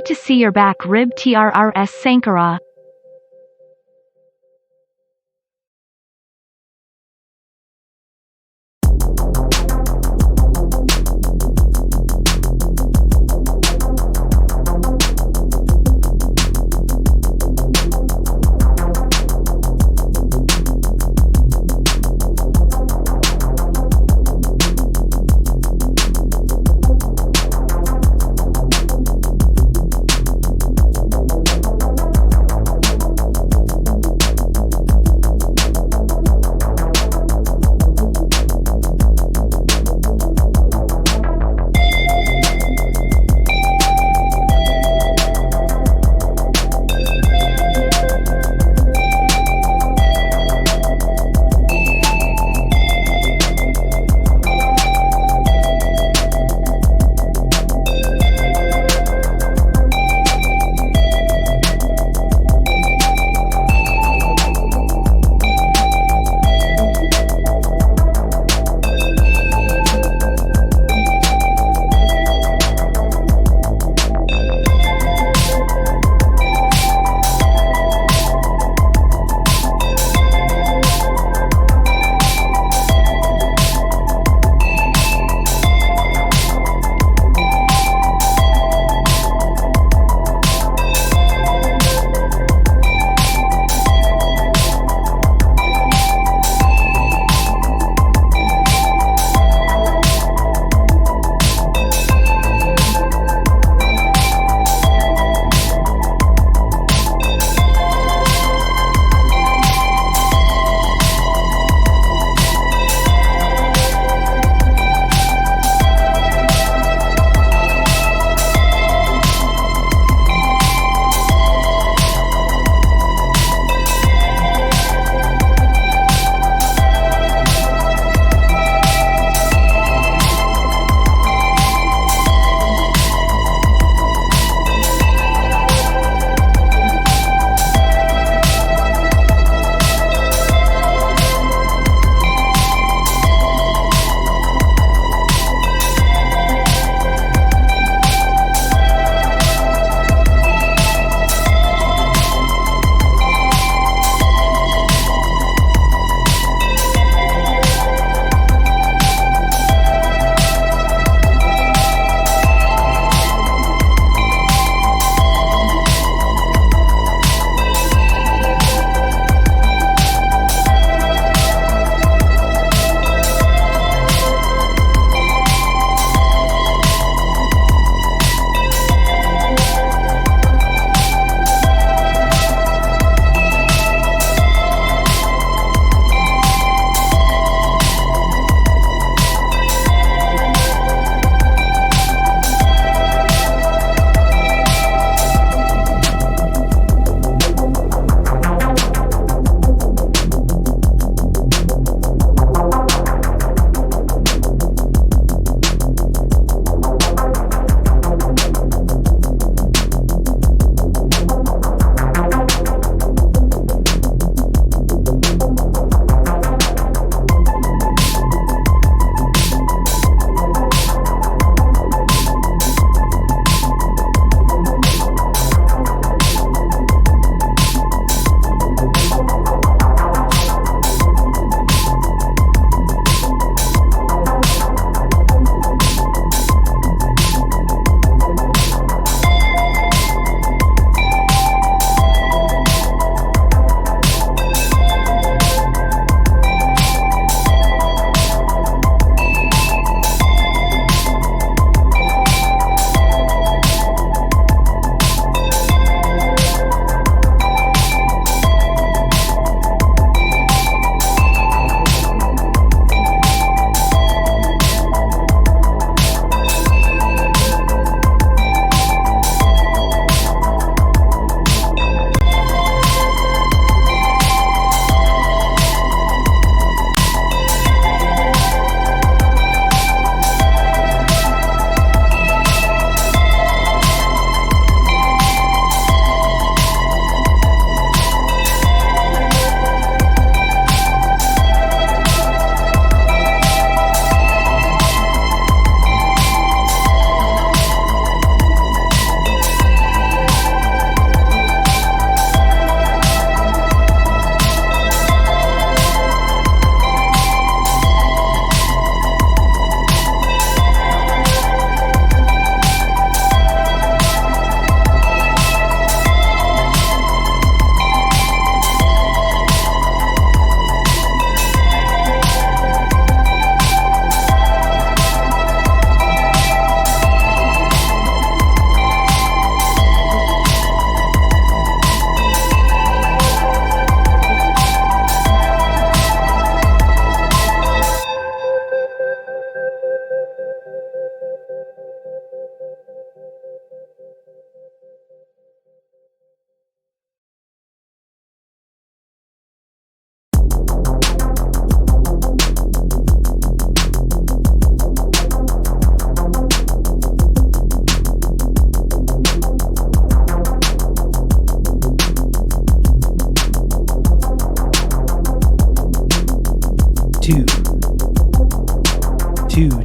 Good to see you're back, Rib TRRS Sankara.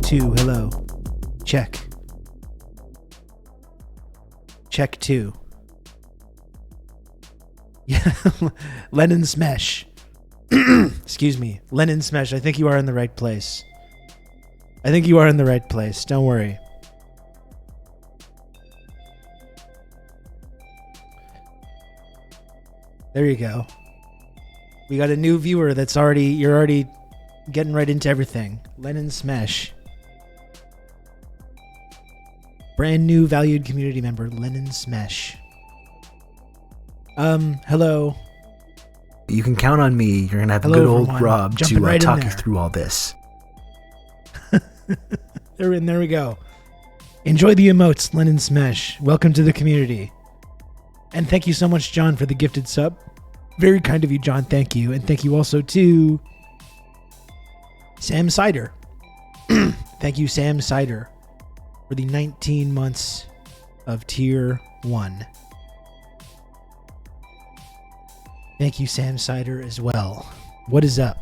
Two. Hello. Check. Check 2. Yeah, Lennon Smash. Excuse me. Lennon Smash. I think you are in the right place. Don't worry. There you go. We got a new viewer you're already getting right into everything. Lennon Smash. Brand new valued community member, Lennon Smash. Hello. You can count on me. You're going to have Hello, good old everyone. Rob Jumping to right in talk you there. through all this. There we go. Enjoy the emotes, Lennon Smash. Welcome to the community. And thank you so much, John, for the gifted sub. Very kind of you, John. Thank you. And thank you also to Sam Sider. Thank you, Sam Sider, for the 19 months of Tier 1. Thank you, Sam Sider, as well. What is up?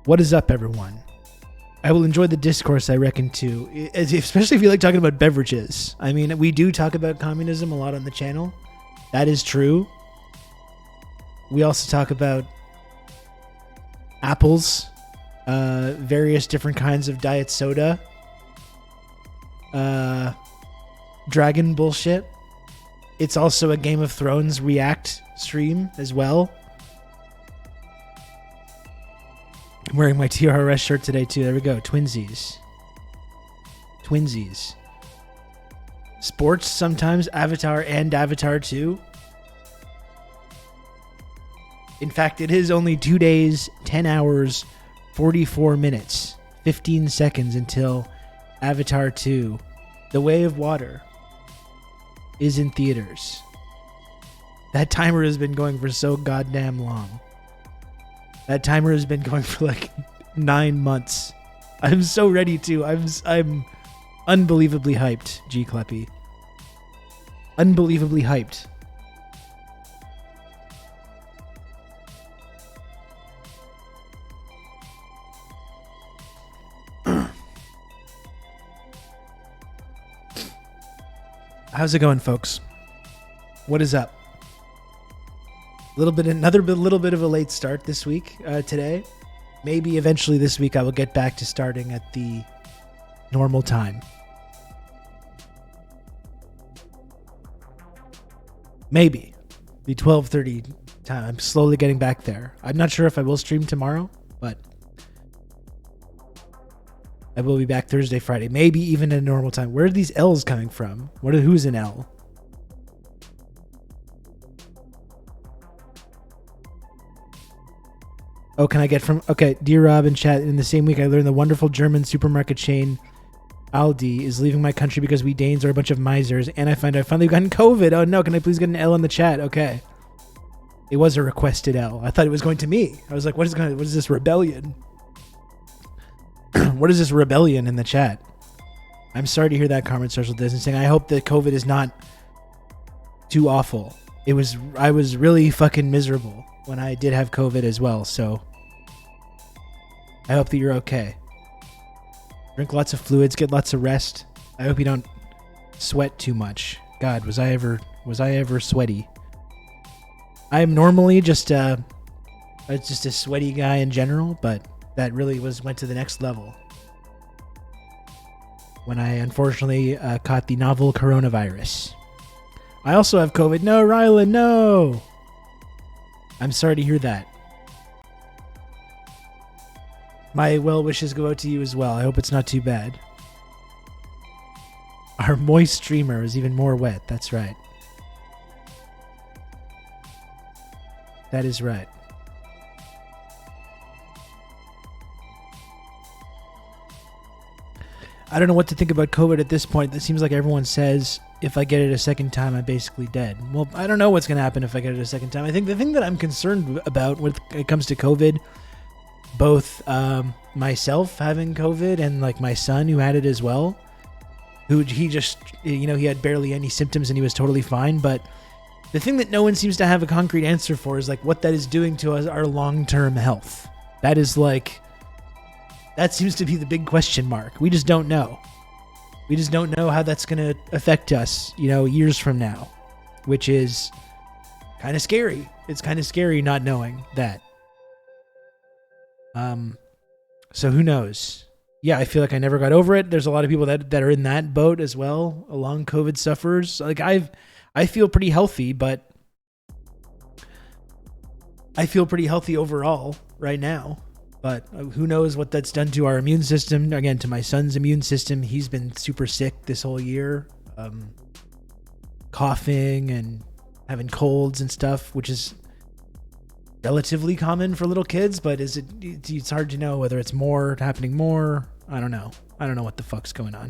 What is up, everyone? I will enjoy the discourse, I reckon, too, especially if you like talking about beverages. I mean, we do talk about communism a lot on the channel. That is true. We also talk about apples, various different kinds of diet soda, dragon bullshit. It's also a Game of Thrones react stream as well. I'm wearing my TRRS shirt today too. There we go. Twinsies. Sports sometimes. Avatar and Avatar 2. In fact, it is only 2 days, 10 hours, 44 minutes, 15 seconds until Avatar 2, The Way of Water, is in theaters. That timer has been going for so goddamn long. That timer has been going for like 9 months. I'm so ready to. I'm unbelievably hyped, G Kleppy. Unbelievably hyped. How's it going, folks? What is up? Little bit of a late start this week, today. Maybe eventually this week I will get back to starting at the normal time. Maybe the 12:30 time. I'm slowly getting back there. I'm not sure if I will stream tomorrow, but I will be back Thursday, Friday, maybe even at a normal time. Where are these L's coming from? Who's an L? Oh, can I get from... Okay, dear Rob in chat, in the same week I learned the wonderful German supermarket chain Aldi is leaving my country because we Danes are a bunch of misers, and I find I've finally gotten COVID. Oh no, can I please get an L in the chat? Okay. It was a requested L. I thought it was going to me. I was like, what is this rebellion? What is this rebellion in the chat? I'm sorry to hear that, Carmen Social Distancing. I hope that COVID is not too awful. I was really fucking miserable when I did have COVID as well, so I hope that you're okay. Drink lots of fluids, get lots of rest. I hope you don't sweat too much. God, was I ever sweaty? I am normally just a sweaty guy in general, but that really went to the next level when I unfortunately caught the novel coronavirus. I also have COVID. No, Rylan, no! I'm sorry to hear that. My well wishes go out to you as well. I hope it's not too bad. Our moist streamer is even more wet. That's right. That is right. I don't know what to think about COVID at this point. It seems like everyone says if I get it a second time, I'm basically dead. Well, I don't know what's going to happen if I get it a second time. I think the thing that I'm concerned about when it comes to COVID, both myself having COVID and like my son who had it as well, who he just, he had barely any symptoms and he was totally fine. But the thing that no one seems to have a concrete answer for is like what that is doing to us, our long-term health. That is like That seems to be the big question mark. We just don't know. We just don't know how that's going to affect us, years from now, which is kind of scary. It's kind of scary not knowing that. So who knows? Yeah, I feel like I never got over it. There's a lot of people that are in that boat as well, long COVID sufferers. Like I feel pretty healthy, but I feel pretty healthy overall right now. But who knows what that's done to our immune system. Again, to my son's immune system. He's been super sick this whole year. Coughing and having colds and stuff, which is relatively common for little kids. But it's hard to know whether it's happening more. I don't know. I don't know what the fuck's going on.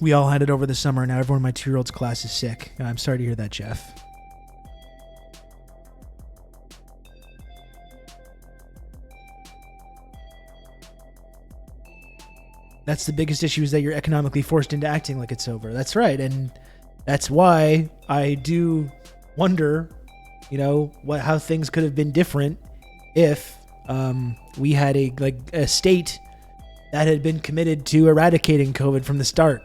We all had it over the summer. Now everyone in my 2-year-old's class is sick. I'm sorry to hear that, Jeff. That's the biggest issue, is that you're economically forced into acting like it's over. That's right. And that's why I do wonder, how things could have been different if we had a state that had been committed to eradicating COVID from the start.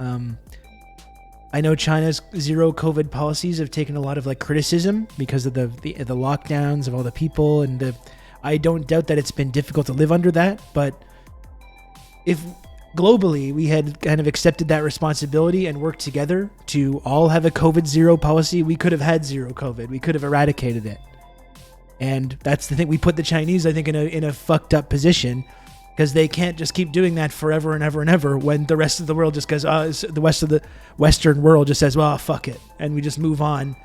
I know China's zero COVID policies have taken a lot of criticism because of the lockdowns of all the people, and I don't doubt that it's been difficult to live under that. But if globally we had kind of accepted that responsibility and worked together to all have a COVID zero policy, we could have had zero COVID. We could have eradicated it. And that's the thing. We put the Chinese, I think, in a fucked up position, because they can't just keep doing that forever and ever and ever when the rest of the world just goes, the Western world just says, well, fuck it. And we just move on.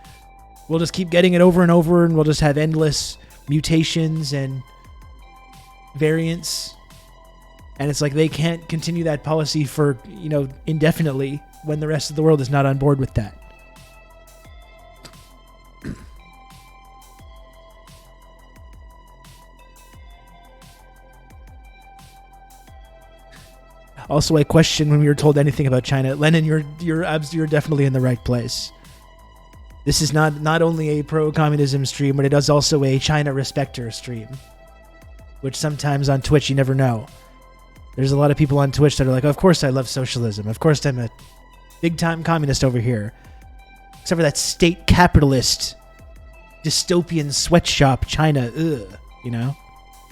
We'll just keep getting it over and over, and we'll just have endless mutations and variants. And it's like they can't continue that policy for, indefinitely when the rest of the world is not on board with that. Also, I question when we were told anything about China. Lennon, you're definitely in the right place. This is not only a pro-communism stream, but it is also a China respecter stream, which sometimes on Twitch you never know. There's a lot of people on Twitch that are like, of course I love socialism. Of course I'm a big-time communist over here. Except for that state capitalist, dystopian sweatshop China. Ugh,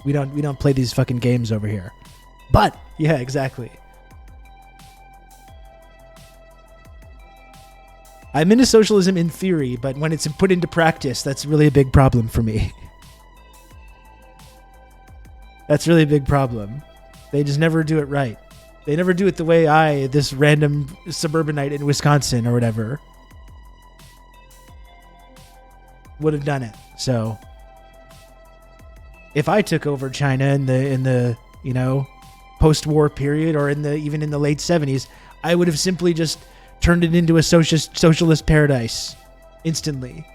We don't play these fucking games over here. But, yeah, exactly. I'm into socialism in theory, but when it's put into practice, that's really a big problem for me. That's really a big problem. They just never do it right. They never do it the way this random suburbanite in Wisconsin or whatever, would have done it. So, if I took over China in the post-war period, or even in the late 70s, I would have simply just turned it into a socialist paradise instantly.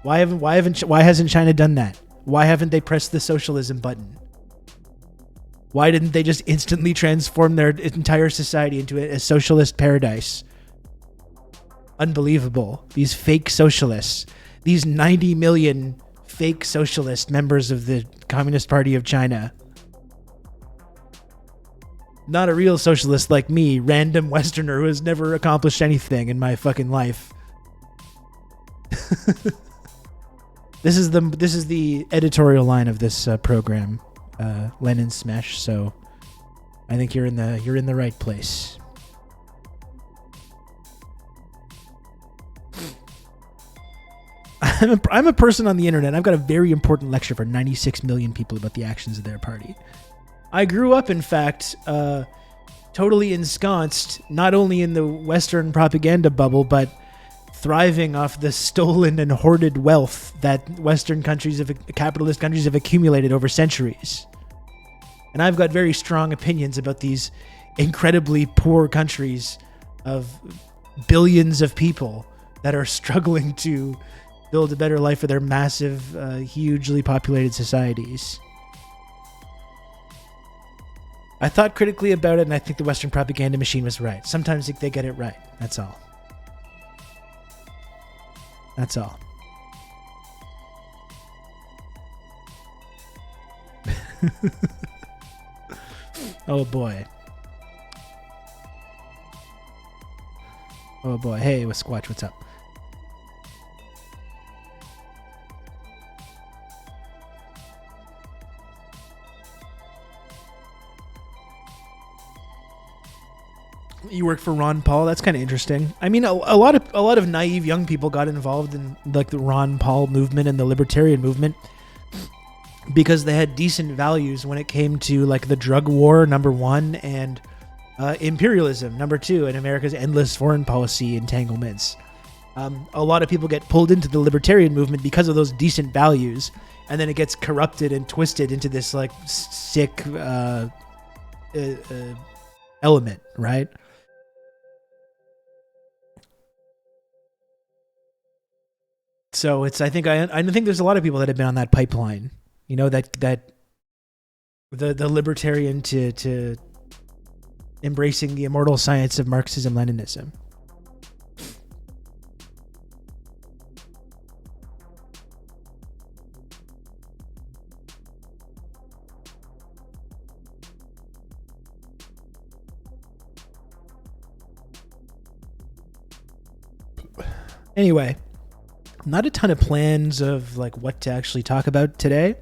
Why hasn't China done that? Why haven't they pressed the socialism button? Why didn't they just instantly transform their entire society into a socialist paradise? Unbelievable. These fake socialists, these 90 million fake socialist members of the Communist Party of China. Not a real socialist like me, random Westerner who has never accomplished anything in my fucking life. This is the editorial line of this program, Lenin Smash. So I think you're in the right place. I'm a person on the internet. I've got a very important lecture for 96 million people about the actions of their party. I grew up, in fact, totally ensconced, not only in the Western propaganda bubble, but thriving off the stolen and hoarded wealth that capitalist countries have accumulated over centuries. And I've got very strong opinions about these incredibly poor countries of billions of people that are struggling to build a better life for their massive, hugely populated societies. I thought critically about it, and I think the Western propaganda machine was right. Sometimes they get it right. That's all. That's all. Oh boy. Oh boy. Hey, with Squatch, what's up? You work for Ron Paul. That's kind of interesting. I mean, a lot of naive young people got involved in like the Ron Paul movement and the libertarian movement because they had decent values when it came to like the drug war, number one, and imperialism, number two, and America's endless foreign policy entanglements. A lot of people get pulled into the libertarian movement because of those decent values, and then it gets corrupted and twisted into this like sick element, right? So it's I think there's a lot of people that have been on that pipeline, you know, that the libertarian to embracing the immortal science of Marxism-Leninism. Anyway, not a ton of plans of like what to actually talk about today.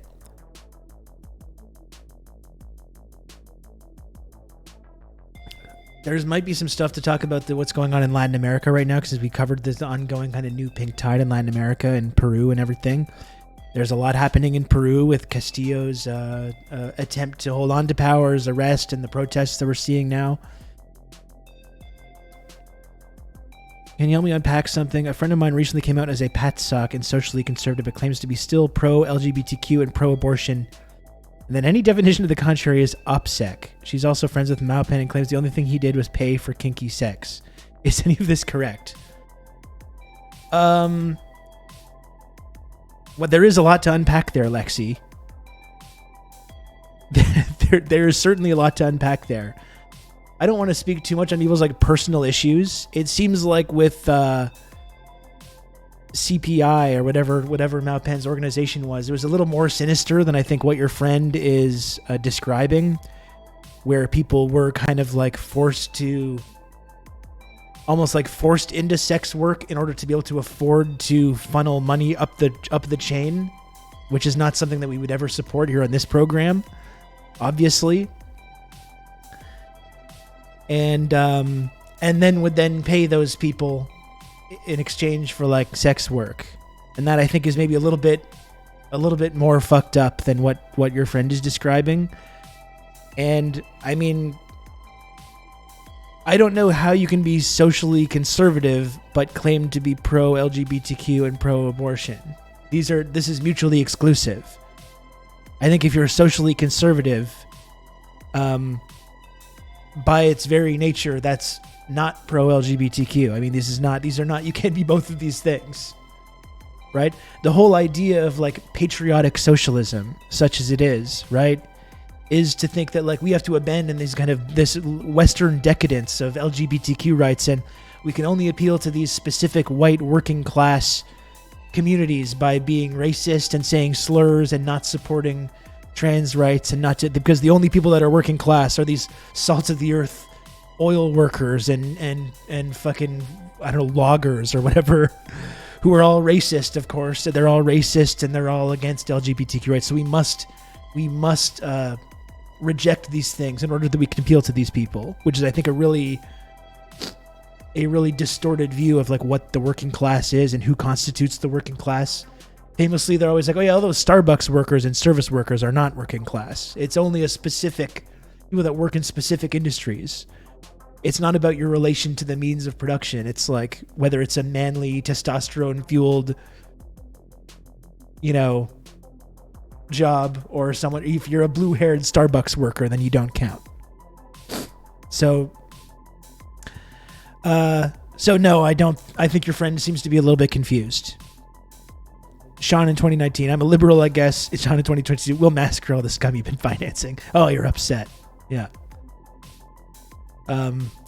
There's might be some stuff to talk about what's going on in Latin America right now, because we covered this ongoing kind of new pink tide in Latin America and Peru and everything. There's a lot happening in Peru with Castillo's attempt to hold on to power, his arrest, and the protests that we're seeing now. Can you help me unpack something? A friend of mine recently came out as a patsock and socially conservative, but claims to be still pro-LGBTQ and pro-abortion. And then any definition to the contrary is OPSEC. She's also friends with Maopen and claims the only thing he did was pay for kinky sex. Is any of this correct? Well, there is a lot to unpack there, Lexi. there is certainly a lot to unpack there. I don't want to speak too much on people's like personal issues. It seems like with CPI or whatever Maopen's organization was, it was a little more sinister than I think what your friend is describing, where people were kind of like forced into sex work in order to be able to afford to funnel money up the chain, which is not something that we would ever support here on this program, obviously. And then would then pay those people in exchange for like sex work, and that I think is maybe a little bit more fucked up than what your friend is describing. And I mean, I don't know how you can be socially conservative but claim to be pro LGBTQ and pro abortion. This is mutually exclusive. I think if you're socially conservative, by its very nature, that's not pro-LGBTQ. I mean, these are not, you can't be both of these things, right? The whole idea of like patriotic socialism, such as it is, right, is to think that like we have to abandon this Western decadence of LGBTQ rights, and we can only appeal to these specific white working class communities by being racist and saying slurs and not supporting trans rights, and not to, because the only people that are working class are these salt of the earth oil workers and fucking, I don't know, loggers or whatever, who are all racist. Of course, they're all racist and they're all against LGBTQ rights. So we must reject these things in order that we can appeal to these people, which is, I think, a really distorted view of like what the working class is and who constitutes the working class. Famously, they're always like, oh yeah, all those Starbucks workers and service workers are not working class. It's only a specific people that work in specific industries. It's not about your relation to the means of production. It's like whether it's a manly, testosterone-fueled, job, or someone. If you're a blue-haired Starbucks worker, then you don't count. So no, I don't. I think your friend seems to be a little bit confused. Sean in 2019, I'm a liberal, I guess. It's Sean in 2022. We'll massacre all the scum you've been financing. Oh, you're upset. Yeah.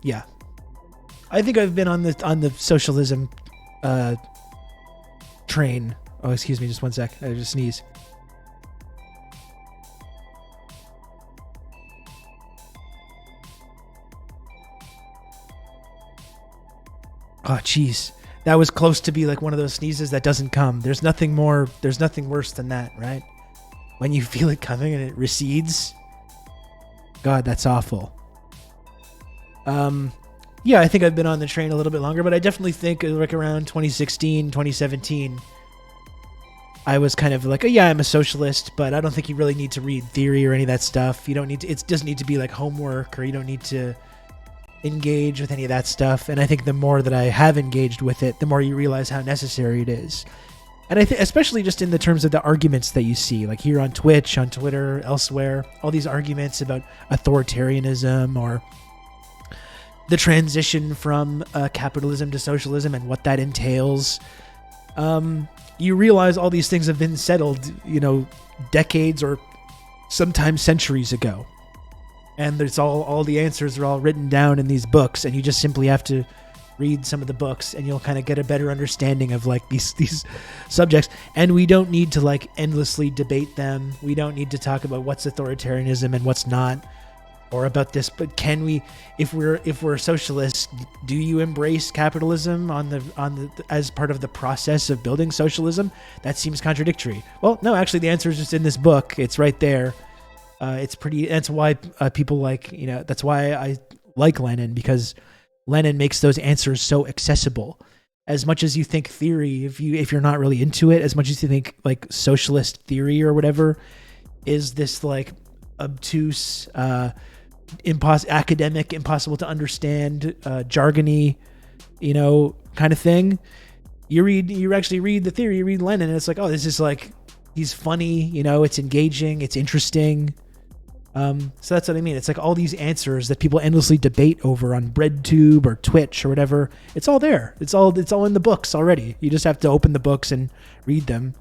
Yeah. I think I've been on the socialism train. Oh, excuse me, just one sec. I just sneeze. Oh, jeez. That was close to be like one of those sneezes that doesn't come. There's nothing worse than that, right? When you feel it coming and it recedes. God, that's awful. Yeah, I think I've been on the train a little bit longer, but I definitely think like around 2016, 2017, I was kind of like, oh, yeah, I'm a socialist, but I don't think you really need to read theory or any of that stuff. You don't need to, it doesn't need to be like homework, or you don't need to engage with any of that stuff. And I think the more that I have engaged with it, the more you realize how necessary it is. And I think especially just in the terms of the arguments that you see, like here on Twitch, on Twitter, elsewhere, all these arguments about authoritarianism or the transition from capitalism to socialism and what that entails. You realize all these things have been settled, decades or sometimes centuries ago. And there's all the answers are all written down in these books, and you just simply have to read some of the books and you'll kind of get a better understanding of like these subjects. And we don't need to like endlessly debate them. We don't need to talk about what's authoritarianism and what's not, or about this, but can we, if we're socialists, do you embrace capitalism on the as part of the process of building socialism? That seems contradictory. Well, no, actually the answer is just in this book. It's right there. It's pretty. That's why people like, that's why I like Lenin, because Lenin makes those answers so accessible. As much as you think theory, if you're not really into it, as much as you think like socialist theory or whatever is this like obtuse, academic, impossible to understand, jargony, kind of thing. You actually read the theory, you read Lenin, and it's like, oh, this is like, he's funny, it's engaging, it's interesting. So that's what I mean. It's like all these answers that people endlessly debate over on BreadTube or Twitch or whatever. It's all there. It's all in the books already. You just have to open the books and read them.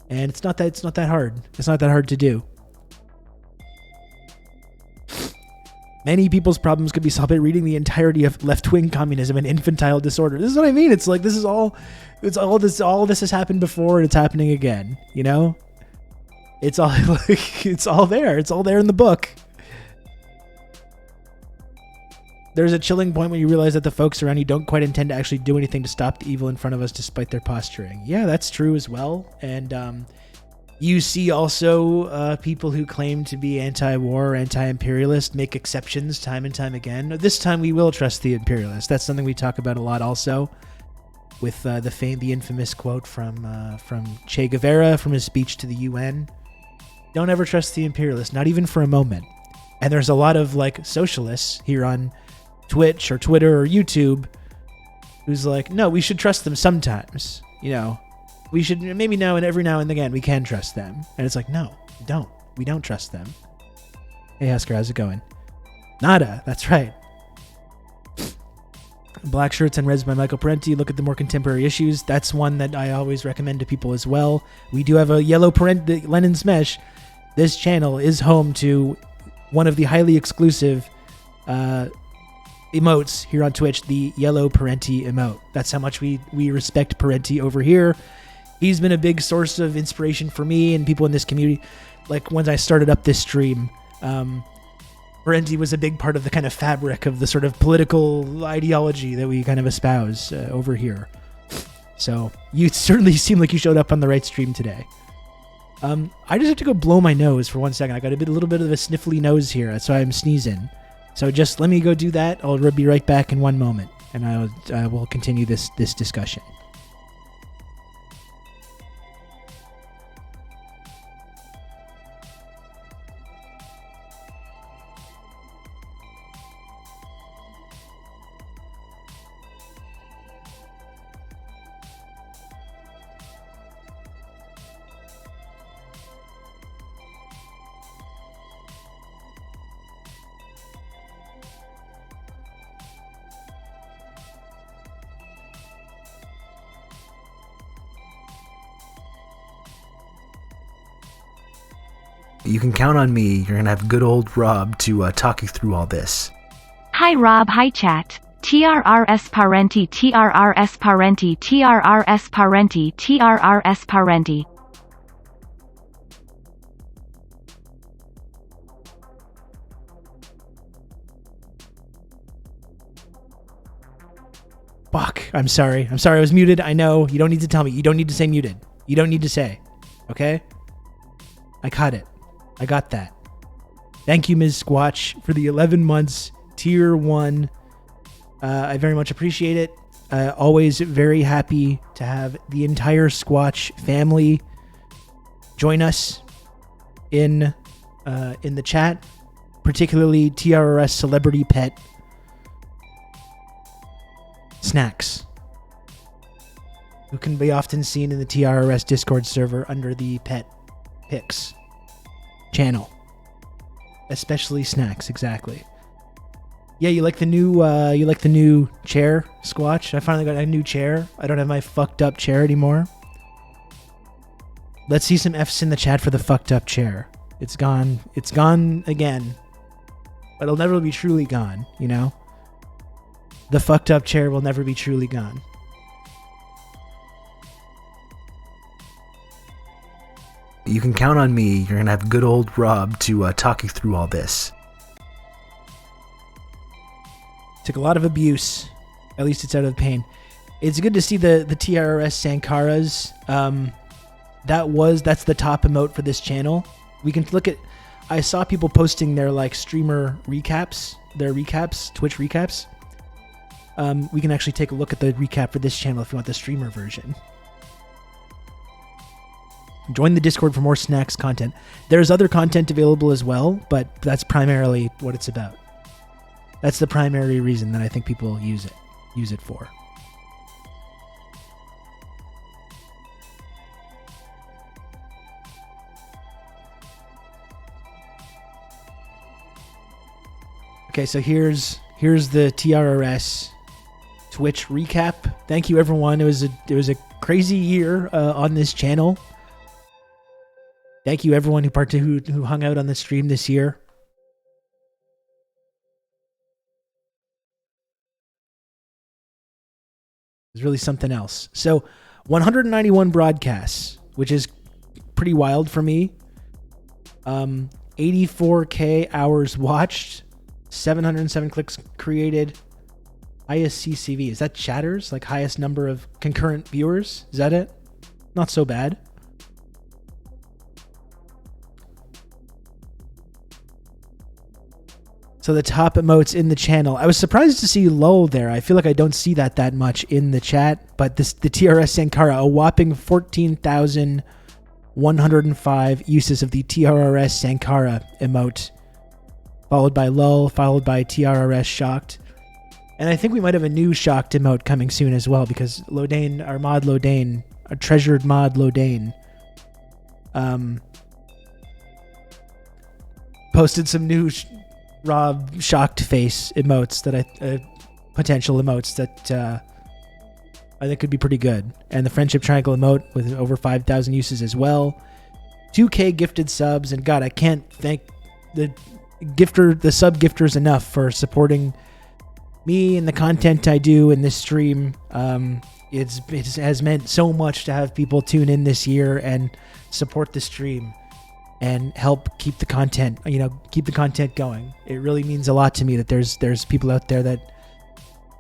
And it's not that hard. It's not that hard to do. Many people's problems could be solved by reading the entirety of left-wing communism and infantile disorder. This is what I mean. It's like all this has happened before, and it's happening again. It's all like, it's all there. It's all there in the book. There's a chilling point when you realize that the folks around you don't quite intend to actually do anything to stop the evil in front of us, despite their posturing. Yeah, that's true as well. And you see also people who claim to be anti-war, anti-imperialist make exceptions time and time again. This time we will trust the imperialists. That's something we talk about a lot also, with the infamous quote from Che Guevara from his speech to the UN. Don't ever trust the imperialists, not even for a moment. And there's a lot of like socialists here on Twitch or Twitter or YouTube who's like, no, we should trust them sometimes. We should, maybe every now and again we can trust them. And it's like, no, don't. We don't trust them. Hey, Husker, how's it going? Nada, that's right. Black Shirts and Reds by Michael Parenti. Look at the more contemporary issues. That's one that I always recommend to people as well. We do have a yellow Parenti, Lenin Smesh. This channel is home to one of the highly exclusive emotes here on Twitch, the yellow Parenti emote. That's how much we respect Parenti over here. He's been a big source of inspiration for me and people in this community. Like when I started up this stream, Parenti was a big part of the kind of fabric of the sort of political ideology that we kind of espouse over here. So you certainly seem like you showed up on the right stream today. I just have to go blow my nose for 1 second. I got a little bit of a sniffly nose here. That's why I'm sneezing. So just let me go do that. I'll be right back in one moment, and I will continue this discussion. You can count on me. You're going to have good old Rob to talk you through all this. Hi Rob, hi chat. TRRS Parenti, TRRS Parenti, TRRS Parenti, TRRS Parenti. Fuck. I'm sorry. I was muted. I know. You don't need to tell me. You don't need to say muted. You don't need to say. Okay? I caught it. I got that. Thank you, Ms. Squatch, for the 11 months tier 1. I very much appreciate it. Always very happy to have the entire Squatch family join us in the chat, particularly TRRS celebrity pet Snacks, who can be often seen in the TRRS Discord server under the pet pics channel. Especially Snacks, exactly. Yeah, you like the new chair, Squatch? I finally got a new chair. I don't have my fucked up chair anymore. Let's see some F's in the chat for the fucked up chair. It's gone. It's gone again. But it'll never be truly gone, you know? The fucked up chair will never be truly gone. You can count on me. You're going to have good old Rob to talk you through all this. Took a lot of abuse. At least it's out of pain. It's good to see the TRRS Sankaras. That's the top emote for this channel. We can look at... I saw people posting their like streamer recaps. Their recaps. Twitch recaps. We can actually take a look at the recap for this channel if you want the streamer version. Join the Discord for more Snacks content. There's other content available as well, but that's primarily what it's about. That's the primary reason that I think people use it for. Okay, so here's the TRRS Twitch recap. Thank you, everyone. It was a crazy year on this channel. Thank you, everyone who hung out on the stream this year. It was really something else. So, 191 broadcasts, which is pretty wild for me. 84K hours watched, 707 clicks created. Highest CCV. Is that chatters? Like highest number of concurrent viewers? Is that it? Not so bad. So the top emotes in the channel. I was surprised to see lull there. I feel like I don't see that much in the chat. But the TRS Sankara, a whopping 14,105 uses of the TRRS Sankara emote. Followed by lull, followed by TRRS shocked. And I think we might have a new shocked emote coming soon as well, because Lodane, our mod Lodane, our treasured mod Lodane, posted some new Rob shocked face emotes that potential emotes that I think could be pretty good. And the friendship triangle emote with over 5,000 uses as well. 2K gifted subs, and God, I can't thank the sub gifters enough for supporting me and the content I do in this stream. It has meant so much to have people tune in this year and support the stream and help keep the content, keep the content going. It really means a lot to me that there's people out there that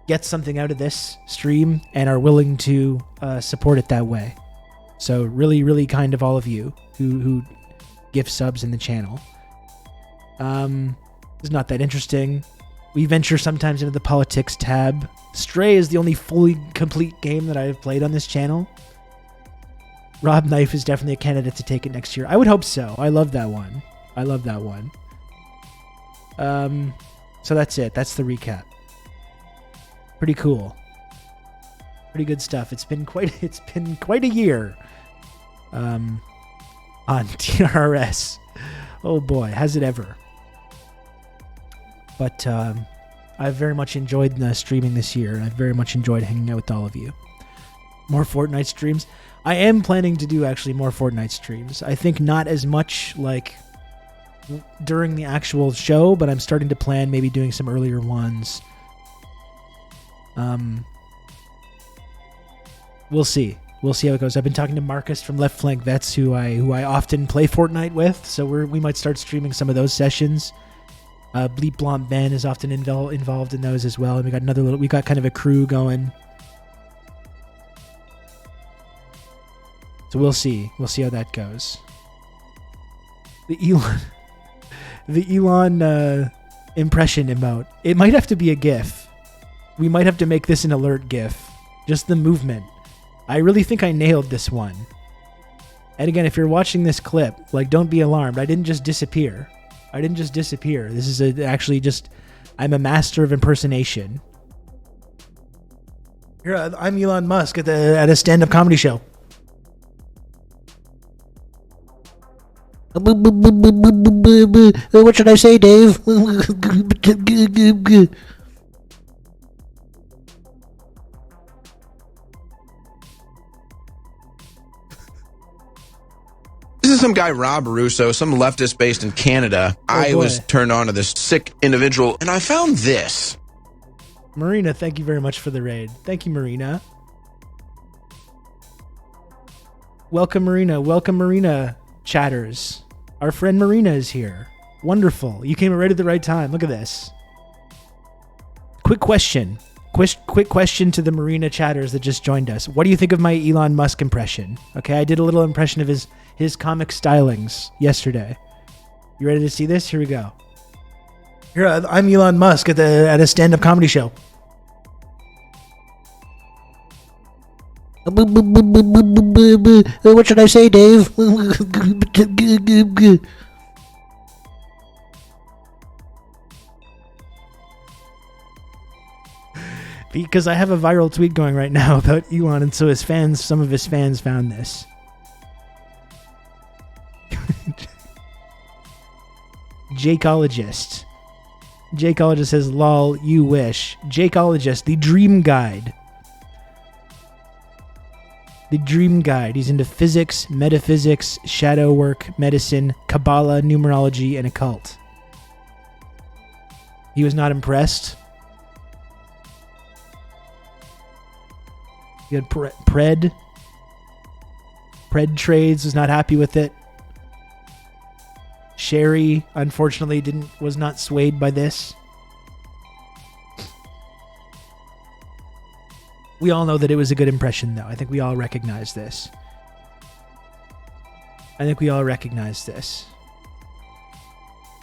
get something out of this stream and are willing to support it that way. So really, really kind of all of you who gift subs in the channel. It's not that interesting. We venture sometimes into the politics tab. Stray is the only fully complete game that I've played on this channel. Rob Knife is definitely a candidate to take it next year. I would hope so. I love that one. So that's it. That's the recap. Pretty cool. Pretty good stuff. It's been quite a year on TRRS. Oh boy, has it ever. But I've very much enjoyed streaming this year, and I've very much enjoyed hanging out with all of you. More Fortnite streams. I am planning to do actually more Fortnite streams. I think not as much like during the actual show, but I'm starting to plan maybe doing some earlier ones. We'll see. We'll see how it goes. I've been talking to Marcus from Left Flank Vets, who I often play Fortnite with, so we might start streaming some of those sessions. Bleep Blomp Ben is often involved in those as well. And we got kind of a crew going. So we'll see. We'll see how that goes. The Elon impression emote. It might have to be a GIF. We might have to make this an alert GIF. Just the movement. I really think I nailed this one. And again, if you're watching this clip, like, don't be alarmed. I didn't just disappear. This is actually just, I'm a master of impersonation. Here, I'm Elon Musk at a stand-up comedy show. What should I say, Dave? This is some guy, Rob Russo, some leftist based in Canada. I was turned on to this sick individual, and I found this. Marina, thank you very much for the raid. Thank you, Marina. Welcome, Marina, chatters. Our friend Marina is here. Wonderful. You came right at the right time. Look at this. Quick question to the Marina chatters that just joined us. What do you think of my Elon Musk impression? Okay, I did a little impression of his comic stylings yesterday. You ready to see this? Here we go. Here, I'm Elon Musk at a stand-up comedy show. What should I say, Dave? Because I have a viral tweet going right now about Elon, and so some of his fans found this. Jakeologist says, lol, you wish. Jakeologist, the dream guide. He's into physics, metaphysics, shadow work, medicine, Kabbalah, numerology, and occult. He was not impressed. He had Pred Trades, was not happy with it. Sherry, unfortunately, was not swayed by this. We all know that it was a good impression, though. I think we all recognize this. And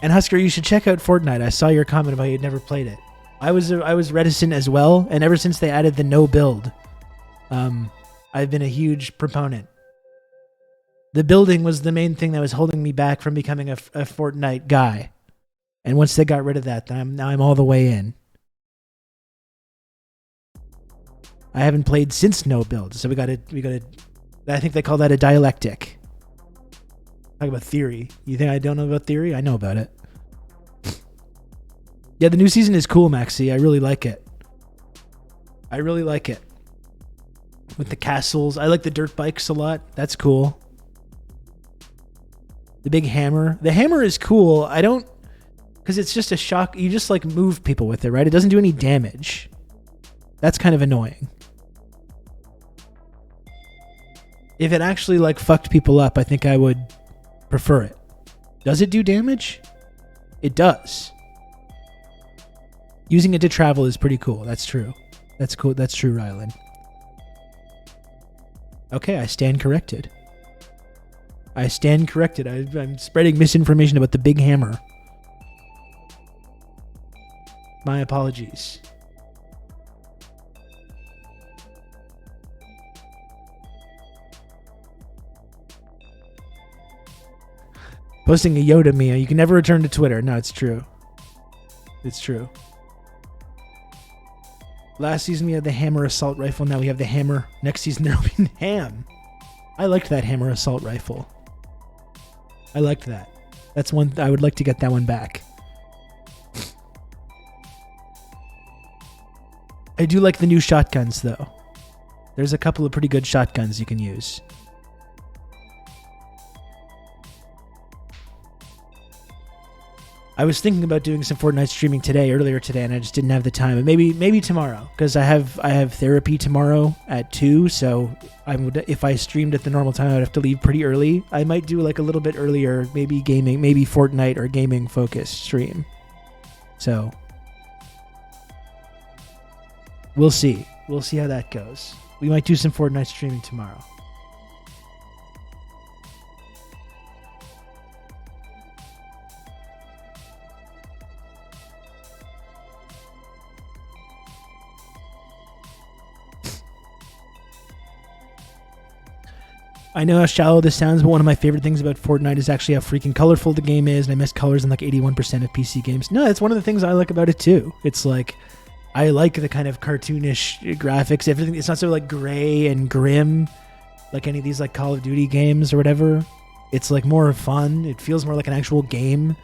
Husker, you should check out Fortnite. I saw your comment about you'd never played it. I was reticent as well, and ever since they added the no build, I've been a huge proponent. The building was the main thing that was holding me back from becoming a Fortnite guy. And once they got rid of that, now I'm all the way in. I haven't played since no build, so we gotta. I think they call that a dialectic. Talk about theory. You think I don't know about theory? I know about it. Yeah, the new season is cool, Maxi. I really like it. With the castles, I like the dirt bikes a lot. That's cool. The big hammer. The hammer is cool. Because it's just a shock. You just like move people with it, right? It doesn't do any damage. That's kind of annoying. If it actually like fucked people up, I think I would prefer it. Does it do damage? It does. Using it to travel is pretty cool. That's true. That's cool. That's true, Rylan. Okay, I stand corrected. I'm spreading misinformation about the big hammer. My apologies. Posting a Yoda meme. You can never return to Twitter. No, it's true. It's true. Last season we had the hammer assault rifle. Now we have the hammer. Next season there'll be ham. I liked that hammer assault rifle. I liked that. That's one. I would like to get that one back. I do like the new shotguns though. There's a couple of pretty good shotguns you can use. I was thinking about doing some Fortnite streaming earlier today, and I just didn't have the time. But maybe tomorrow, because I have therapy tomorrow at 2. So if I streamed at the normal time, I'd have to leave pretty early. I might do like a little bit earlier, maybe gaming, maybe Fortnite or gaming focused stream. So we'll see. We'll see how that goes. We might do some Fortnite streaming tomorrow. I know how shallow this sounds, but one of my favorite things about Fortnite is actually how freaking colorful the game is, and I miss colors in like 81% of PC games. No, that's one of the things I like about it too. It's like, I like the kind of cartoonish graphics. Everything, it's not so like gray and grim like any of these like Call of Duty games or whatever. It's like more fun. It feels more like an actual game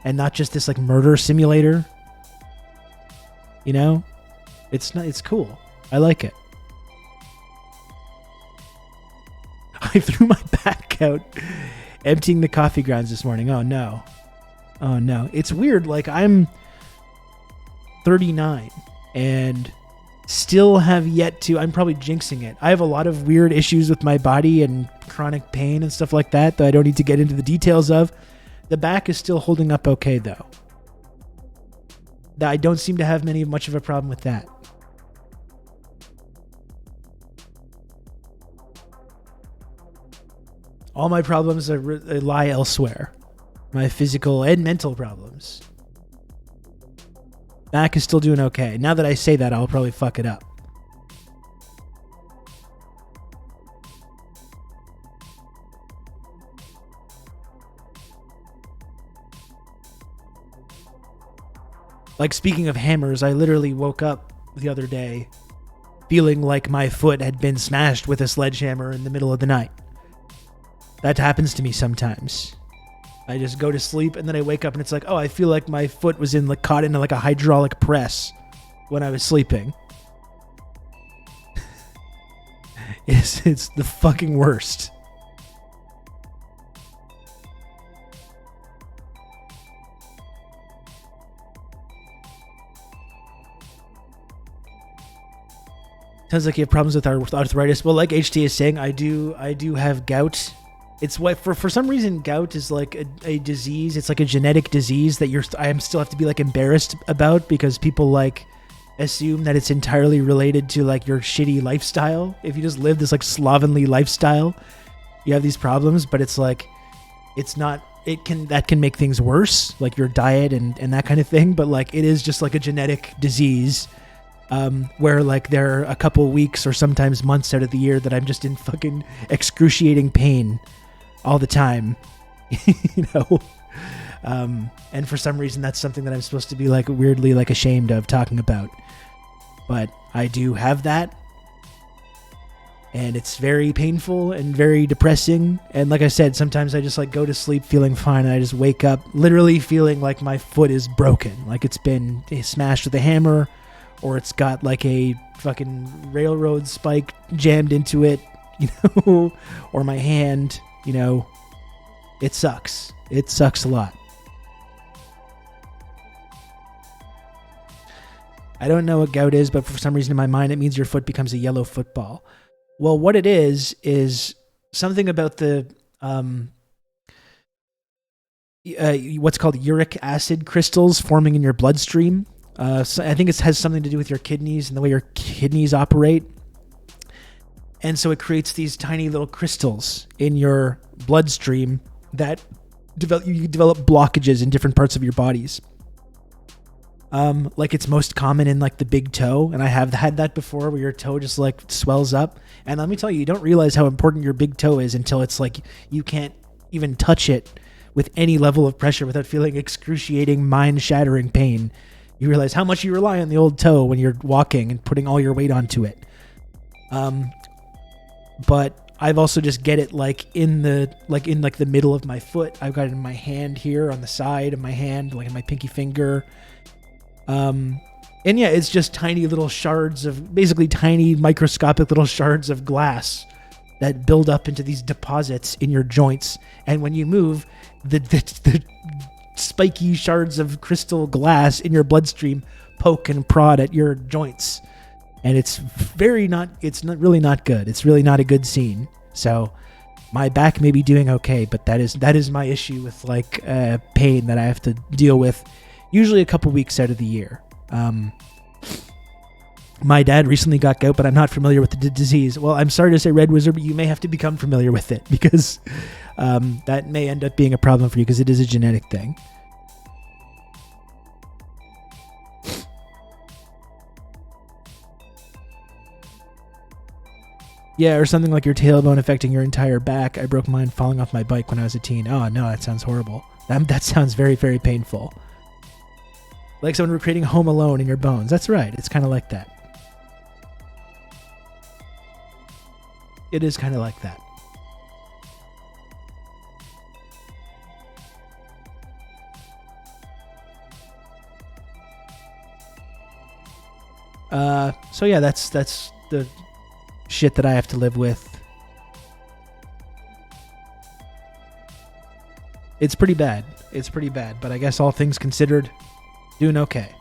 and not just this like murder simulator. You know? It's cool. I like it. I threw my back out emptying the coffee grounds this morning. Oh no. Oh no. It's weird. Like, I'm 39 and still have yet to, I'm probably jinxing it. I have a lot of weird issues with my body and chronic pain and stuff like that I don't need to get into the details of. The back is still holding up okay though. I don't seem to have much of a problem with that. All my problems lie elsewhere. My physical and mental problems. Back is still doing okay. Now that I say that, I'll probably fuck it up. Like, speaking of hammers, I literally woke up the other day feeling like my foot had been smashed with a sledgehammer in the middle of the night. That happens to me sometimes. I just go to sleep and then I wake up and it's like, oh, I feel like my foot was caught in like a hydraulic press when I was sleeping. It's the fucking worst. Sounds like you have problems with arthritis. Well, like HT is saying, I do have gout. It's what for some reason gout is like a disease. It's like a genetic disease that I still have to be like embarrassed about because people like assume that it's entirely related to like your shitty lifestyle. If you just live this like slovenly lifestyle, you have these problems, but it's like it's not. That can make things worse, like your diet and that kind of thing. But like it is just like a genetic disease. Where like there are a couple weeks or sometimes months out of the year that I'm just in fucking excruciating pain all the time, you know? And for some reason that's something that I'm supposed to be like weirdly like ashamed of talking about. But I do have that. And it's very painful and very depressing. And like I said, sometimes I just like go to sleep feeling fine and I just wake up literally feeling like my foot is broken. Like it's been smashed with a hammer. Or it's got like a fucking railroad spike jammed into it, you know, or my hand, you know, it sucks. It sucks a lot. I don't know what gout is, but for some reason in my mind, it means your foot becomes a yellow football. Well, what it is something about the, what's called uric acid crystals forming in your bloodstream. So I think it has something to do with your kidneys and the way your kidneys operate. And so it creates these tiny little crystals in your bloodstream that you develop blockages in different parts of your bodies. Like it's most common in like the big toe. And I have had that before where your toe just like swells up. And let me tell you, you don't realize how important your big toe is until it's like you can't even touch it with any level of pressure without feeling excruciating, mind-shattering pain. You realize how much you rely on the old toe when you're walking and putting all your weight onto it. But I've also just get it like in the middle of my foot. I've got it in my hand here on the side of my hand, like in my pinky finger. And yeah, it's just tiny little shards of, basically tiny microscopic little shards of glass that build up into these deposits in your joints. And when you move, the spiky shards of crystal glass in your bloodstream poke and prod at your joints, and it's really not good. It's really not a good scene. So my back may be doing okay, but that is my issue with like pain that I have to deal with usually a couple weeks out of the year. My dad recently got gout, but I'm not familiar with the disease. Well, I'm sorry to say, Red Wizard, but you may have to become familiar with it because that may end up being a problem for you because it is a genetic thing. Yeah, or something like your tailbone affecting your entire back. I broke mine falling off my bike when I was a teen. Oh, no, that sounds horrible. That sounds very, very painful. Like someone recreating Home Alone in your bones. That's right. It's kind of like that. It is kind of like that. So yeah, that's the shit that I have to live with. It's pretty bad. But I guess all things considered, doing okay.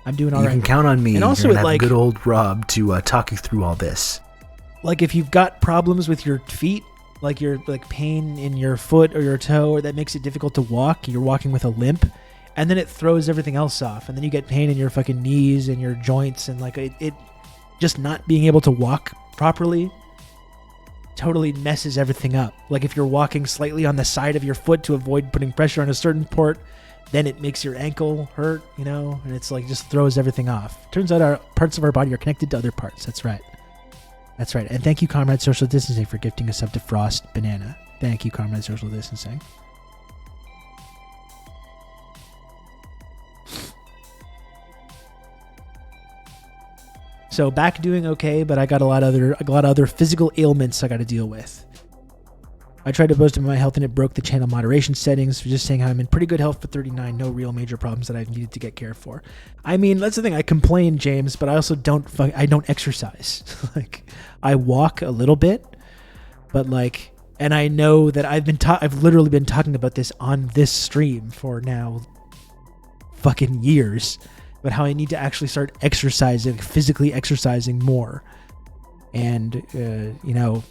I'm doing all right. You can count on me. And also, you're gonna have like, good old Rob to talk you through all this. Like if you've got problems with your feet, like you're like pain in your foot or your toe, or that makes it difficult to walk, you're walking with a limp, and then it throws everything else off, and then you get pain in your fucking knees and your joints, and like it just not being able to walk properly totally messes everything up. Like if you're walking slightly on the side of your foot to avoid putting pressure on a certain port, then it makes your ankle hurt, you know, and it's like just throws everything off. Turns out our parts of our body are connected to other parts. That's right. And thank you, Comrade Social Distancing, for gifting us up to Frost Banana. Thank you, Comrade Social Distancing. So back doing okay, but I got a lot of other physical ailments I got to deal with. I tried to boast about my health and it broke the channel moderation settings. Just saying how I'm in pretty good health for 39. No real major problems that I've needed to get care for. I mean, that's the thing. I complain, James, but I also don't exercise. Like I walk a little bit, but like, and I know that I've literally been talking about this on this stream for now fucking years, but how I need to actually start exercising, physically exercising more. And, you know,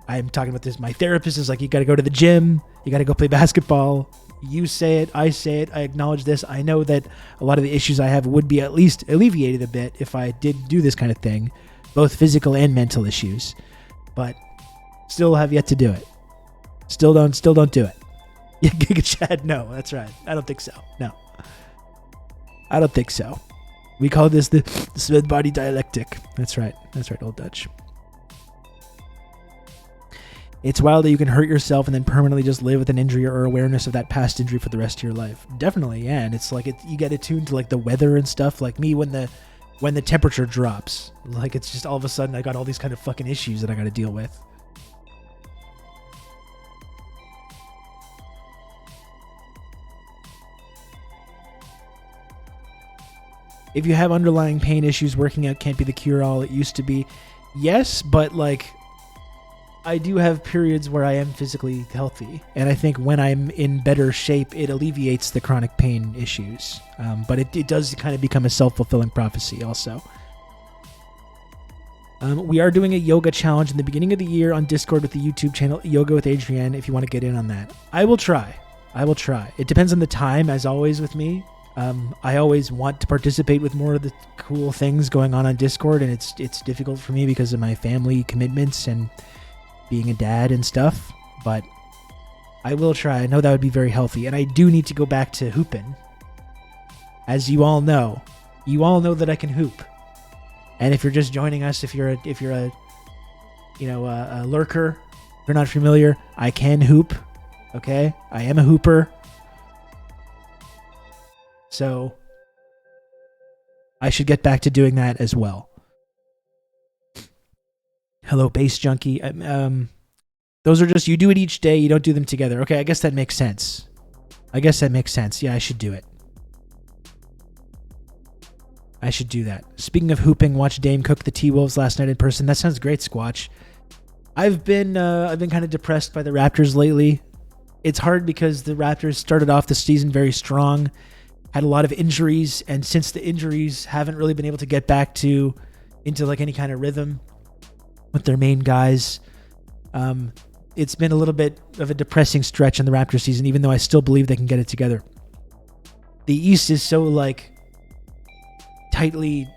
I'm talking about this. My therapist is like, you got to go to the gym. You got to go play basketball. You say it. I say it. I acknowledge this. I know that a lot of the issues I have would be at least alleviated a bit if I did do this kind of thing, both physical and mental issues, but still have yet to do it. Still don't do it. Yeah, Giga Chad. No, that's right. I don't think so. No, I don't think so. We call this the Smith body dialectic. That's right. Old Dutch. It's wild that you can hurt yourself and then permanently just live with an injury or awareness of that past injury for the rest of your life. Definitely, yeah. And it's like you get attuned to like the weather and stuff. Like me, when the temperature drops, like it's just all of a sudden I got all these kind of fucking issues that I got to deal with. If you have underlying pain issues, working out can't be the cure-all. It used to be. Yes, but like I do have periods where I am physically healthy, and I think when I'm in better shape, it alleviates the chronic pain issues. But it does kind of become a self-fulfilling prophecy also. We are doing a yoga challenge in the beginning of the year on Discord with the YouTube channel Yoga with Adrienne, if you want to get in on that. I will try. It depends on the time, as always with me. I always want to participate with more of the cool things going on Discord, and it's difficult for me because of my family commitments and being a dad and stuff, but I will try. I know that would be very healthy, and I do need to go back to hooping. As you all know that I can hoop. And if you're just joining us, if you're a lurker, if you're not familiar, I can hoop. Okay, I am a hooper. So I should get back to doing that as well. Hello, Bass Junkie. Those are just, you do it each day, you don't do them together. Okay, I guess that makes sense. Yeah, I should do it. I should do that. Speaking of hooping, watch Dame cook the T-Wolves last night in person. That sounds great, Squatch. I've been kind of depressed by the Raptors lately. It's hard because the Raptors started off the season very strong, had a lot of injuries, and since the injuries haven't really been able to get back into like any kind of rhythm with their main guys. It's been a little bit of a depressing stretch in the Raptors season, even though I still believe they can get it together. the East is so like tightly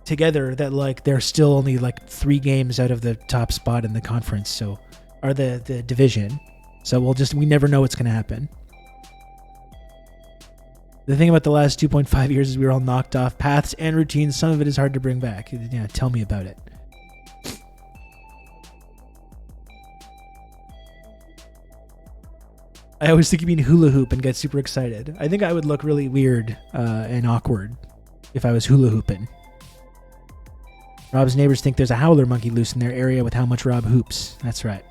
together that like they're still only like 3 games out of the top spot in the conference, so or the division. So we never know what's going to happen. The thing about the last 2.5 years is we were all knocked off paths and routines. Some of it is hard to bring back. Yeah, tell me about it. I always think you mean hula hoop and get super excited. I think I would look really weird and awkward if I was hula hooping. Rob's neighbors think there's a howler monkey loose in their area with how much Rob hoops. That's right.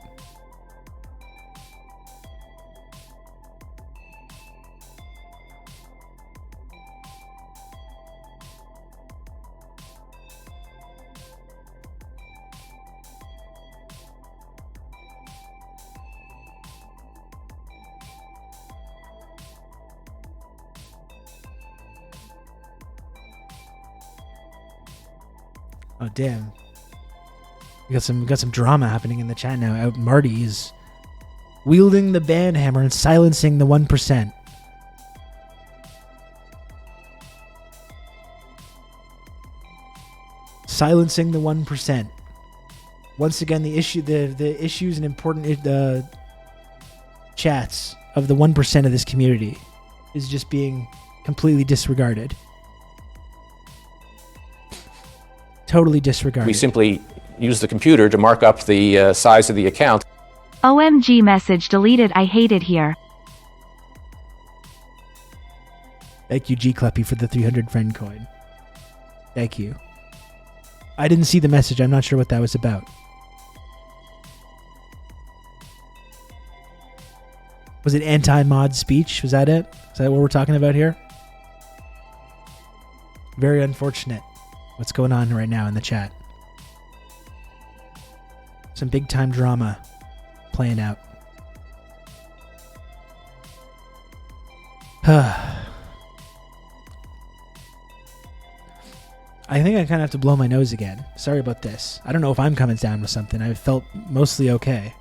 Oh damn! We got some drama happening in the chat now. Marty is wielding the band hammer and silencing the 1%. Silencing the 1%. Once again, the issues and important chats of the 1% of this community is just being completely disregarded. Totally disregarded. We simply use the computer to mark up the size of the account. OMG message deleted. I hate it here. Thank you, G Kleppy, for the 300 friend coin. Thank you. I didn't see the message. I'm not sure what that was about. Was it anti-mod speech? Was that it? Is that what we're talking about here? Very unfortunate. What's going on right now in the chat? Some big time drama playing out. I think I kind of have to blow my nose again. Sorry about this. I don't know if I'm coming down with something. I felt mostly okay.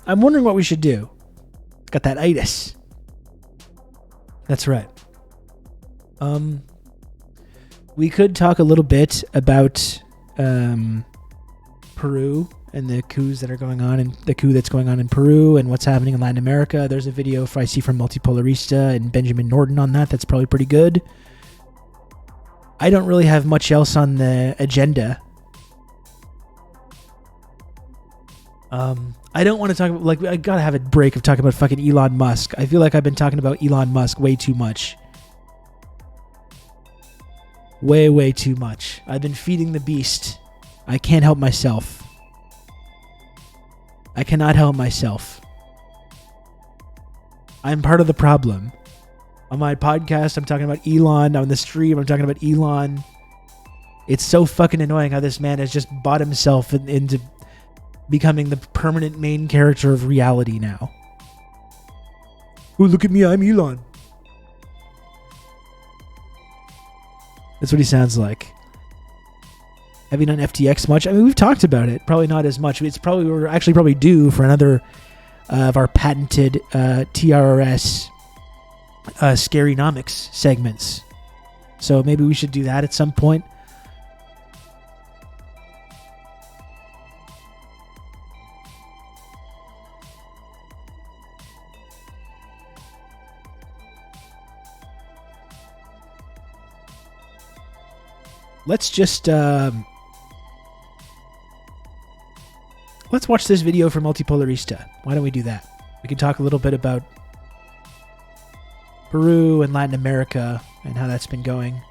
I'm wondering what we should do. Got that itis. That's right. We could talk a little bit about Peru and the coups that are going on, and the coup that's going on in Peru and what's happening in Latin America. There's a video I see from Multipolarista and Benjamin Norton on that. That's probably pretty good. I don't really have much else on the agenda. I don't want to talk about, like, I gotta have a break of talking about fucking Elon Musk. I feel like I've been talking about Elon Musk way too much. Way too much. I've been feeding the beast. I can't help myself. I cannot help myself. I'm part of the problem. On my podcast, I'm talking about Elon. On the stream, I'm talking about Elon. It's so fucking annoying how this man has just bought himself into becoming the permanent main character of reality now. Oh, look at me, I'm Elon. That's what he sounds like. Have you done FTX much? I mean, we've talked about it. Probably not as much. We're actually probably due for another of our patented TRRS Scarynomics segments. So maybe we should do that at some point. Let's just let's watch this video for Multipolarista. Why don't we do that? We can talk a little bit about Peru and Latin America and how that's been going.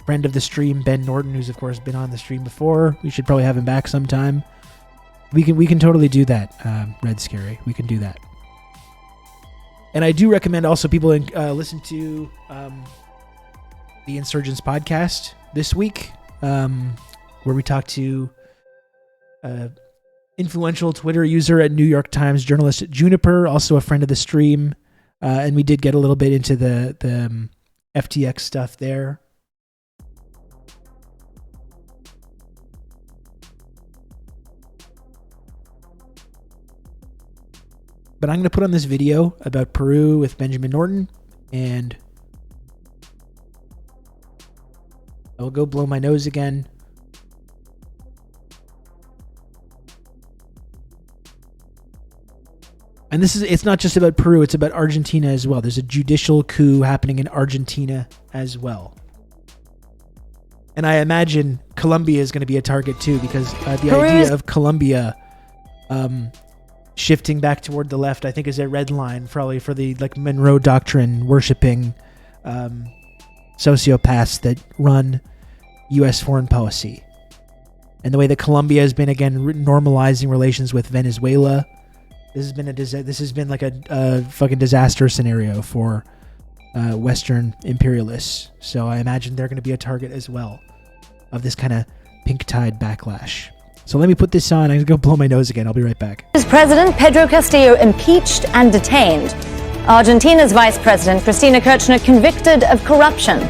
Friend of the stream, Ben Norton, who's of course been on the stream before. We should probably have him back sometime. We can totally do that, Red Scary. We can do that. And I do recommend also people listen to the Insurgents podcast this week, where we talk to influential Twitter user at New York Times journalist Juniper, also a friend of the stream. And we did get a little bit into the FTX stuff there. But I'm going to put on this video about Peru with Benjamin Norton, and I will go blow my nose again. And it's not just about Peru, it's about Argentina as well. There's a judicial coup happening in Argentina as well. And I imagine Colombia is going to be a target too, because the idea of Colombia shifting back toward the left, I think, is a red line probably for the like Monroe Doctrine worshipping sociopaths that run U.S. foreign policy. And the way that Colombia has been, again, normalizing relations with Venezuela. This has been like a fucking disaster scenario for Western imperialists. So I imagine they're going to be a target as well of this kind of pink tide backlash. So let me put this on. I'm going to go blow my nose again. I'll be right back. President Pedro Castillo impeached and detained. Argentina's Vice President Cristina Kirchner convicted of corruption.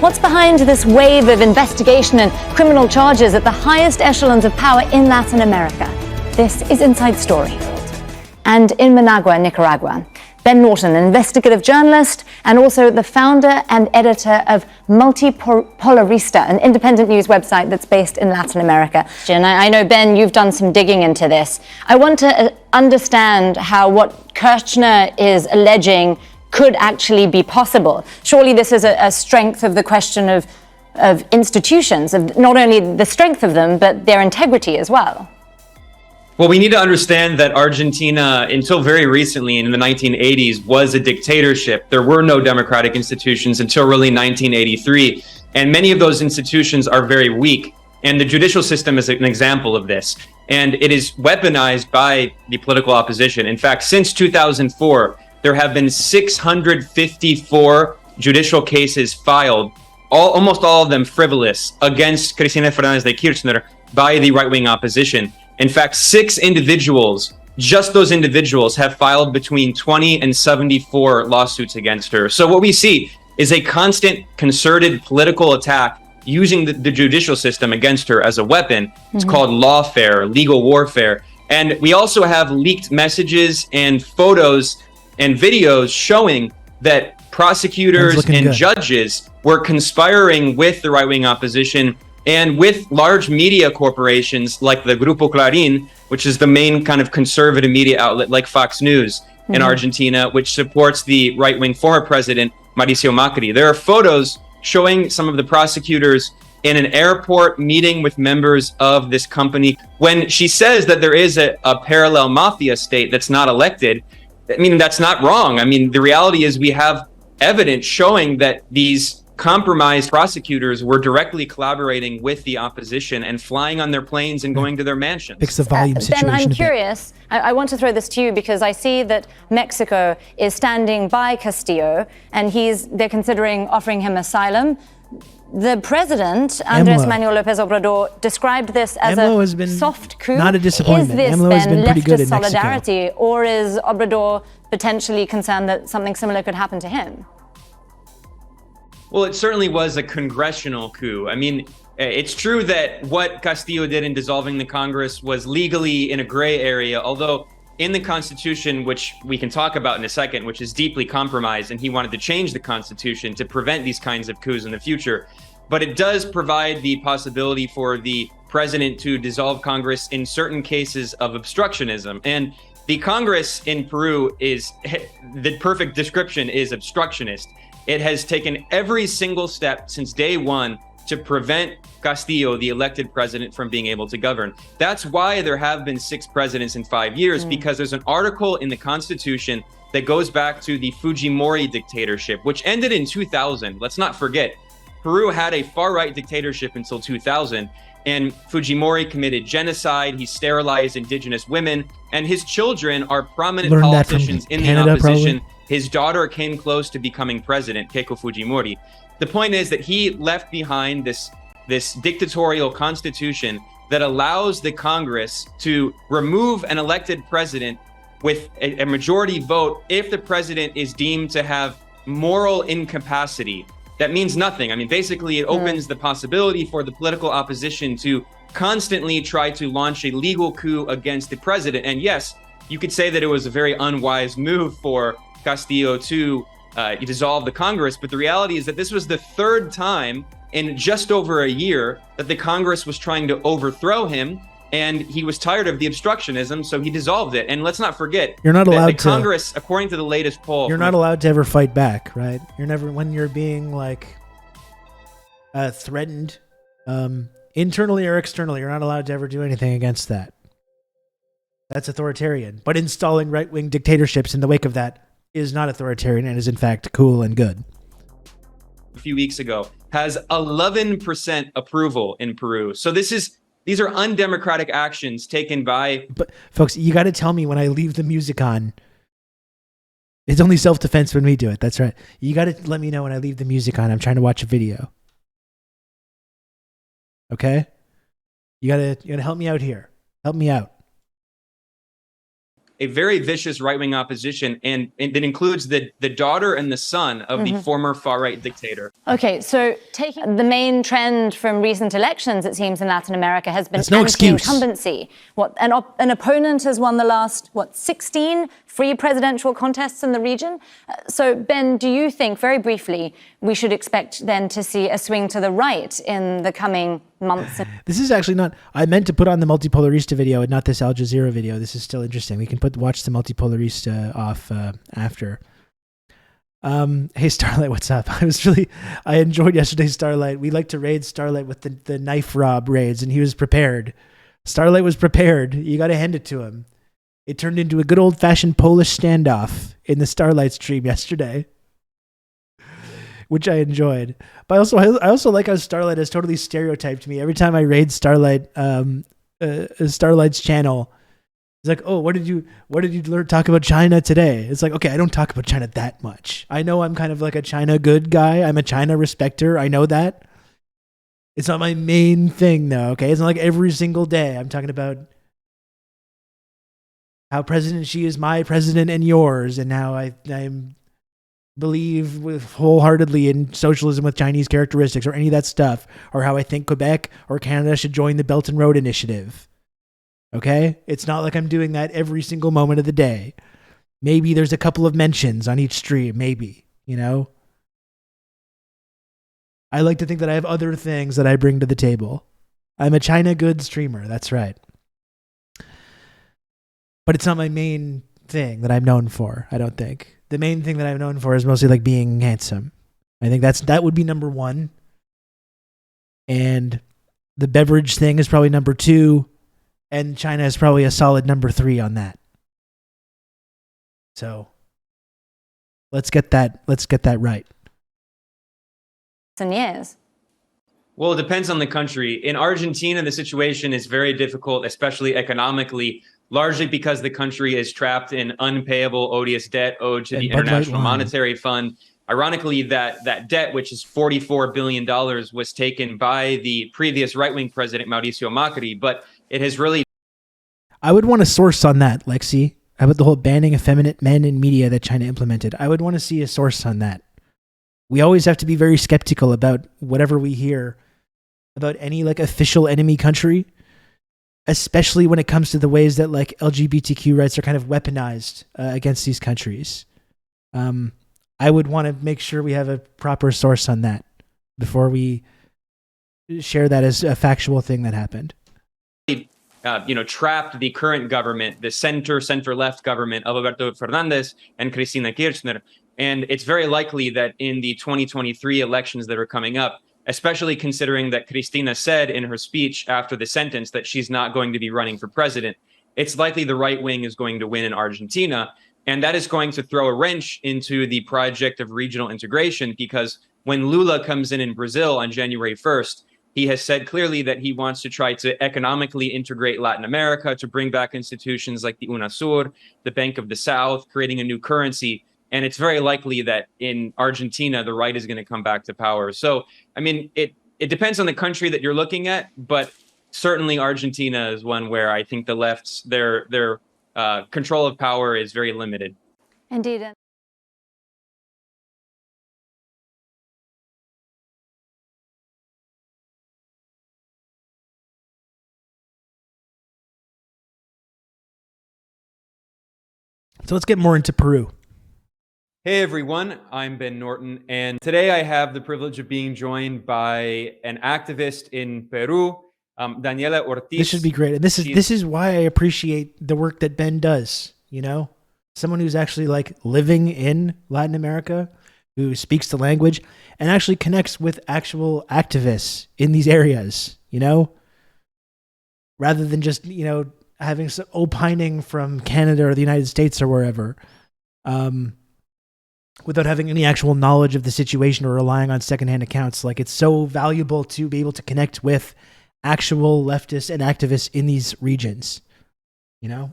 What's behind this wave of investigation and criminal charges at the highest echelons of power in Latin America? This is Inside Story. And in Managua, Nicaragua, Ben Norton, an investigative journalist and also the founder and editor of Multipolarista, an independent news website that's based in Latin America. And I know, Ben, you've done some digging into this. I want to understand how what Kirchner is alleging could actually be possible. Surely this is a strength of the question of institutions, of not only the strength of them, but their integrity as well. Well, we need to understand that Argentina, until very recently in the 1980s, was a dictatorship. There were no democratic institutions until really 1983. And many of those institutions are very weak. And the judicial system is an example of this. And it is weaponized by the political opposition. In fact, since 2004, there have been 654 judicial cases filed, almost all of them frivolous, against Cristina Fernández de Kirchner by the right-wing opposition. In fact, 6 individuals, just those individuals, have filed between 20 and 74 lawsuits against her. So what we see is a constant concerted political attack using the judicial system against her as a weapon. It's called lawfare, legal warfare. And we also have leaked messages and photos and videos showing that prosecutors and judges were conspiring with the right-wing opposition and with large media corporations like the Grupo Clarín, which is the main kind of conservative media outlet like Fox News in Argentina, which supports the right-wing former president, Mauricio Macri. There are photos showing some of the prosecutors in an airport meeting with members of this company. When she says that there is a parallel mafia state that's not elected, I mean, that's not wrong. I mean, the reality is we have evidence showing that these compromised prosecutors were directly collaborating with the opposition and flying on their planes and going to their mansions. Fix the volume situation. Ben, I'm curious. I want to throw this to you because I see that Mexico is standing by Castillo and they're considering offering him asylum. The president, Andres Manuel Lopez Obrador, described this as a soft coup. Not a disappointment. Is this AMLO has been pretty good in Mexico. solidarity, or is Obrador potentially concerned that something similar could happen to him? Well, it certainly was a congressional coup. I mean, it's true that what Castillo did in dissolving the Congress was legally in a gray area, although in the Constitution, which we can talk about in a second, which is deeply compromised, and he wanted to change the Constitution to prevent these kinds of coups in the future. But it does provide the possibility for the president to dissolve Congress in certain cases of obstructionism. And the Congress in Peru the perfect description is obstructionist. It has taken every single step since day one to prevent Castillo, the elected president, from being able to govern. That's why there have been 6 presidents in 5 years, because there's an article in the Constitution that goes back to the Fujimori dictatorship, which ended in 2000. Let's not forget, Peru had a far-right dictatorship until 2000, and Fujimori committed genocide. He sterilized indigenous women, and his children are prominent politicians in the opposition. Probably. His daughter came close to becoming president, Keiko Fujimori. The point is that he left behind this dictatorial constitution that allows the Congress to remove an elected president with a majority vote if the president is deemed to have moral incapacity. That means nothing. I mean, basically, it opens the possibility for the political opposition to constantly try to launch a legal coup against the president. And yes, you could say that it was a very unwise move for Castillo to dissolve the Congress, but the reality is that this was the third time in just over a year that the Congress was trying to overthrow him, and he was tired of the obstructionism, so he dissolved it. And let's not forget, you're not allowed the Congress, according to the latest poll, you're not allowed to ever fight back, right? You're never, when you're being like threatened, internally or externally, you're not allowed to ever do anything against that. That's authoritarian. But installing right-wing dictatorships in the wake of that is not authoritarian and is in fact cool and good. a few weeks ago, has 11% approval in Peru. So these are undemocratic actions taken by... But folks, you got to tell me when I leave the music on. It's only self-defense when we do it. That's right. You got to let me know when I leave the music on. I'm trying to watch a video. Okay? You got to help me out here. Help me out. A very vicious right-wing opposition, and that includes the daughter and the son of the former far-right dictator. Okay, so taking the main trend from recent elections, it seems, in Latin America has been no excuse. anti-incumbency. What, an opponent has won the last, 16 free presidential contests in the region? So, Ben, do you think, very briefly, we should expect then to see a swing to the right in the coming months? This is actually not... I meant to put on the Multipolarista video and not this Al Jazeera video. This is still interesting. We can watch the Multipolarista off after. Hey, Starlight, what's up? I enjoyed yesterday's Starlight. We like to raid Starlight with the knife rob raids, and he was prepared. Starlight was prepared. You got to hand it to him. It turned into a good old-fashioned Polish standoff in the Starlight stream yesterday, which I enjoyed. But I also like how Starlight has totally stereotyped me. Every time I raid Starlight, Starlight's channel, it's like, oh, what did you talk about China today? It's like, okay, I don't talk about China that much. I know I'm kind of like a China good guy. I'm a China respecter. I know that. It's not my main thing, though. Okay, it's not like every single day I'm talking about how President Xi is my president and yours, and how I believe wholeheartedly in socialism with Chinese characteristics, or any of that stuff, or how I think Quebec or Canada should join the Belt and Road Initiative. Okay? It's not like I'm doing that every single moment of the day. Maybe there's a couple of mentions on each stream, maybe, you know? I like to think that I have other things that I bring to the table. I'm a China good streamer, that's right. But it's not my main thing that I'm known for, I don't think. The main thing that I'm known for is mostly like being handsome. I think that would be number one. And the beverage thing is probably number two. And China is probably a solid number three on that. So let's get that right. Years. Well, it depends on the country. In Argentina, the situation is very difficult, especially economically, largely because the country is trapped in unpayable odious debt owed to the International Monetary Fund. Ironically, that debt, which is $44 billion, was taken by the previous right-wing president, Mauricio Macri, but it has really... I would want a source on that, Lexi. How about the whole banning effeminate men in media that China implemented? I would want to see a source on that. We always have to be very skeptical about whatever we hear about any like official enemy country, especially when it comes to the ways that like LGBTQ rights are kind of weaponized against these countries. I would want to make sure we have a proper source on that before we share that as a factual thing that happened. Trapped the current government, the center-left government of Alberto Fernandez and Cristina Kirchner. And it's very likely that in the 2023 elections that are coming up, especially considering that Cristina said in her speech after the sentence that she's not going to be running for president, it's likely the right wing is going to win in Argentina. And that is going to throw a wrench into the project of regional integration, because when Lula comes in Brazil on January 1st, he has said clearly that he wants to try to economically integrate Latin America, to bring back institutions like the UNASUR, the Bank of the South, creating a new currency. And it's very likely that in Argentina, the right is going to come back to power. So, I mean, it depends on the country that you're looking at, but certainly Argentina is one where I think the left's their control of power is very limited. Indeed. So let's get more into Peru. Hey everyone, I'm Ben Norton, and today I have the privilege of being joined by an activist in Peru, Daniela Ortiz. This should be great. And this is why I appreciate the work that Ben does, you know? Someone who's actually like living in Latin America, who speaks the language and actually connects with actual activists in these areas, you know? Rather than just, you know, having some opining from Canada or the United States or wherever. Without having any actual knowledge of the situation or relying on secondhand accounts. Like, it's so valuable to be able to connect with actual leftists and activists in these regions. You know?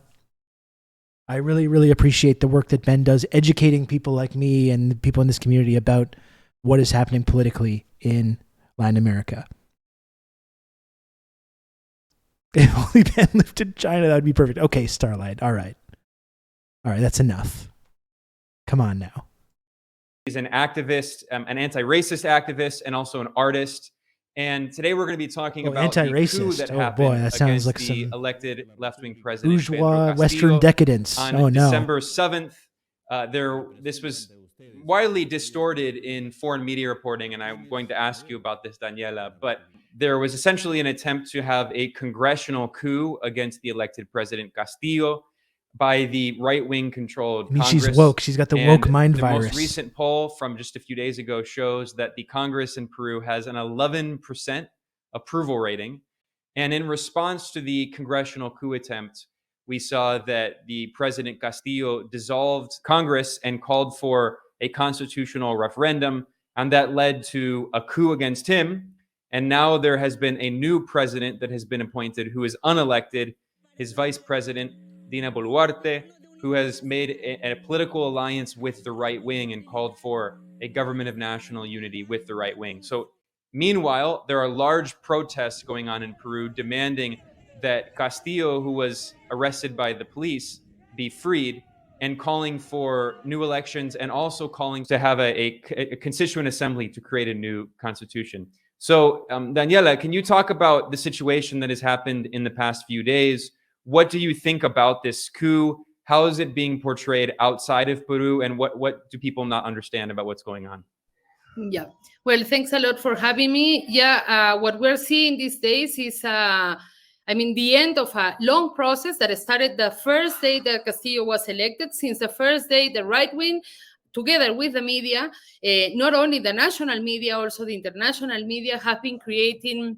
I really, really appreciate the work that Ben does, educating people like me and the people in this community about what is happening politically in Latin America. If only Ben lived in China, that would be perfect. Okay, Starlight. All right, that's enough. Come on now. He's an activist, an anti-racist activist, and also an artist. And today we're going to be talking about the coup that happened that sounds like the some elected left-wing president, bourgeois Western decadence. On December 7th. This was widely distorted in foreign media reporting, and I'm going to ask you about this, Daniela. But there was essentially an attempt to have a congressional coup against the elected president Castillo by the right-wing controlled Congress. She's woke. She's got the woke mind virus. The most recent poll from just a few days ago shows that the Congress in Peru has an 11% approval rating. And in response to the congressional coup attempt, we saw that the President Castillo dissolved Congress and called for a constitutional referendum, and that led to a coup against him. And now there has been a new president that has been appointed who is unelected, his vice president, Dina Boluarte, who has made a political alliance with the right wing and called for a government of national unity with the right wing. So meanwhile, there are large protests going on in Peru demanding that Castillo, who was arrested by the police, be freed, and calling for new elections and also calling to have a constituent assembly to create a new constitution. So, Daniela, can you talk about the situation that has happened in the past few days? What do you think about this coup? How is it being portrayed outside of Peru? And what do people not understand about what's going on? Yeah. Well, thanks a lot for having me. Yeah, what we're seeing these days is, the end of a long process that started the first day that Castillo was elected. Since the first day, the right wing, together with the media, not only the national media, also the international media, have been creating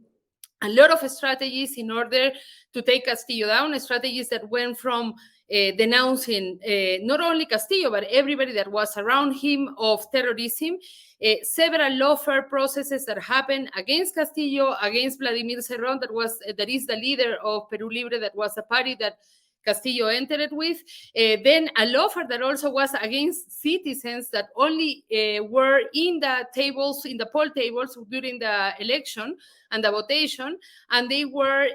a lot of strategies in order to take Castillo down, strategies that went from denouncing not only Castillo, but everybody that was around him of terrorism, several lawfare processes that happened against Castillo, against Vladimir Cerrón, that is the leader of Perú Libre, that was the party that Castillo entered with. Then a lawfare that also was against citizens that only were in the poll tables during the election and the votation, and they were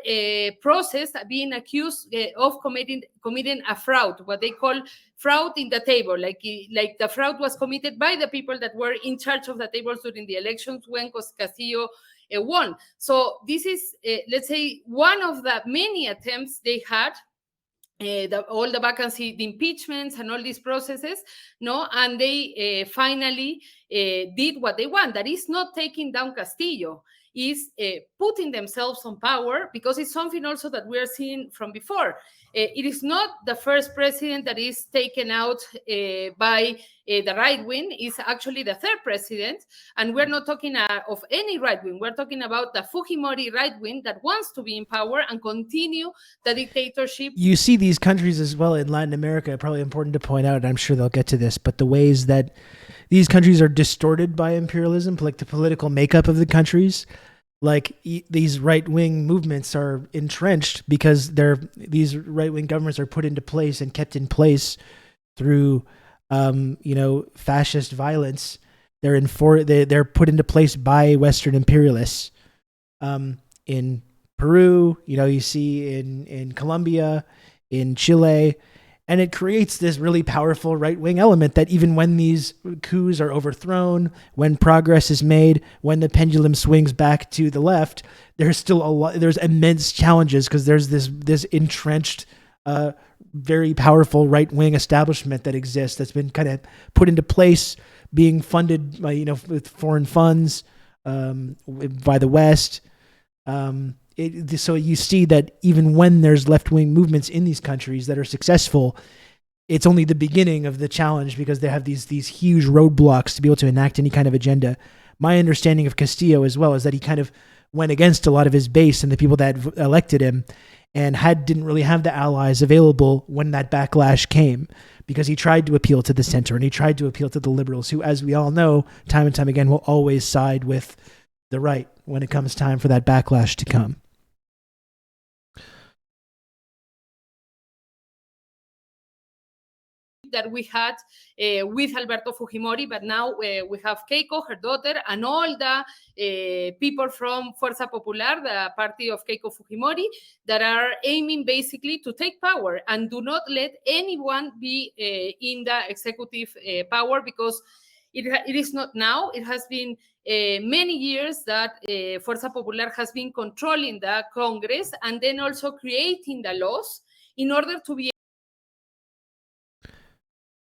processed, being accused of committing a fraud, what they call fraud in the table, like the fraud was committed by the people that were in charge of the tables during the elections when Castillo won. So this is, let's say, one of the many attempts they had. All the vacancy, the impeachments and all these processes, and they finally did what they want. That is not taking down Castillo, is putting themselves on power, because it's something also that we are seeing from before. It is not the first president that is taken out by the right wing. It's actually the third president. And we're not talking of any right wing. We're talking about the Fujimori right wing that wants to be in power and continue the dictatorship. You see these countries as well in Latin America, probably important to point out, and I'm sure they'll get to this, but the ways that these countries are distorted by imperialism, like the political makeup of the countries. Like these right-wing movements are entrenched because these right-wing governments are put into place and kept in place through, fascist violence. They're put into place by Western imperialists in Peru, you see in Colombia, in Chile, and it creates this really powerful right-wing element that even when these coups are overthrown, when progress is made, when the pendulum swings back to the left, there's still there's immense challenges because there's this entrenched, very powerful right-wing establishment that exists that's been kind of put into place, being funded by, with foreign funds, by the West. So you see that even when there's left-wing movements in these countries that are successful, it's only the beginning of the challenge because they have these huge roadblocks to be able to enact any kind of agenda. My understanding of Castillo as well is that he kind of went against a lot of his base and the people that elected him, and didn't really have the allies available when that backlash came, because he tried to appeal to the center and he tried to appeal to the liberals, who, as we all know, time and time again, will always side with the right when it comes time for that backlash to come. That we had with Alberto Fujimori, but now we have Keiko, her daughter, and all the people from Fuerza Popular, the party of Keiko Fujimori, that are aiming basically to take power and do not let anyone be in the executive power, because it is not now. It has been many years that Fuerza Popular has been controlling the Congress and then also creating the laws in order to be.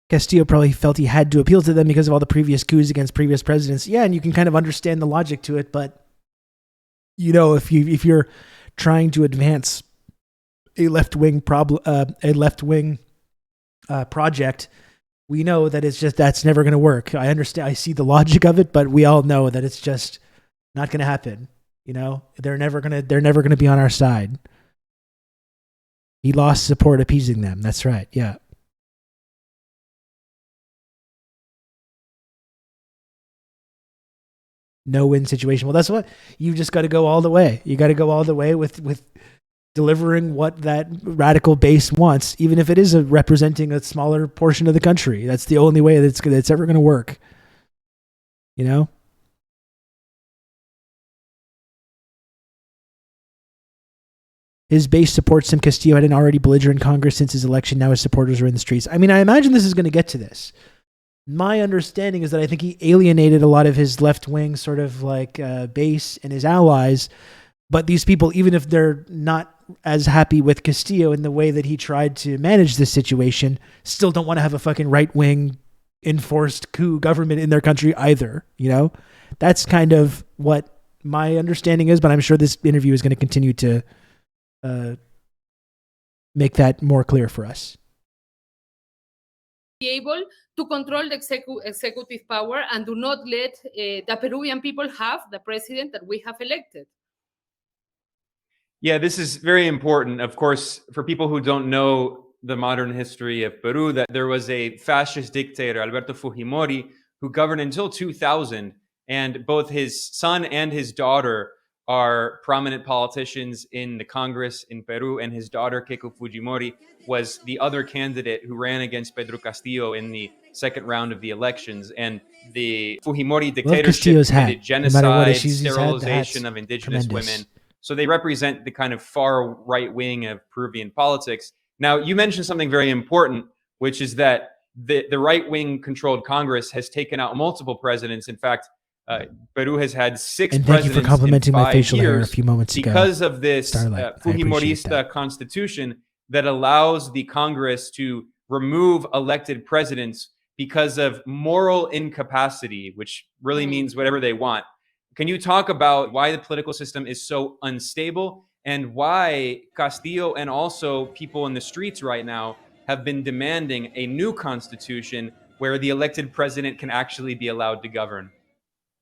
Castillo probably felt he had to appeal to them because of all the previous coups against previous presidents. Yeah, and you can kind of understand the logic to it, but if you're trying to advance a left-wing project, we know that that's never going to work. I understand. I see the logic of it, but we all know that it's just not going to happen. They're never going to be on our side. He lost support appeasing them. That's right. Yeah. No-win situation. Well, that's what you just got to go all the way. You got to go all the way with delivering what that radical base wants, even if it is representing a smaller portion of the country. That's the only way that it's ever going to work. His base supports him. Castillo had an already belligerent Congress since his election. Now his supporters are in the streets. I mean, I imagine this is going to get to this. My understanding is that I think he alienated a lot of his left-wing sort of base and his allies. But these people, even if they're not as happy with Castillo in the way that he tried to manage this situation, still don't want to have a fucking right-wing enforced coup government in their country either. That's kind of what my understanding is, but I'm sure this interview is going to continue to make that more clear for us. Be able to control the executive power and do not let the Peruvian people have the president that we have elected. Yeah, this is very important. Of course, for people who don't know the modern history of Peru, that there was a fascist dictator, Alberto Fujimori, who governed until 2000, and both his son and his daughter are prominent politicians in the Congress in Peru, and his daughter, Keiko Fujimori, was the other candidate who ran against Pedro Castillo in the second round of the elections. And the Fujimori dictatorship committed genocide, sterilization of indigenous women. So they represent the kind of far right wing of Peruvian politics. Now, you mentioned something very important, which is that the right wing controlled Congress has taken out multiple presidents. In fact, Peru has had 6 and presidents thank you for complimenting in 5 my facial hair years a few moments ago. Because of this Starlight, Fujimorista constitution that allows the Congress to remove elected presidents because of moral incapacity, which really means whatever they want. Can you talk about why the political system is so unstable and why Castillo and also people in the streets right now have been demanding a new constitution where the elected president can actually be allowed to govern?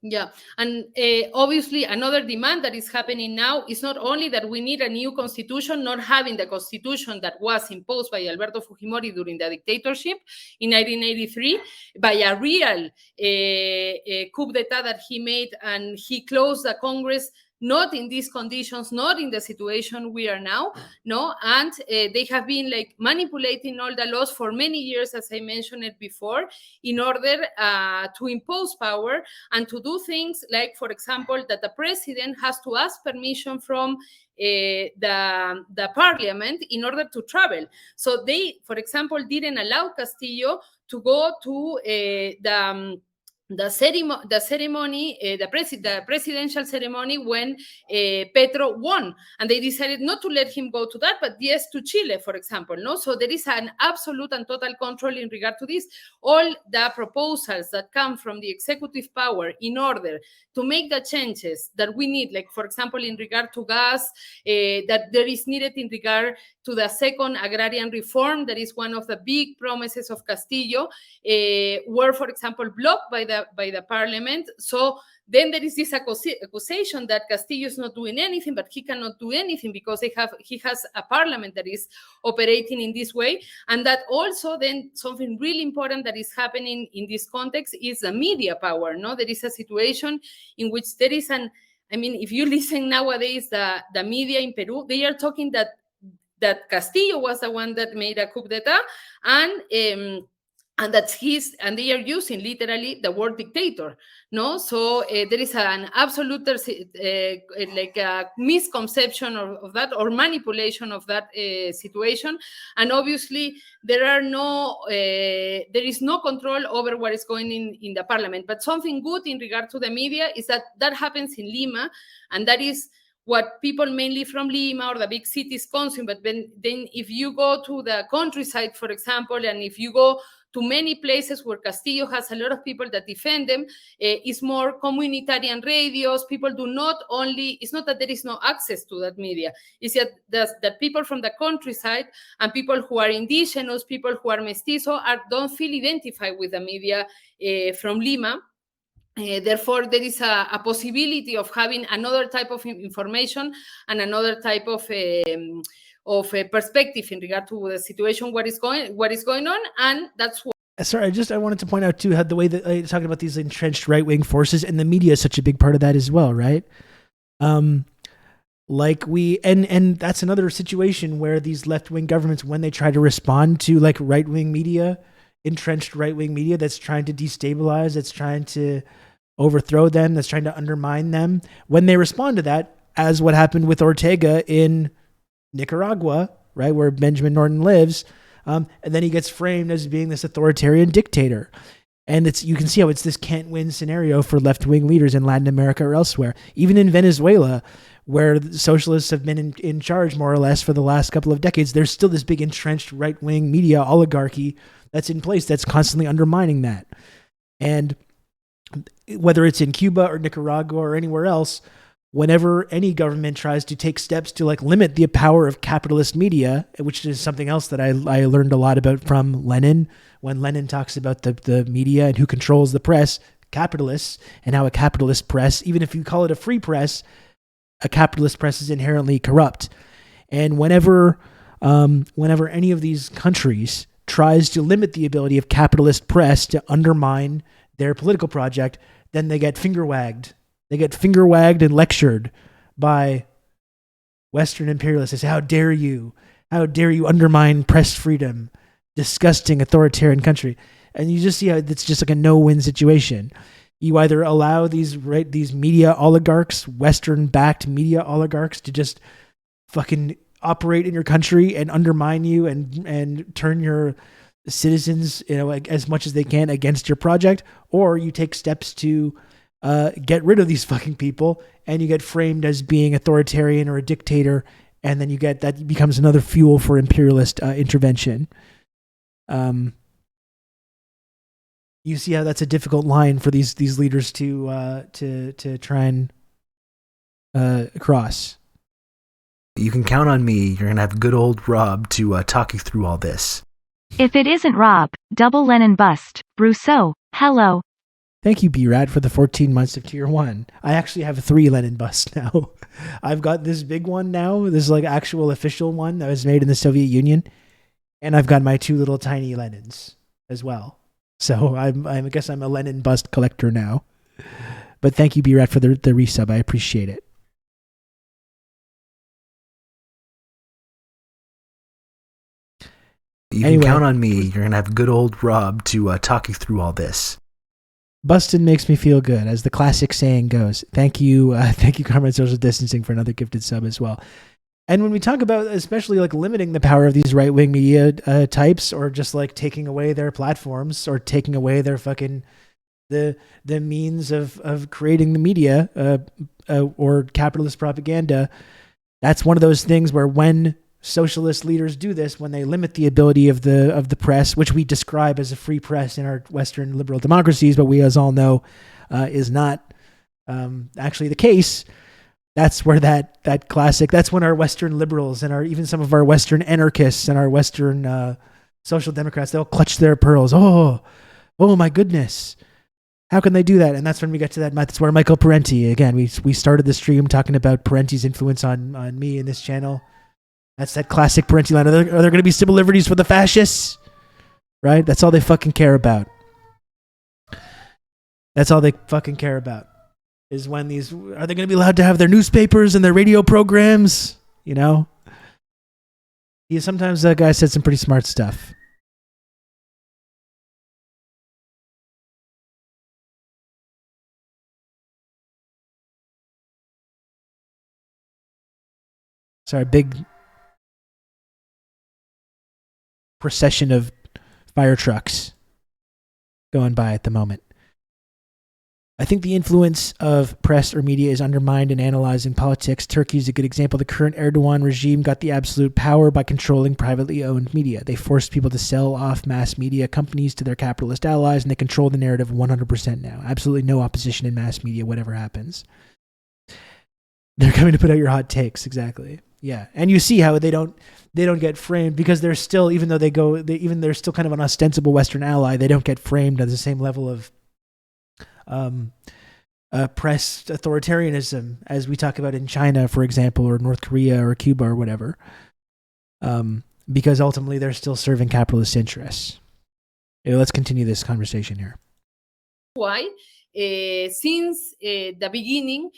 Yeah, and obviously another demand that is happening now is not only that we need a new constitution, not having the constitution that was imposed by Alberto Fujimori during the dictatorship in 1983, by a real coup d'etat that he made, and he closed the Congress not in these conditions, not in the situation we are now, no, and they have been like manipulating all the laws for many years, as I mentioned it before, in order to impose power and to do things like, for example, that the president has to ask permission from the parliament in order to travel. So they, for example, didn't allow Castillo to go to the ceremony, the presidential ceremony when Petro won, and they decided not to let him go to that, but yes to Chile, for example. No, so there is an absolute and total control in regard to this. All the proposals that come from the executive power in order to make the changes that we need, like for example in regard to gas, that there is needed in regard to the second agrarian reform, that is one of the big promises of Castillo, were, for example, blocked by the parliament. So then there is this accusation that Castillo is not doing anything, but he cannot do anything because he has a parliament that is operating in this way. And that also then something really important that is happening in this context is the media power. No, there is a situation in which there is if you listen nowadays, the media in Peru, they are talking that Castillo was the one that made a coup d'etat, and that's and they are using literally the word dictator. No, so there is an absolute like a misconception of that, or manipulation of that situation, and obviously there is no control over what is going in the parliament. But something good in regard to the media is that happens in Lima, and that is what people mainly from Lima or the big cities consume. But then if you go to the countryside, for example, and if you go to many places where Castillo has a lot of people that defend them, it's more communitarian radios. People do not only, it's not that there is no access to that media, it's that people from the countryside and people who are indigenous, people who are mestizo, don't feel identified with the media from Lima. Therefore, there is a possibility of having another type of information and another type of perspective in regard to the situation, what is going on, and that's what. Sorry, I wanted to point out too how the way that you're talking about these entrenched right-wing forces, and the media is such a big part of that as well, right? Like and that's another situation where these left-wing governments, when they try to respond to like right-wing media, entrenched right-wing media that's trying to destabilize, that's trying to overthrow them, that's trying to undermine them, when they respond to that, as what happened with Ortega in Nicaragua, right, where Benjamin Norton lives, and then he gets framed as being this authoritarian dictator. And you can see how it's this can't-win scenario for left-wing leaders in Latin America or elsewhere. Even in Venezuela, where the socialists have been in charge more or less for the last couple of decades, there's still this big entrenched right-wing media oligarchy that's in place that's constantly undermining that. And whether it's in Cuba or Nicaragua or anywhere else, whenever any government tries to take steps to like limit the power of capitalist media, which is something else that I learned a lot about from Lenin, when Lenin talks about the media and who controls the press, capitalists, and how a capitalist press, even if you call it a free press, a capitalist press is inherently corrupt. And whenever any of these countries tries to limit the ability of capitalist press to undermine their political project, then they get finger wagged. They get finger wagged and lectured by Western imperialists. They say, how dare you undermine press freedom, disgusting authoritarian country. And you just see how it's just like a no-win situation. You either allow these media oligarchs, Western-backed media oligarchs, to just fucking operate in your country and undermine you and turn your citizens, like, as much as they can against your project, or you take steps to get rid of these fucking people, and you get framed as being authoritarian or a dictator, and then that becomes another fuel for imperialist intervention. You see how that's a difficult line for these leaders to try and cross. You can count on me. You're gonna have good old Rob to talk you through all this. If it isn't Rob, double Lenin bust. Rousseau, hello. Thank you, B-Rat, for the 14 months of Tier 1. I actually have 3 Lenin busts now. I've got this big one now. This is like actual official one that was made in the Soviet Union. And I've got my 2 little tiny Lenins as well. So I guess I'm a Lenin bust collector now. But thank you, B-Rat, for the resub. I appreciate it. You can count on me. You're going to have good old Rob to talk you through all this. Bustin' makes me feel good, as the classic saying goes. Thank you, Comrade Social Distancing, for another gifted sub as well. And when we talk about especially like limiting the power of these right-wing media types, or just like taking away their platforms, or taking away their fucking the means of creating the media or capitalist propaganda, that's one of those things where when socialist leaders do this, when they limit the ability of the press, which we describe as a free press in our Western liberal democracies, but we as all know is not actually the case. That's where that classic, that's when our Western liberals and even some of our Western anarchists and our Western social democrats, they'll clutch their pearls. Oh my goodness. How can they do that? And that's when we get to that. That's where Michael Parenti, again, we started the stream talking about Parenti's influence on me in this channel. That's that classic Parenti line. Are there going to be civil liberties for the fascists? Right? That's all they fucking care about. That's all they fucking care about. Is when are they going to be allowed to have their newspapers and their radio programs? You know? Sometimes that guy said some pretty smart stuff. Sorry, big procession of fire trucks going by at the moment. I think the influence of press or media is undermined in analyzing politics. Turkey is a good example. The current Erdogan regime got the absolute power by controlling privately owned media. They forced people to sell off mass media companies to their capitalist allies, and they control the narrative 100% now. Absolutely no opposition in mass media, whatever happens. They're coming to put out your hot takes, exactly. Yeah, and you see how they don't get framed because they're still, even though they're still kind of an ostensible Western ally, they don't get framed at the same level of press authoritarianism as we talk about in China, for example, or North Korea or Cuba or whatever, because ultimately they're still serving capitalist interests. Let's continue this conversation here. Why? Since the beginning,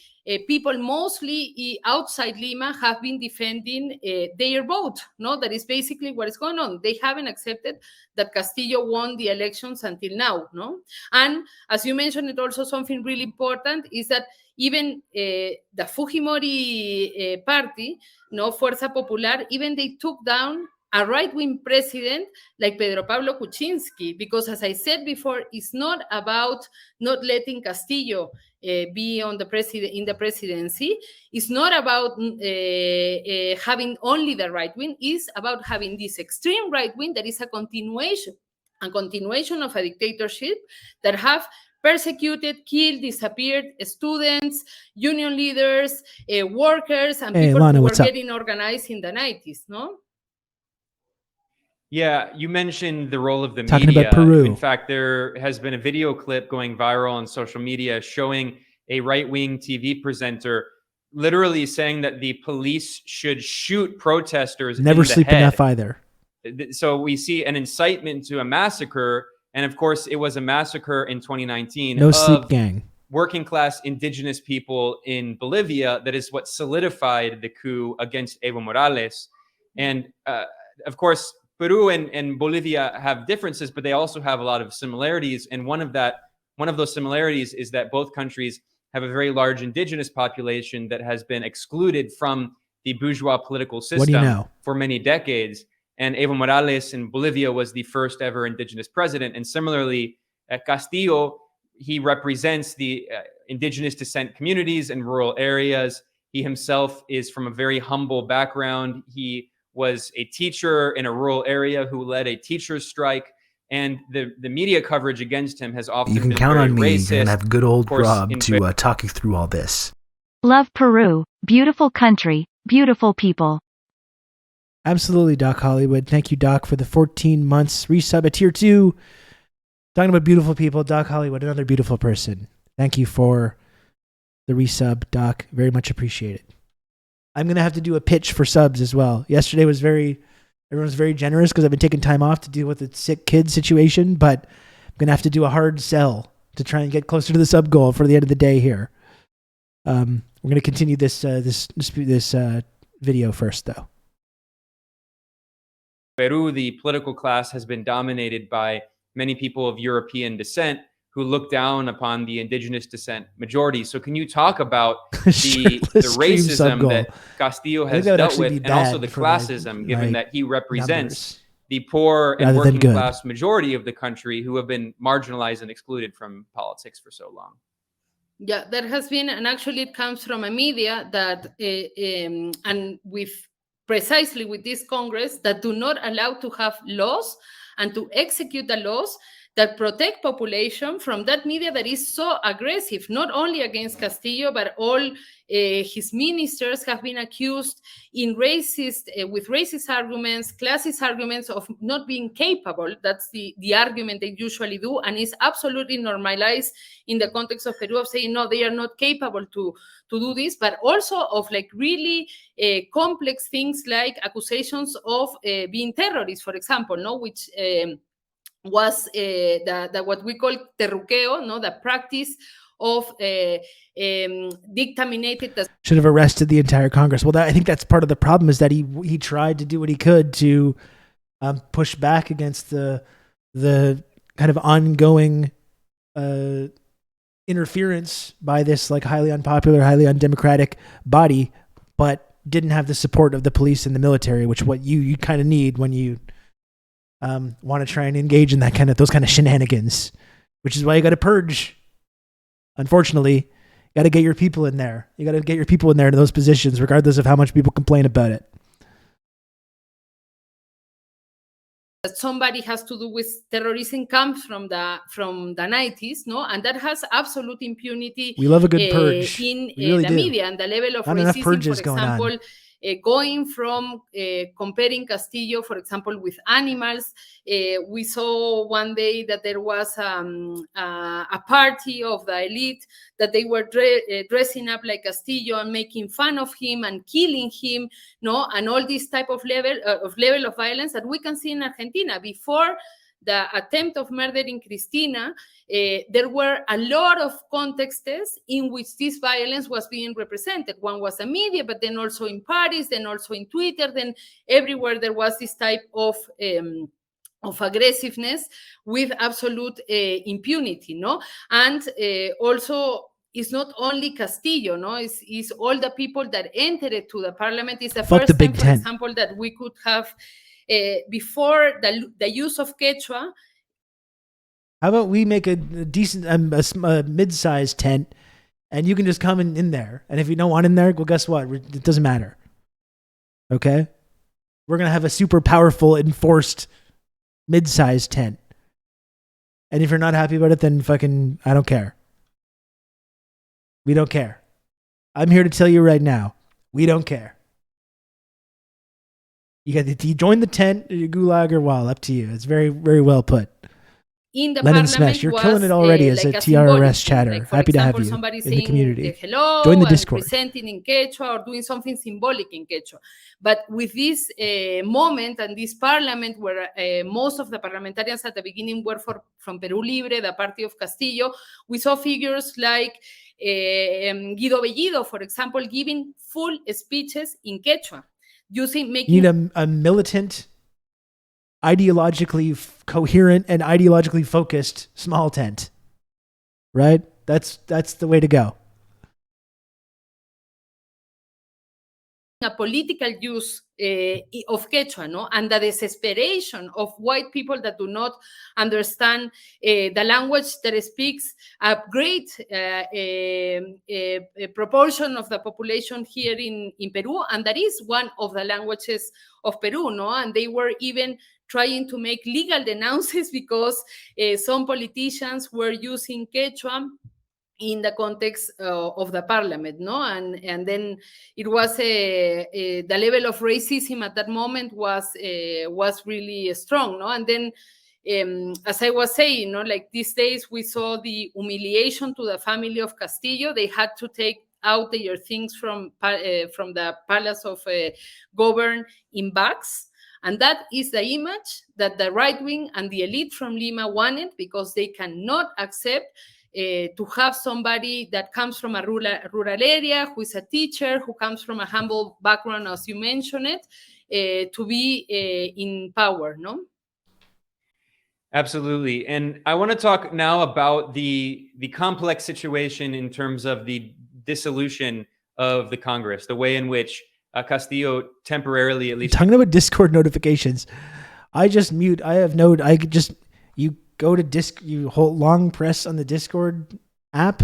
people mostly outside Lima have been defending their vote. No, that is basically what is going on. They haven't accepted that Castillo won the elections until now. No, and as you mentioned, it also something really important is that even the Fujimori party, no, Fuerza Popular, even they took down a right-wing president like Pedro Pablo Kuczynski, because as I said before, it's not about not letting Castillo be in the presidency. It's not about having only the right wing. It's about having this extreme right wing that is a continuation of a dictatorship that have persecuted, killed, disappeared students, union leaders, workers, and people Lana, who were what's up? getting organized in the 90s, no? Yeah, you mentioned the role of the Talking media. about Peru. In fact, there has been a video clip going viral on social media showing a right-wing TV presenter literally saying that the police should shoot protesters. Never in the sleep head. enough either. So we see an incitement to a massacre. And of course, it was a massacre in 2019 No of sleep gang. working class indigenous people in Bolivia. That is what solidified the coup against Evo Morales. And of course, Peru and Bolivia have differences, but they also have a lot of similarities. And one of those similarities is that both countries have a very large indigenous population that has been excluded from the bourgeois political system for many decades. And Evo Morales in Bolivia was the first ever indigenous president. And similarly, Castillo, he represents the indigenous descent communities in rural areas. He himself is from a very humble background. He was a teacher in a rural area who led a teacher's strike. And the media coverage against him has often been You can count on me. racist. You're going to have good old course, Rob to talk you through all this. Love Peru. Beautiful country. Beautiful people. Absolutely, Doc Hollywood. Thank you, Doc, for the 14 months resub at tier 2. Talking about beautiful people, Doc Hollywood, another beautiful person. Thank you for the resub, Doc. Very much appreciated. I'm going to have to do a pitch for subs as well. Yesterday was everyone's very generous because I've been taking time off to deal with the sick kid situation, but I'm going to have to do a hard sell to try and get closer to the sub goal for the end of the day here. We're going to continue this video first, though. Peru, the political class has been dominated by many people of European descent who look down upon the indigenous descent majority. So can you talk about the racism that Castillo has dealt with, and also the classism, given that he represents the poor and working class majority of the country who have been marginalized and excluded from politics for so long? Yeah, there has been, and actually it comes from a media that, and with precisely with this Congress, that do not allow to have laws and to execute the laws that protect population from that media that is so aggressive, not only against Castillo, but all his ministers have been accused in with racist arguments, classist arguments of not being capable. That's the argument they usually do, and is absolutely normalized in the context of Peru, of saying, no, they are not capable to do this, but also of like really complex things like accusations of being terrorists, for example, no, which was the what we call terruqueo, no, the practice of dictaminated. Should have arrested the entire Congress. Well, I think that's part of the problem, is that he tried to do what he could to push back against the kind of ongoing interference by this like highly unpopular, highly undemocratic body, but didn't have the support of the police and the military, which what you kind of need when you want to try and engage in those kind of shenanigans, which is why you got to purge. Unfortunately, you got to get your people in there. You got to get your people in there in those positions, regardless of how much people complain about it. That somebody has to do with terrorism comes from the 90s, no, and that has absolute impunity. We love a good purge in really the media, and the level of racism, for example. Going from comparing Castillo, for example, with animals. We saw one day that there was a party of the elite that they were dressing up like Castillo and making fun of him and killing him, no, and all this type of level of violence that we can see in Argentina. Before the attempt of murdering Cristina, there were a lot of contexts in which this violence was being represented. One was the media, but then also in Paris, then also in Twitter, then everywhere there was this type of aggressiveness with absolute impunity, no? And also, it's not only Castillo, no? It's all the people that entered to the parliament. It's the first time, for example, that we could have before the use of Quechua. How about we make a decent, a mid-sized tent, and you can just come in there. And if you don't want in there, well, guess what? It doesn't matter. Okay? We're going to have a super powerful, enforced mid-sized tent. And if you're not happy about it, then fucking, I don't care. We don't care. I'm here to tell you right now, we don't care. You join the tent, or you gulag, or wall, up to you. It's very, very well put. In the Lenin Smash, you're killing it already as a TRRS chatter. Like, Happy to have you in the community. Join the Discord. Presenting in Quechua or doing something symbolic in Quechua. But with this moment and this parliament where most of the parliamentarians at the beginning were from Perú Libre, the party of Castillo, we saw figures like Guido Bellido, for example, giving full speeches in Quechua. You need a militant, ideologically coherent and ideologically focused small tent, right? That's the way to go. A political use of Quechua, no, and the desperation of white people that do not understand the language that speaks a great proportion of the population here in Peru, and that is one of the languages of Peru, no, and they were even trying to make legal denounces because some politicians were using Quechua in the context of the parliament, no, and then it was the level of racism at that moment was really strong, no, and then as I was saying, no, like these days we saw the humiliation to the family of Castillo. They had to take out their things from the palace of govern in bags. And that is the image that the right wing and the elite from Lima wanted, because they cannot accept to have somebody that comes from a rural area, who is a teacher, who comes from a humble background, as you mentioned it, to be in power, no? Absolutely. And I want to talk now about the complex situation in terms of the dissolution of the Congress, the way in which Castillo temporarily, at least, talking about Discord notifications. I just mute. You go to you hold long press on the Discord app,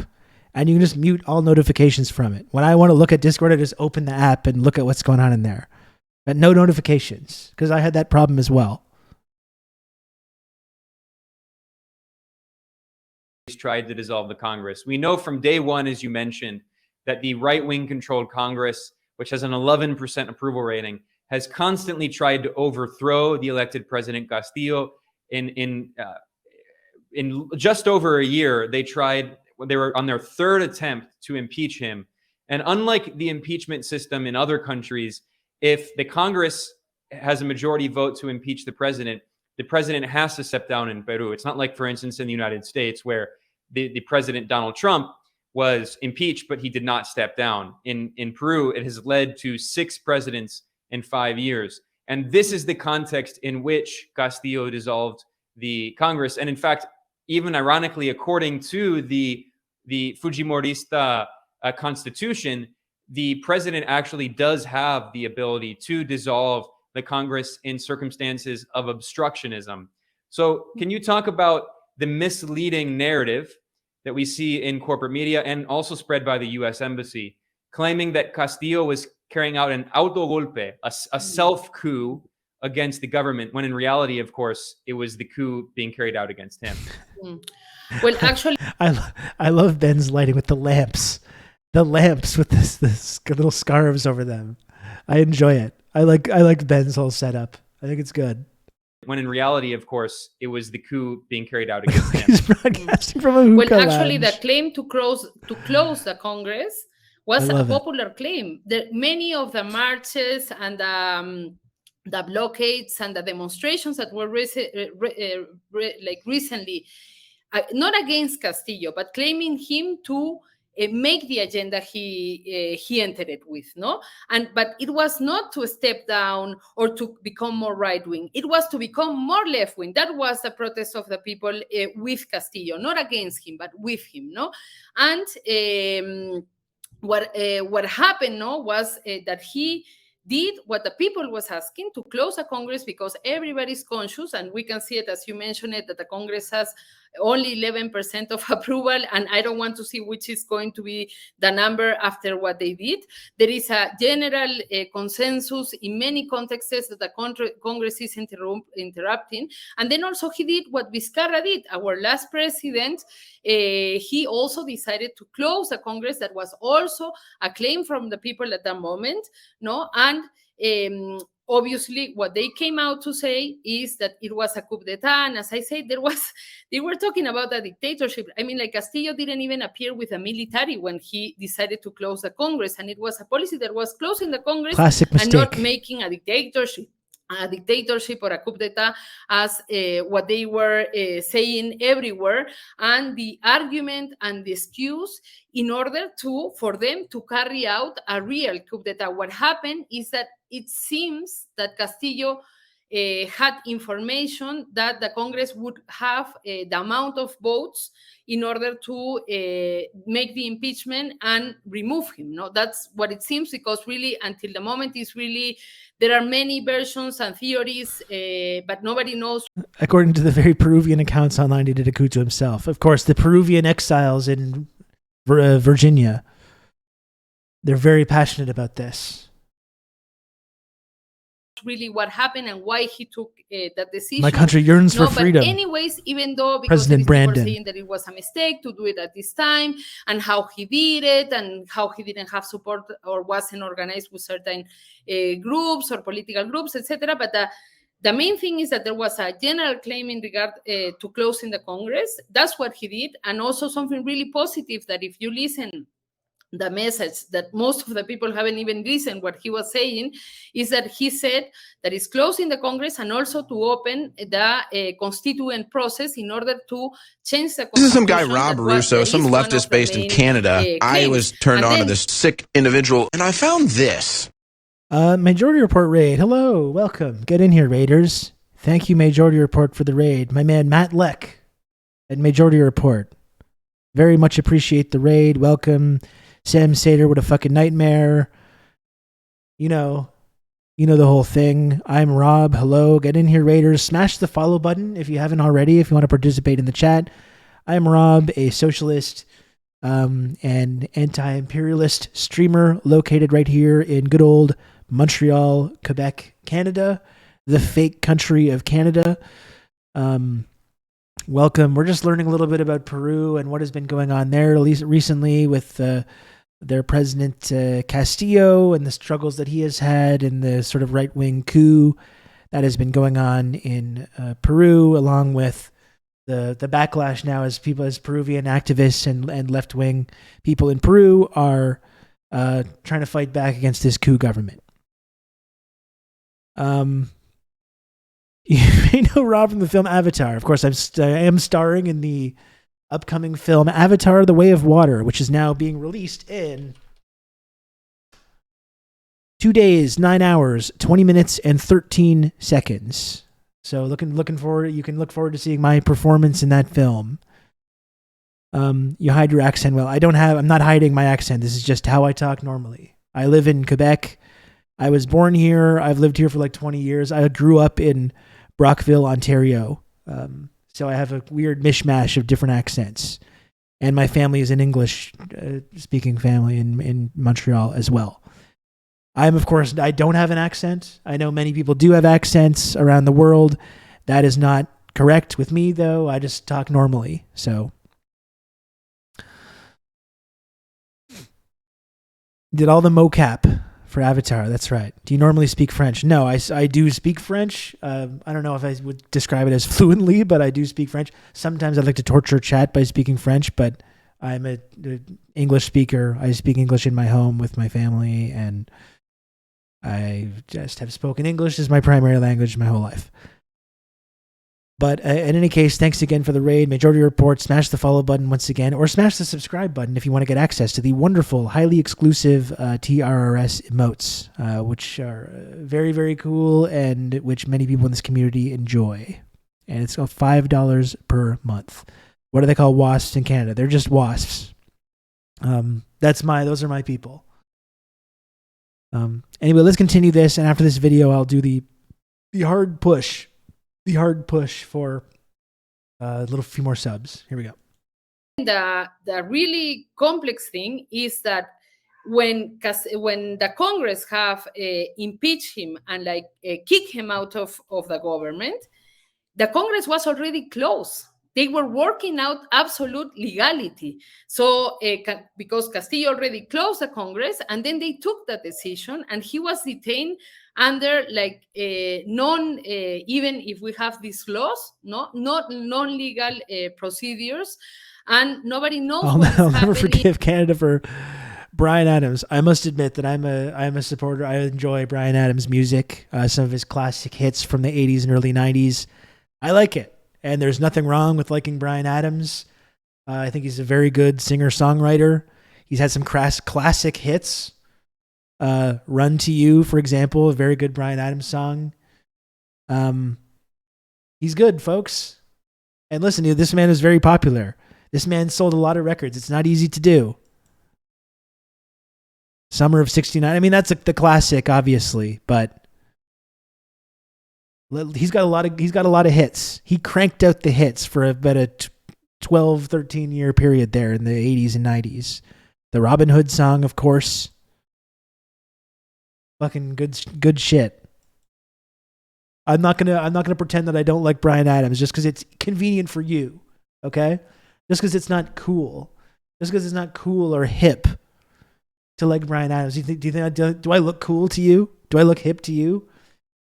and you can just mute all notifications from it. When I want to look at Discord, I just open the app and look at what's going on in there. But no notifications, because I had that problem as well. Tried to dissolve the Congress. We know from day one, as you mentioned, that the right-wing controlled Congress, which has an 11% approval rating, has constantly tried to overthrow the elected President Castillo. In just over a year, they were on their third attempt to impeach him. And unlike the impeachment system in other countries, if the Congress has a majority vote to impeach the president has to step down in Peru. It's not like, for instance, in the United States, where the president, Donald Trump, was impeached, but he did not step down. In Peru, it has led to 6 presidents in 5 years. And this is the context in which Castillo dissolved the Congress. And in fact, even ironically, according to the Fujimorista constitution, the president actually does have the ability to dissolve the Congress in circumstances of obstructionism. So can you talk about the misleading narrative that we see in corporate media and also spread by the US Embassy, claiming that Castillo was carrying out an autogolpe, a self-coup against the government, when in reality, of course, it was the coup being carried out against him? Well, actually, I love Ben's lighting with the lamps with this little scarves over them. I enjoy it. I like Ben's whole setup. I think it's good. When in reality, of course, it was the coup being carried out against him. He's broadcasting from a hookah actually, lounge. the claim to close the Congress was a popular claim. Many of the marches and the blockades and the demonstrations that were recently, not against Castillo, but claiming him to make the agenda he entered it with, no? But it was not to step down or to become more right-wing. It was to become more left-wing. That was the protest of the people with Castillo, not against him, but with him, no? And what happened, no, was that he did what the people was asking, to close a Congress, because everybody's conscious, and we can see it, as you mentioned it, that the Congress has only 11% of approval, and I don't want to see which is going to be the number after what they did. There is a general consensus in many contexts that the Congress is interrupting. And then also he did what Vizcarra did, our last president. He also decided to close a Congress. That was also a claim from the people at that moment, no? And obviously, what they came out to say is that it was a coup d'etat. And as I said, they were talking about a dictatorship. I mean, like, Castillo didn't even appear with a military when he decided to close the Congress. And it was a policy that was closing the Congress and not making a dictatorship or a coup d'etat, as what they were saying everywhere. And the argument and the excuse in order for them to carry out a real coup d'etat. What happened is that it seems that Castillo had information that the Congress would have the amount of votes in order to make the impeachment and remove him. No, that's what it seems, because really, until the moment, is really, there are many versions and theories, but nobody knows. According to the very Peruvian accounts online, he did a coup to himself. Of course, the Peruvian exiles in Virginia, they're very passionate about this. Really what happened and why he took that decision. My country yearns for freedom. But anyways, even though, because President Brandon were saying that it was a mistake to do it at this time, and how he did it, and how he didn't have support or wasn't organized with certain groups or political groups, etc. But the main thing is that there was a general claim in regard to closing the Congress. That's what he did. And also something really positive, that if you listen the message that most of the people haven't even listened what he was saying is that he said that he's closing the Congress and also to open the constituent process in order to change the constitution. This is some guy, Rob Russo, some leftist based in Canada. I was turned on to this sick individual, and I found this. Majority Report raid. Hello, welcome. Get in here, raiders. Thank you, Majority Report, for the raid. My man, Matt Leck at Majority Report. Very much appreciate the raid. Welcome. Sam Sater, what a fucking nightmare. You know the whole thing. I'm Rob. Hello. Get in here, raiders. Smash the follow button if you haven't already, if you want to participate in the chat. I'm Rob, a socialist and anti-imperialist streamer located right here in good old Montreal, Quebec, Canada, the fake country of Canada. Welcome. We're just learning a little bit about Peru and what has been going on there, at least recently with their president Castillo and the struggles that he has had and the sort of right-wing coup that has been going on in Peru, along with the backlash now as Peruvian activists and left-wing people in Peru are trying to fight back against this coup government. You may know Rob from the film Avatar. Of course, I am starring in the upcoming film Avatar: The Way of Water, which is now being released in 2 days, 9 hours, 20 minutes, and 13 seconds. So looking forward. You can look forward to seeing my performance in that film. You hide your accent well. I'm not hiding my accent. This is just how I talk normally. I live in Quebec. I was born here. I've lived here for like 20 years. I grew up in Brockville, Ontario. So I have a weird mishmash of different accents. And my family is an English-speaking family in Montreal as well. I don't have an accent. I know many people do have accents around the world. That is not correct with me, though. I just talk normally. So, did all the mocap for Avatar. That's right. Do you normally speak French? No, I do speak French. I don't know if I would describe it as fluently, but I do speak French. Sometimes I like to torture chat by speaking French, but I'm an English speaker. I speak English in my home with my family, and I just have spoken English as my primary language my whole life. But in any case, thanks again for the raid. Majority Report, smash the follow button once again, or smash the subscribe button if you want to get access to the wonderful, highly exclusive TRRS emotes, which are very, very cool and which many people in this community enjoy. And it's $5 per month. What do they call wasps in Canada? They're just wasps. Those are my people. Anyway, let's continue this, and after this video, I'll do the hard push. The hard push for a few more subs. Here we go. The really complex thing is that when the Congress have impeached him and kick him out of the government, the Congress was already closed. They were working out absolute legality. So because Castillo already closed the Congress, and then they took that decision, and he was detained under even if we have these laws, not non-legal procedures, and nobody knows. I'll never forgive Canada for Bryan Adams. I must admit that I'm a supporter. I enjoy Bryan Adams' music, some of his classic hits from the 80s and early 90s. I like it. And there's nothing wrong with liking Bryan Adams. I think he's a very good singer-songwriter. He's had some classic hits. Run to You, for example, a very good Bryan Adams song. He's good, folks. And listen, this man is very popular. This man sold a lot of records. It's not easy to do. Summer of '69. I mean, that's the classic, obviously, but he's got a lot of hits. He cranked out the hits for about a 12, 13 year period there in the 80s and 90s. The Robin Hood song, of course. Fucking good shit. I'm not gonna pretend that I don't like Bryan Adams just because it's convenient for you, okay? Just because it's not cool. Just because it's not cool or hip to like Bryan Adams. Do I look cool to you? Do I look hip to you?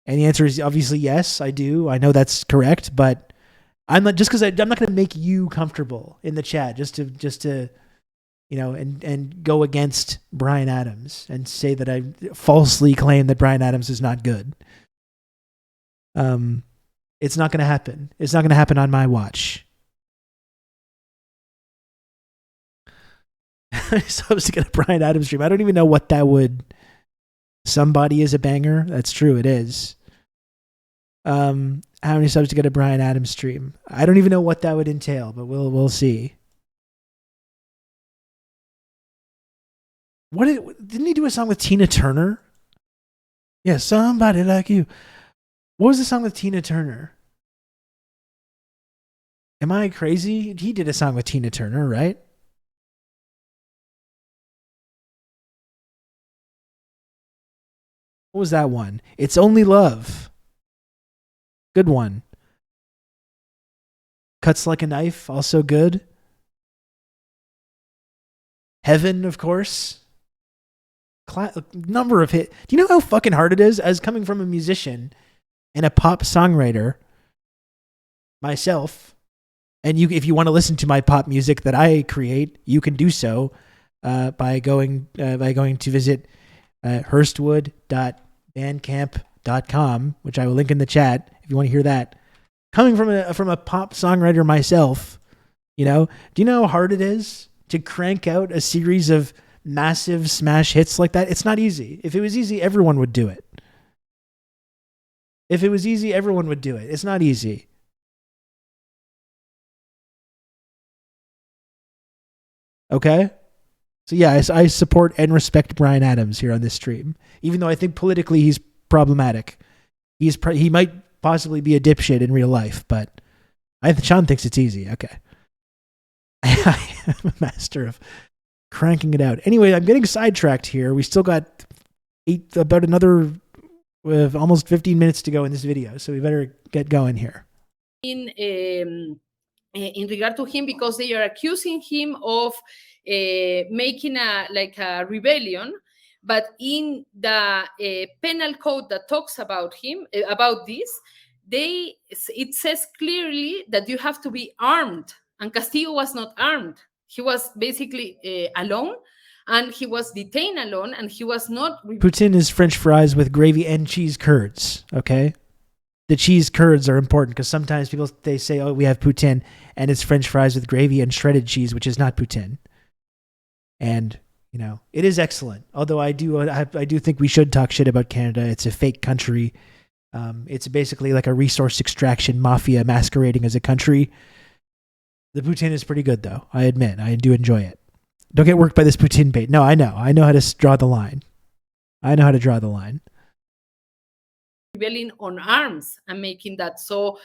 And the answer is obviously yes, I do. I know that's correct, but I'm not going to make you comfortable in the chat just to and go against Bryan Adams and say that I falsely claim that Bryan Adams is not good. It's not going to happen. It's not going to happen on my watch. I'm supposed to get a Bryan Adams stream. I don't even know what that would. Somebody is a banger. That's true. It is. How many subs to get a Bryan Adams stream? I don't even know what that would entail, but we'll see. Didn't he do a song with Tina Turner? Yeah, Somebody Like You. What was the song with Tina Turner? Am I crazy? He did a song with Tina Turner, right? What was that one? It's Only Love. Good one. Cuts Like a Knife, also good. Heaven, of course. Number of hits. Do you know how fucking hard it is as coming from a musician and a pop songwriter myself? And if you want to listen to my pop music that I create, you can do so by going to visit hurstwood.bandcamp.com, which I will link in the chat if you want to hear that. Coming from a pop songwriter myself, do you know how hard it is to crank out a series of massive smash hits like that? It's not easy. If it was easy, everyone would do it. It's not easy. Okay? So yeah, I support and respect Bryan Adams here on this stream, even though I think politically he's problematic. He might possibly be a dipshit in real life, but Sean thinks it's easy. Okay. I am a master of cranking it out. Anyway, I'm getting sidetracked here. We still got about another almost 15 minutes to go in this video, so we better get going here. In regard to him, because they are accusing him of making a rebellion, but in the penal code that talks about him, about this, it says clearly that you have to be armed, and Castillo was not armed. He was basically alone, and he was detained alone, and he was not... Poutine is French fries with gravy and cheese curds, okay? The cheese curds are important because sometimes they say, oh, we have poutine, and it's French fries with gravy and shredded cheese, which is not poutine. And, it is excellent. Although I do think we should talk shit about Canada. It's a fake country. It's basically like a resource extraction mafia masquerading as a country. The poutine is pretty good, though. I admit. I do enjoy it. Don't get worked by this poutine bait. No, I know. I know how to draw the line. Rebelling on arms and making that. So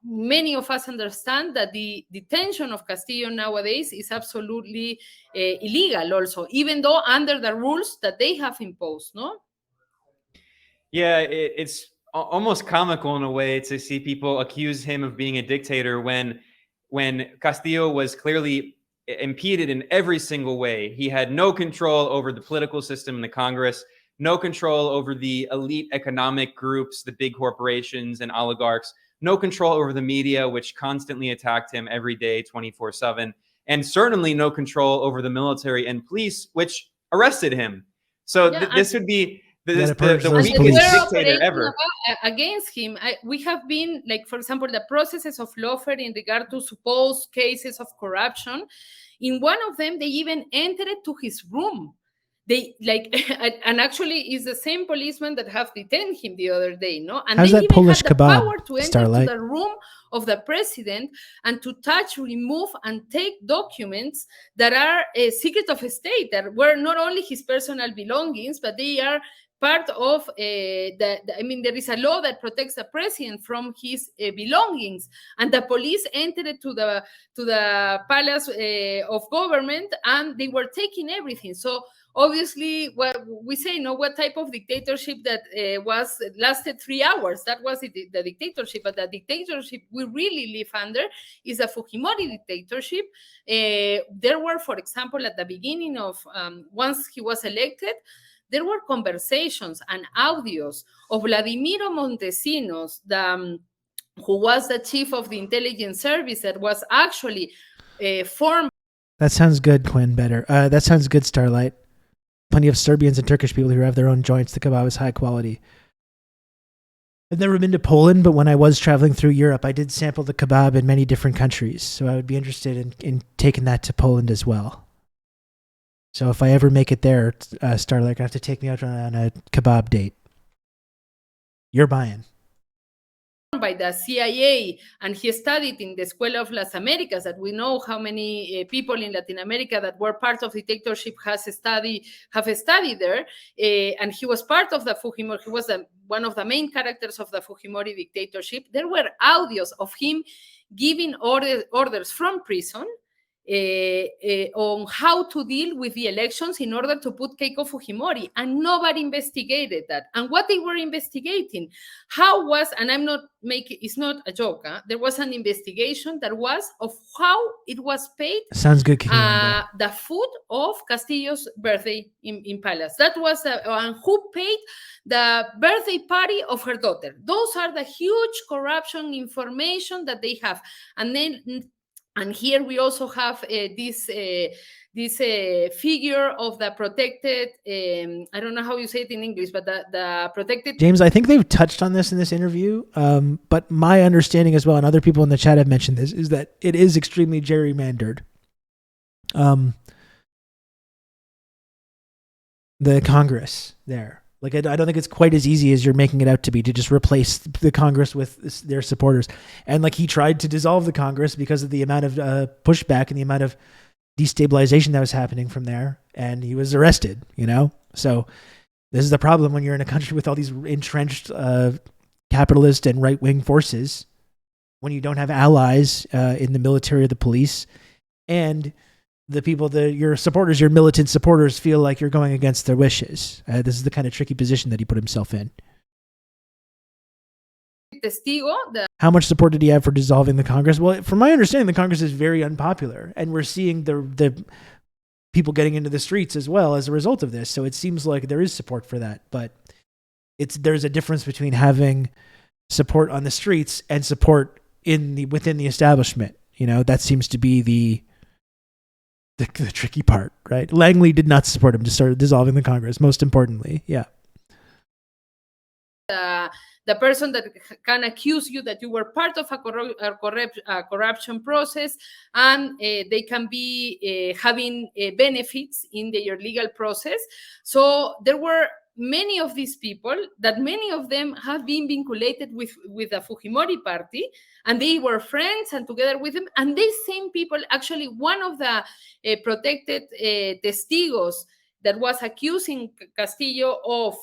many of us understand that the detention of Castillo nowadays is absolutely illegal also, even though under the rules that they have imposed, no? Yeah, it's almost comical in a way to see people accuse him of being a dictator when Castillo was clearly impeded in every single way. He had no control over the political system in the Congress, no control over the elite economic groups, the big corporations and oligarchs, no control over the media, which constantly attacked him every day, 24/7, and certainly no control over the military and police, which arrested him. So this would be the weakest dictator ever. Against him, we have been, for example, the processes of lawfare in regard to supposed cases of corruption. In one of them, they even entered to his room. They and actually is the same policeman that have detained him the other day, no? And how's they that even Polish had the kebab, power to enter Starlight? to the room of the president and to touch, remove, and take documents that are a secret of state, that were not only his personal belongings, but they are part of there is a law that protects the president from his belongings, and the police entered to the palace of government, and they were taking everything. So obviously, what we say, what type of dictatorship that lasted 3 hours? That was the dictatorship. But the dictatorship we really live under is a Fujimori dictatorship. There were, for example, at the beginning of once he was elected, there were conversations and audios of Vladimiro Montesinos, who was the chief of the intelligence service that was actually formed. That sounds good, Quinn. Better. That sounds good, Starlight. Plenty of Serbians and Turkish people who have their own joints. The kebab is high quality. I've never been to Poland, but when I was traveling through Europe, I did sample the kebab in many different countries. So I would be interested in taking that to Poland as well. So if I ever make it there, Starlight, I have to take me out on a kebab date. You're buying. By the CIA, and he studied in the Escuela of las Americas, that we know how many people in Latin America that were part of dictatorship have studied there, and he was part of the Fujimori. He was one of the main characters of the Fujimori dictatorship. There were audios of him giving orders from prison on how to deal with the elections in order to put Keiko Fujimori, and nobody investigated that. And what they were investigating, how was, and I'm not making, it's not a joke, there was an investigation that was of how it was paid. Sounds good, the food of Castillo's birthday in Palace. That was, and who paid the birthday party of her daughter. Those are the huge corruption information that they have. And then, and here we also have this figure of the protected, I don't know how you say it in English, but the protected... James, I think they've touched on this in this interview, but my understanding as well, and other people in the chat have mentioned this, is that it is extremely gerrymandered. The Congress there. Like, I don't think it's quite as easy as you're making it out to be, to just replace the Congress with their supporters. And like, he tried to dissolve the Congress because of the amount of pushback and the amount of destabilization that was happening from there. And he was arrested, you know? So this is the problem when you're in a country with all these entrenched capitalist and right-wing forces, when you don't have allies in the military or the police, and the people that your supporters, your militant supporters, feel like you're going against their wishes. This is the kind of tricky position that he put himself in. How much support did he have for dissolving the Congress? Well, from my understanding, the Congress is very unpopular, and we're seeing the people getting into the streets as well as a result of this. So it seems like there is support for that, but there's a difference between having support on the streets and support within the establishment. You know, that seems to be the tricky part, right? Langley did not support him to start dissolving the Congress, most importantly. Yeah. The person that can accuse you that you were part of a corruption process, and they can be having benefits in your legal process. So there were many of these people that many of them have been vinculated with the Fujimori party, and they were friends and together with them. And these same people, actually, one of the protected testigos that was accusing Castillo of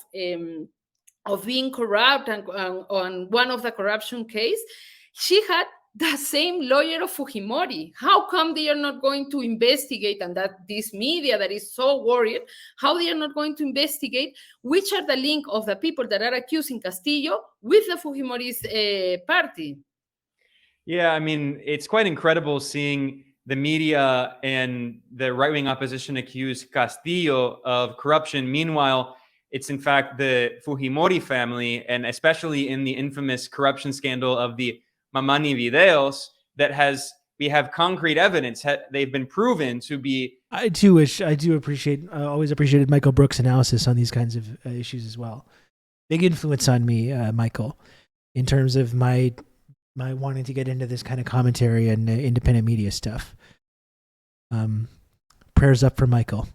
being corrupt and on one of the corruption case, she had the same lawyer of Fujimori. How come they are not going to investigate, and that this media that is so worried, how they are not going to investigate which are the link of the people that are accusing Castillo with the Fujimori's party? Yeah, I mean, it's quite incredible seeing the media and the right-wing opposition accuse Castillo of corruption. Meanwhile, it's in fact the Fujimori family, and especially in the infamous corruption scandal of the Mamani videos, we have concrete evidence. They've been proven to be. I always appreciated Michael Brooks' analysis on these kinds of issues as well. Big influence on me, Michael, in terms of my wanting to get into this kind of commentary and independent media stuff. Prayers up for Michael.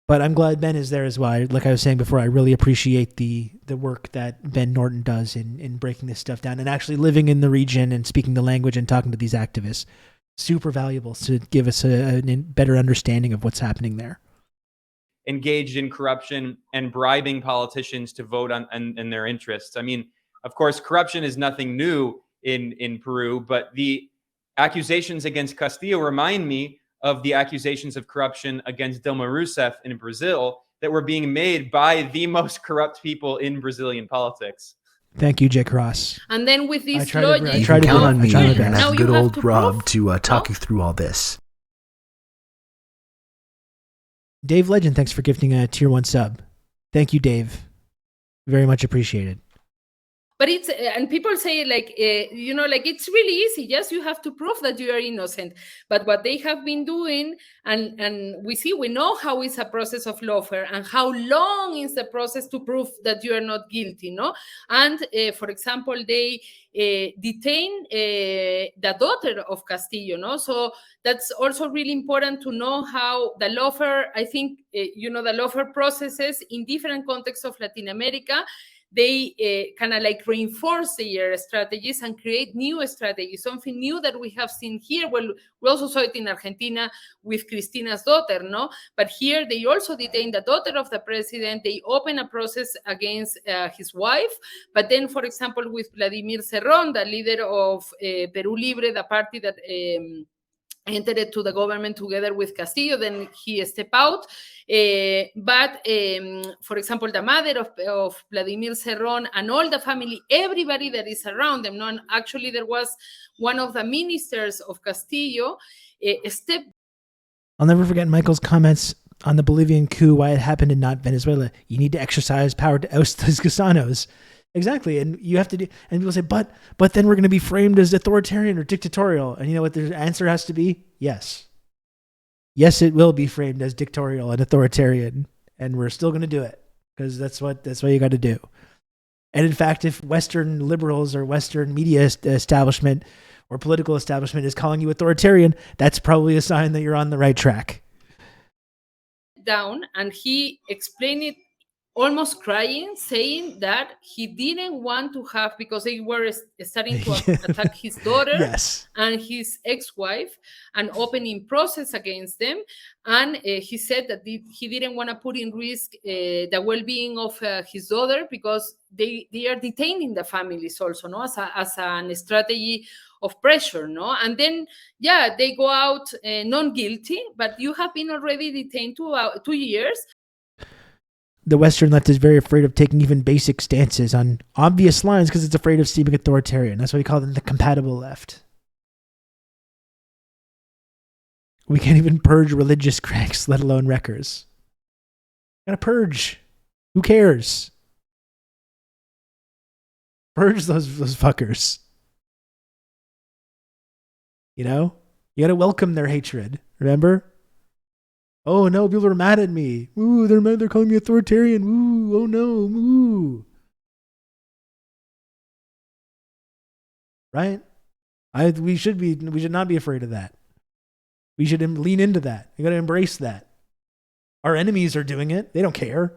But I'm glad Ben is there as well. Like I was saying before, I really appreciate the work that Ben Norton does in breaking this stuff down and actually living in the region and speaking the language and talking to these activists. Super valuable to give us a better understanding of what's happening there. Engaged in corruption and bribing politicians to vote in their interests. I mean, of course, corruption is nothing new in Peru, but the accusations against Castillo remind me of the accusations of corruption against Dilma Rousseff in Brazil that were being made by the most corrupt people in Brazilian politics. Thank you, Jay Cross. And then with this logic, you can count on me. You're going to have good old Rob to talk you through all this. Dave Legend, thanks for gifting a tier 1 sub. Thank you, Dave. Very much appreciated. but it's and people say like like it's really easy. Yes, you have to prove that you are innocent. But what they have been doing, and we know how is a process of lawfare and how long is the process to prove that you are not guilty, no? And for example, they detain the daughter of Castillo, no? So that's also really important to know how the lawfare, I think, the lawfare processes in different contexts of Latin America, they kind of like reinforce their strategies and create new strategies, something new that we have seen here. Well, we also saw it in Argentina with Cristina's daughter, no? But here they also detain the daughter of the president. They open a process against his wife. But then, for example, with Vladimir Cerrón, the leader of Perú Libre, the party that entered to the government together with Castillo, then he stepped out. But for example, the mother of Vladimir Cerrón and all the family, everybody that is around them, no? And actually there was one of the ministers of Castillo stepped. I'll never forget Michael's comments on the Bolivian coup, why it happened and not Venezuela. You need to exercise power to oust those gusanos. Exactly. And you have to do, and people say, but then we're going to be framed as authoritarian or dictatorial. And you know what their answer has to be? Yes. Yes, it will be framed as dictatorial and authoritarian. And we're still going to do it because that's what you got to do. And in fact, if Western liberals or Western media establishment or political establishment is calling you authoritarian, that's probably a sign that you're on the right track. Down, and he explained it almost crying, saying that he didn't want to have, because they were starting to attack his daughter yes. and his ex-wife, an opening process against them. And he said that he didn't want to put in risk the well-being of his daughter, because they are detaining the families also, no, as a strategy of pressure, no? And then, they go out non-guilty, but you have been already detained 2 years. The Western left is very afraid of taking even basic stances on obvious lines because it's afraid of seeming authoritarian. That's why we call them the compatible left. We can't even purge religious cranks, let alone wreckers. Gotta purge. Who cares? Purge those fuckers. You know? You gotta welcome their hatred. Remember? Oh no, people are mad at me. Ooh, they're mad. They're calling me authoritarian. Ooh, oh no, ooh. Right? We should not be afraid of that. We should lean into that. You got to embrace that. Our enemies are doing it. They don't care.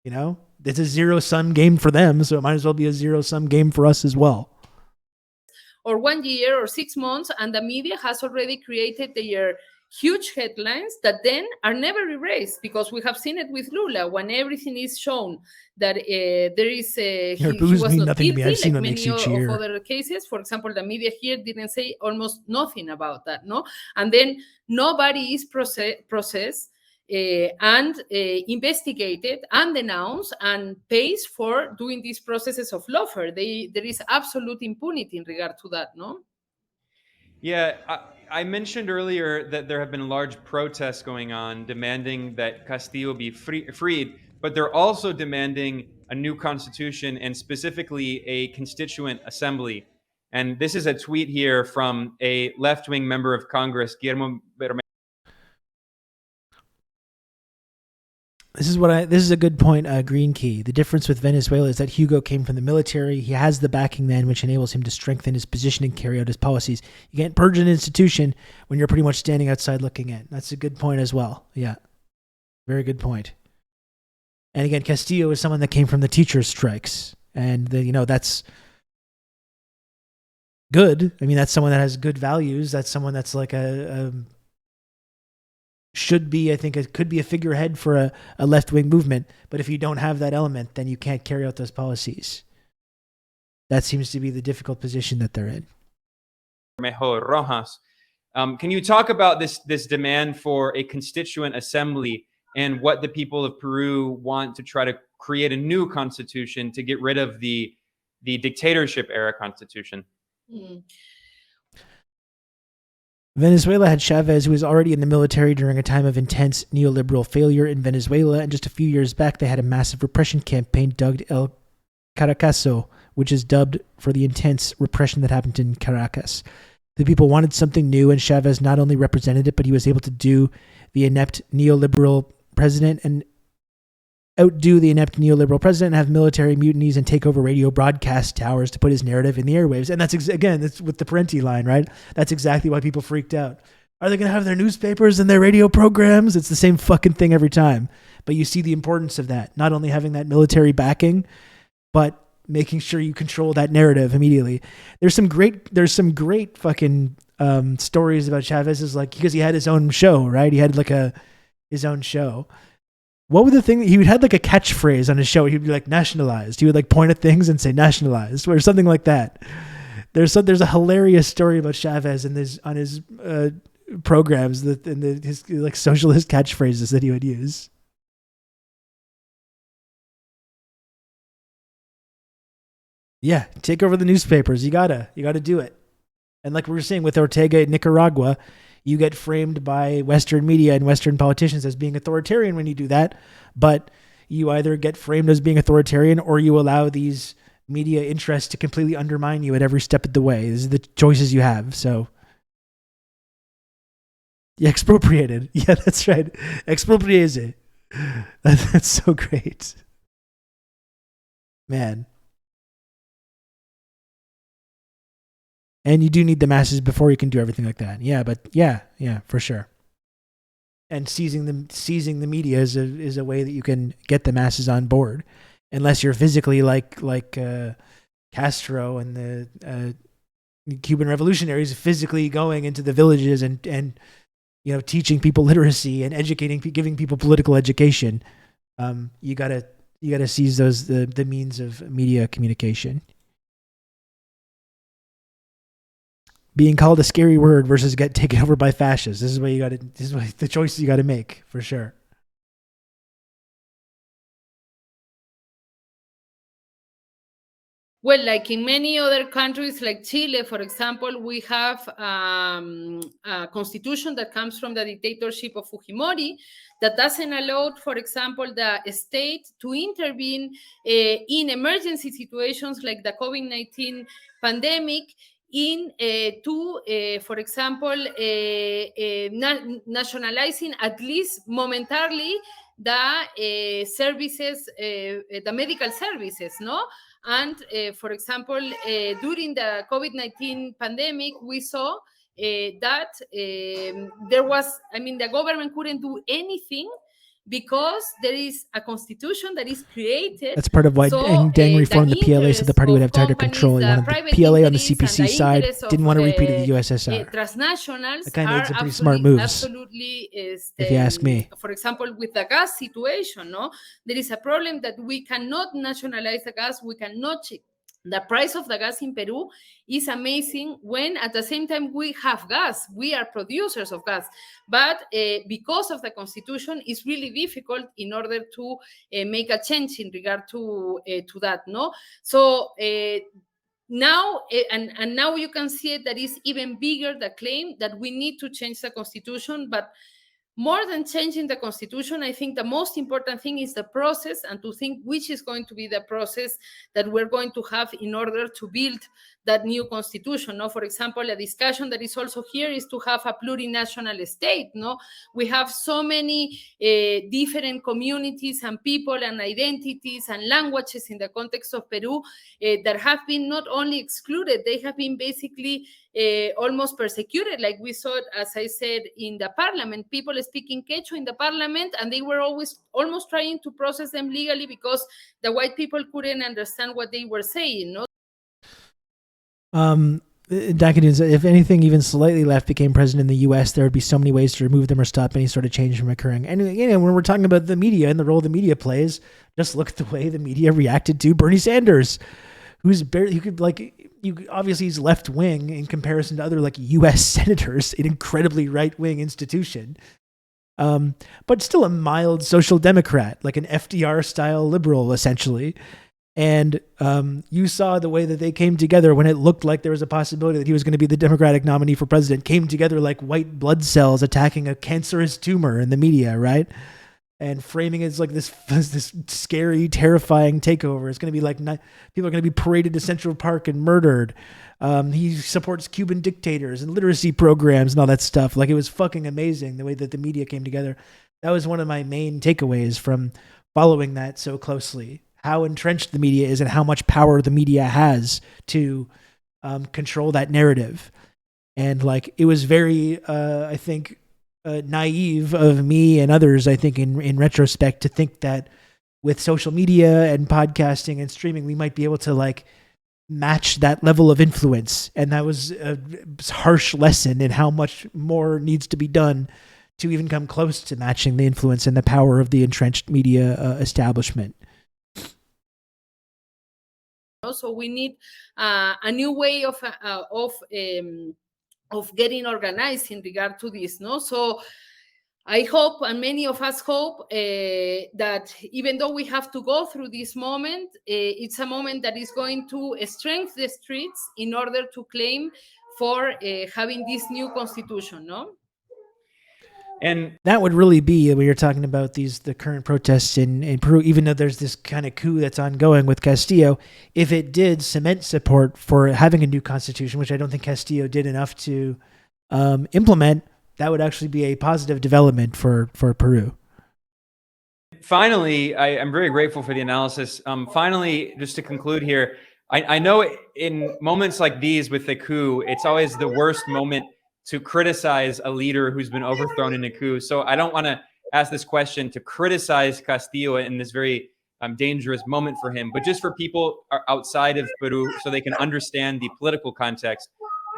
You know, it's a zero-sum game for them, so it might as well be a zero-sum game for us as well. Or 1 year or 6 months, and the media has already created their huge headlines that then are never erased, because we have seen it with Lula when everything is shown that there is he was not guilty, like many of other cases. For example, the media here didn't say almost nothing about that, no? And then nobody is processed and investigated and denounced and pays for doing these processes of lawfare. There is absolute impunity in regard to that, no? Yeah, I mentioned earlier that there have been large protests going on demanding that Castillo be freed, but they're also demanding a new constitution and specifically a constituent assembly. And this is a tweet here from a left-wing member of Congress, Guillermo Bermejano. This is a good point, Green Key. The difference with Venezuela is that Hugo came from the military. He has the backing then, which enables him to strengthen his position and carry out his policies. You can't purge an institution when you're pretty much standing outside looking in. That's a good point as well. Yeah. Very good point. And again, Castillo is someone that came from the teachers' strikes. And, that's good. I mean, that's someone that has good values. That's someone that's like should be, I think it could be a figurehead for a left-wing movement. But if you don't have that element, then you can't carry out those policies. That seems to be the difficult position that they're in. Rojas. Can you talk about this demand for a constituent assembly and what the people of Peru want to try to create a new constitution to get rid of the dictatorship era constitution? Venezuela had Chavez, who was already in the military during a time of intense neoliberal failure in Venezuela, and just a few years back they had a massive repression campaign dubbed El Caracazo, which is dubbed for the intense repression that happened in Caracas. The people wanted something new, and Chavez not only represented it, but he was able to do the inept neoliberal president and outdo the inept neoliberal president and have military mutinies and take over radio broadcast towers to put his narrative in the airwaves. And that's, again, that's with the Parenti line, right? That's exactly why people freaked out. Are they going to have their newspapers and their radio programs? It's the same fucking thing every time. But you see the importance of that, not only having that military backing, but making sure you control that narrative immediately. There's some great fucking stories about Chavez's, like, because he had his own show, right? He had like his own show. What were the thing he had like a catchphrase on his show? He'd be like nationalized. He would like point at things and say nationalized or something like that. There's a hilarious story about Chavez and on his programs his like socialist catchphrases that he would use. Yeah, take over the newspapers. You gotta do it. And like we were saying with Ortega in Nicaragua, you get framed by Western media and Western politicians as being authoritarian when you do that. But you either get framed as being authoritarian or you allow these media interests to completely undermine you at every step of the way. These are the choices you have. So, yeah, expropriated. Yeah, that's right. Expropriese. That's so great. Man. And you do need the masses before you can do everything like that. Yeah, but yeah, for sure. And seizing the media is a way that you can get the masses on board, unless you're physically like Castro and the Cuban revolutionaries, physically going into the villages and teaching people literacy and giving people political education. You gotta seize the means of media communication. Being called a scary word versus get taken over by fascists. This is the choices you got to make, for sure. Well, like in many other countries, like Chile, for example, we have a constitution that comes from the dictatorship of Fujimori that doesn't allow, for example, the state to intervene in emergency situations like the COVID-19 pandemic for example, nationalizing at least momentarily the services, the medical services, no? And for example, during the COVID-19 pandemic, we saw that the government couldn't do anything because there is a constitution that is created. That's part of why Deng reformed the PLA so the party would have tighter control. He wanted the PLA on the CPC side, didn't want to repeat the USSR. Transnationals that kind of did some pretty smart moves, absolutely, if you ask me. For example, with the gas situation, no, there is a problem that we cannot nationalize the gas. We cannot check. The price of the gas in Peru is amazing when at the same time we have gas. We are producers of gas. But because of the constitution, it's really difficult in order to make a change in regard to that, no? So now, and now you can see it, that is even bigger, the claim that we need to change the constitution. But more than changing the constitution, I think the most important thing is the process, and to think which is going to be the process that we're going to have in order to build that new constitution. No, for example, a discussion that is also here is to have a plurinational state. No, we have so many different communities and people and identities and languages in the context of Peru that have been not only excluded, they have been basically almost persecuted, like we saw, as I said, in the parliament. People speaking Quechua in the parliament, and they were always almost trying to process them legally because the white people couldn't understand what they were saying. No. Decadence, if anything even slightly left became president in the U.S., there would be so many ways to remove them or stop any sort of change from occurring. And when we're talking about the media and the role the media plays, just look at the way the media reacted to Bernie Sanders, obviously he's left wing in comparison to other like U.S. senators, an incredibly right wing institution, but still a mild social democrat, like an FDR style liberal essentially. And you saw the way that they came together when it looked like there was a possibility that he was going to be the Democratic nominee for president, came together like white blood cells attacking a cancerous tumor in the media, right? and framing it as like this scary, terrifying takeover. It's going to be like people are going to be paraded to Central Park and murdered. He supports Cuban dictators and literacy programs and all that stuff. Like, it was fucking amazing the way that the media came together. That was one of my main takeaways from following that so closely. How entrenched the media is and how much power the media has to control that narrative. And like, it was very, I think, naive of me and others, I think, in retrospect, to think that with social media and podcasting and streaming, we might be able to like match that level of influence. And that was a harsh lesson in how much more needs to be done to even come close to matching the influence and the power of the entrenched media establishment. So we need a new way of getting organized in regard to this. No, so I hope, and many of us hope, that even though we have to go through this moment, it's a moment that is going to strengthen the streets in order to claim for having this new constitution. No. And that would really be, we were talking about the current protests in Peru, even though there's this kind of coup that's ongoing with Castillo. If it did cement support for having a new constitution, which I don't think Castillo did enough to implement, that would actually be a positive development for Peru. Finally, I'm very grateful for the analysis. Finally, just to conclude here, I know in moments like these with the coup, it's always the worst moment to criticize a leader who's been overthrown in a coup. So I don't want to ask this question to criticize Castillo in this very dangerous moment for him, but just for people outside of Peru so they can understand the political context.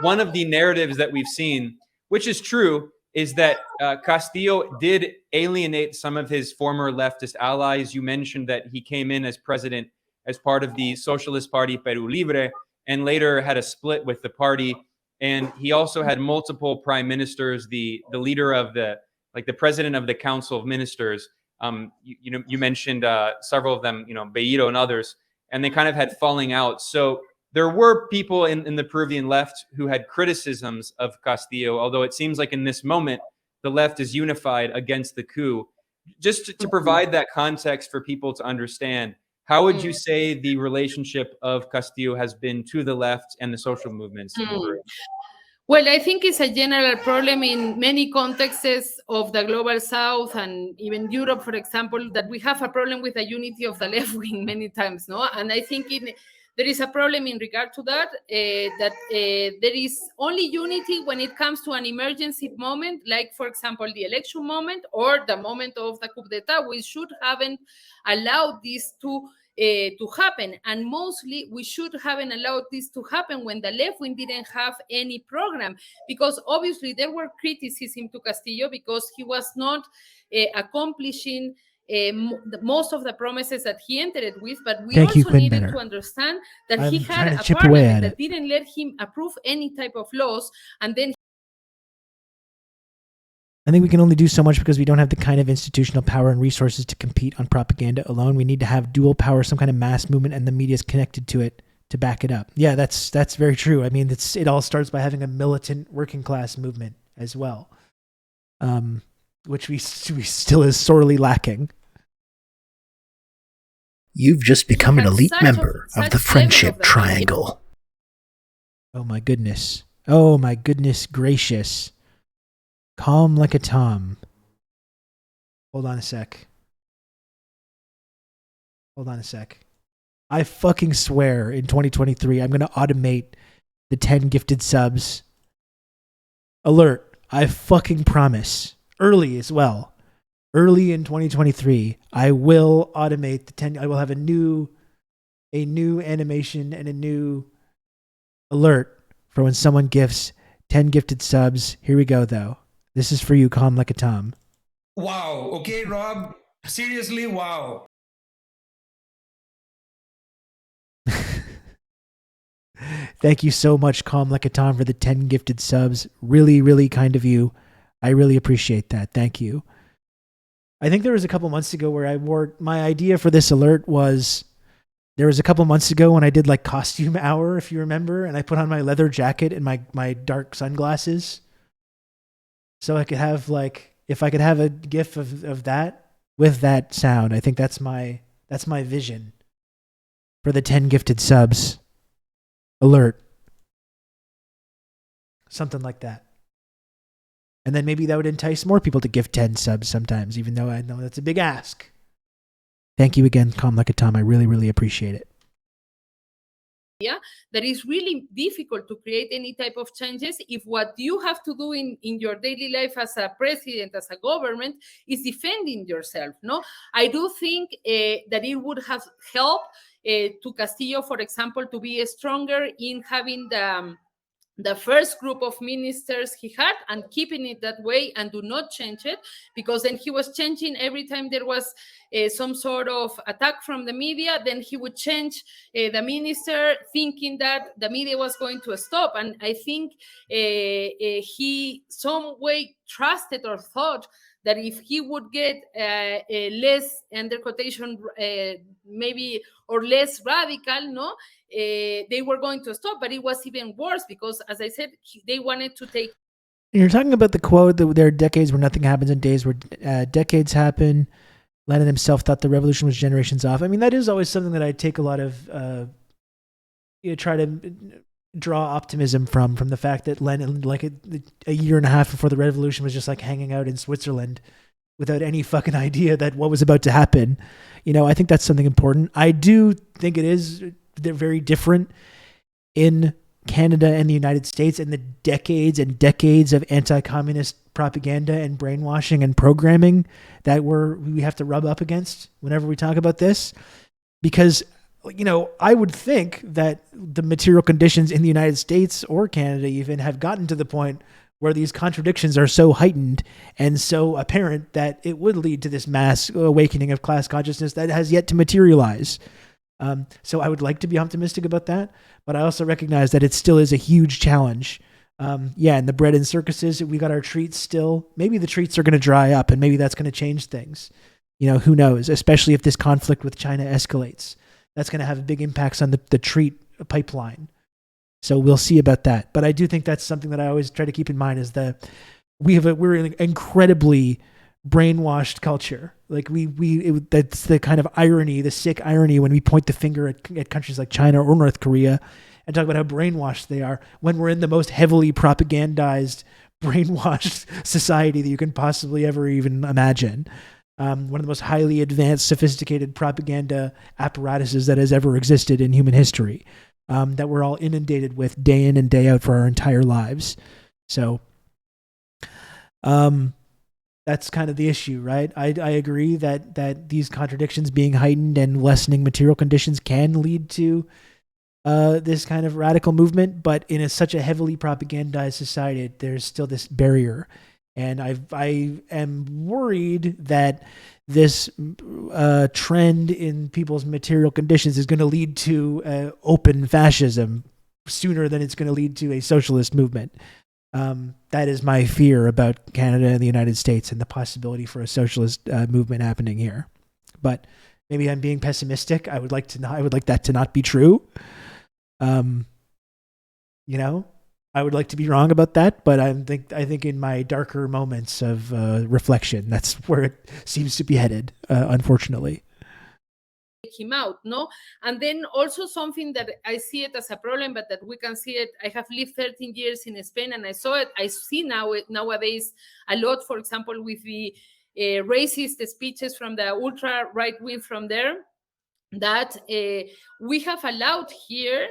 One of the narratives that we've seen, which is true, is that Castillo did alienate some of his former leftist allies. You mentioned that he came in as president as part of the Socialist Party Peru Libre and later had a split with the party. And he also had multiple prime ministers, the leader of the president of the Council of Ministers. You mentioned several of them, Beiro and others, and they kind of had falling out. So there were people in the Peruvian left who had criticisms of Castillo, although it seems like in this moment, the left is unified against the coup. Just to provide that context for people to understand, how would you say the relationship of Castillo has been to the left and the social movements? Well, I think it's a general problem in many contexts of the global south and even Europe, for example, that we have a problem with the unity of the left wing many times, no? And I think there is a problem in regard to that, there is only unity when it comes to an emergency moment, like, for example, the election moment or the moment of the coup d'etat. We should haven't allowed this to happen. And mostly we should haven't allowed this to happen when the left wing didn't have any program, because obviously there were criticism to Castillo because he was not accomplishing most of the promises that he entered with, but we also needed to understand that he had a parliament that didn't let him approve any type of laws, and then I think we can only do so much because we don't have the kind of institutional power and resources to compete on propaganda alone. We need to have dual power, some kind of mass movement, and the media is connected to it to back it up. Yeah, that's very true. I mean, it all starts by having a militant working class movement as well, which we still is sorely lacking. You've just become an elite member of the Friendship Triangle. Oh my goodness. Oh my goodness gracious. Calm like a Tom. Hold on a sec. I fucking swear in 2023 I'm going to automate the 10 gifted subs. Alert. I fucking promise. Early as well. Early in 2023, I will automate the 10. I will have a new animation and a new alert for when someone gifts 10 gifted subs. Here we go, though. This is for you, Calm Like a Tom. Wow. Okay, Rob. Seriously, wow. Thank you so much, Calm Like a Tom, for the 10 gifted subs. Really, really kind of you. I really appreciate that. Thank you. I think there was a couple months ago where my idea for this alert was, there was a couple months ago when I did like costume hour, if you remember, and I put on my leather jacket and my dark sunglasses. So I could have if I could have a gif of that with that sound. I think that's my vision for the 10 gifted subs. Alert. Something like that. And then maybe that would entice more people to gift 10 subs sometimes, even though I know that's a big ask. Thank you again, Calm Like a Tom. I really, really appreciate it. Yeah, that is really difficult to create any type of changes if what you have to do in your daily life as a president, as a government, is defending yourself. No, I do think that it would have helped to Castillo, for example, to be stronger in having the first group of ministers he had and keeping it that way and do not change it, because then he was changing every time there was some sort of attack from the media. Then he would change the minister thinking that the media was going to stop. And I think he some way trusted or thought that if he would get less, under quotation, maybe, or less radical, no, they were going to stop. But it was even worse because, as I said, they wanted to take. You're talking about the quote that there are decades where nothing happens and days where decades happen. Lenin himself thought the revolution was generations off. I mean, that is always something that I take a lot of, try to draw optimism from the fact that Lenin, like a year and a half before the revolution, was just like hanging out in Switzerland without any fucking idea that what was about to happen. You know, I think that's something important. I do think they're very different in Canada and the United States, and the decades and decades of anti-communist propaganda and brainwashing and programming that we have to rub up against whenever we talk about this. Because, you know, I would think that the material conditions in the United States or Canada even have gotten to the point where these contradictions are so heightened and so apparent that it would lead to this mass awakening of class consciousness that has yet to materialize. So I would like to be optimistic about that, but I also recognize that it still is a huge challenge. And the bread and circuses, we got our treats still. Maybe the treats are going to dry up and maybe that's going to change things. You know, who knows, especially if this conflict with China escalates. That's going to have big impacts on the treat pipeline. So we'll see about that. But I do think that's something that I always try to keep in mind is that we're an incredibly brainwashed culture. Like that's the kind of irony, the sick irony when we point the finger at countries like China or North Korea and talk about how brainwashed they are when we're in the most heavily propagandized, brainwashed society that you can possibly ever even imagine. One of the most highly advanced, sophisticated propaganda apparatuses that has ever existed in human history, that we're all inundated with day in and day out for our entire lives. So, that's kind of the issue, right? I agree that these contradictions being heightened and lessening material conditions can lead to this kind of radical movement, but in such a heavily propagandized society, there's still this barrier. And I am worried that this trend in people's material conditions is going to lead to open fascism sooner than it's going to lead to a socialist movement. That is my fear about Canada and the United States and the possibility for a socialist movement happening here. But maybe I'm being pessimistic. I would like that to not be true. You know, I would like to be wrong about that, but I think in my darker moments of reflection, that's where it seems to be headed, unfortunately. Him out, no? And then also something that I see it as a problem, but that we can see it. I have lived 13 years in Spain and I saw it. I see nowadays a lot, for example, with the racist speeches from the ultra right wing from there, that we have allowed here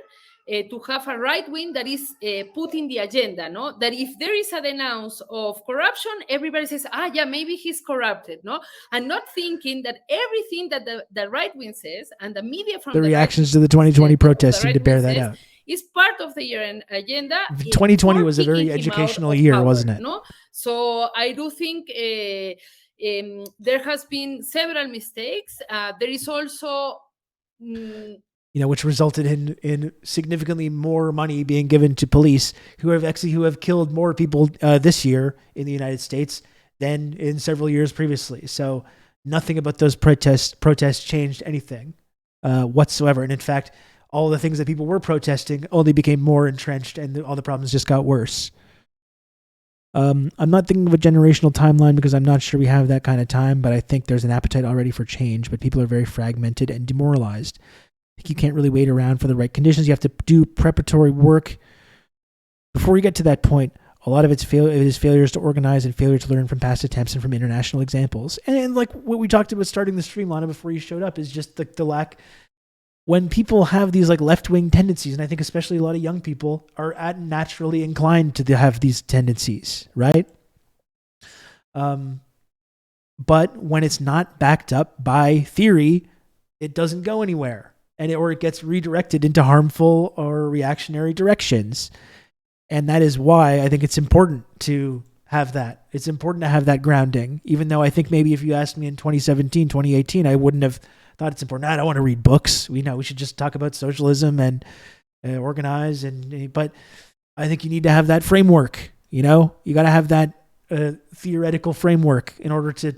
to have a right wing that is putting the agenda, no? That if there is a denounce of corruption, everybody says, yeah, maybe he's corrupted, no? And not thinking that everything that the right wing says and the media from the reactions to the 2020 protests seem to bear that out. Is part of the year agenda. 2020 was a very educational year, wasn't it? No? So I do think there has been several mistakes. There is also... which resulted in significantly more money being given to police who have killed more people this year in the United States than in several years previously. So nothing about those protests changed anything whatsoever. And in fact, all the things that people were protesting only became more entrenched and all the problems just got worse. I'm not thinking of a generational timeline because I'm not sure we have that kind of time, but I think there's an appetite already for change, but people are very fragmented and demoralized. I think you can't really wait around for the right conditions. You have to do preparatory work. Before you get to that point, a lot of it is failures to organize and failure to learn from past attempts and from international examples. And like what we talked about starting the stream, Lana, before you showed up, is just the lack. When people have these like left-wing tendencies, and I think especially a lot of young people are naturally inclined to have these tendencies, right? But when it's not backed up by theory, it doesn't go anywhere, or it gets redirected into harmful or reactionary directions. And that is why I think it's important to have that. It's important to have that grounding, even though I think maybe if you asked me in 2017, 2018, I wouldn't have thought it's important. I don't want to read books. We should just talk about socialism and organize. But I think you need to have that framework. You got to have that theoretical framework in order to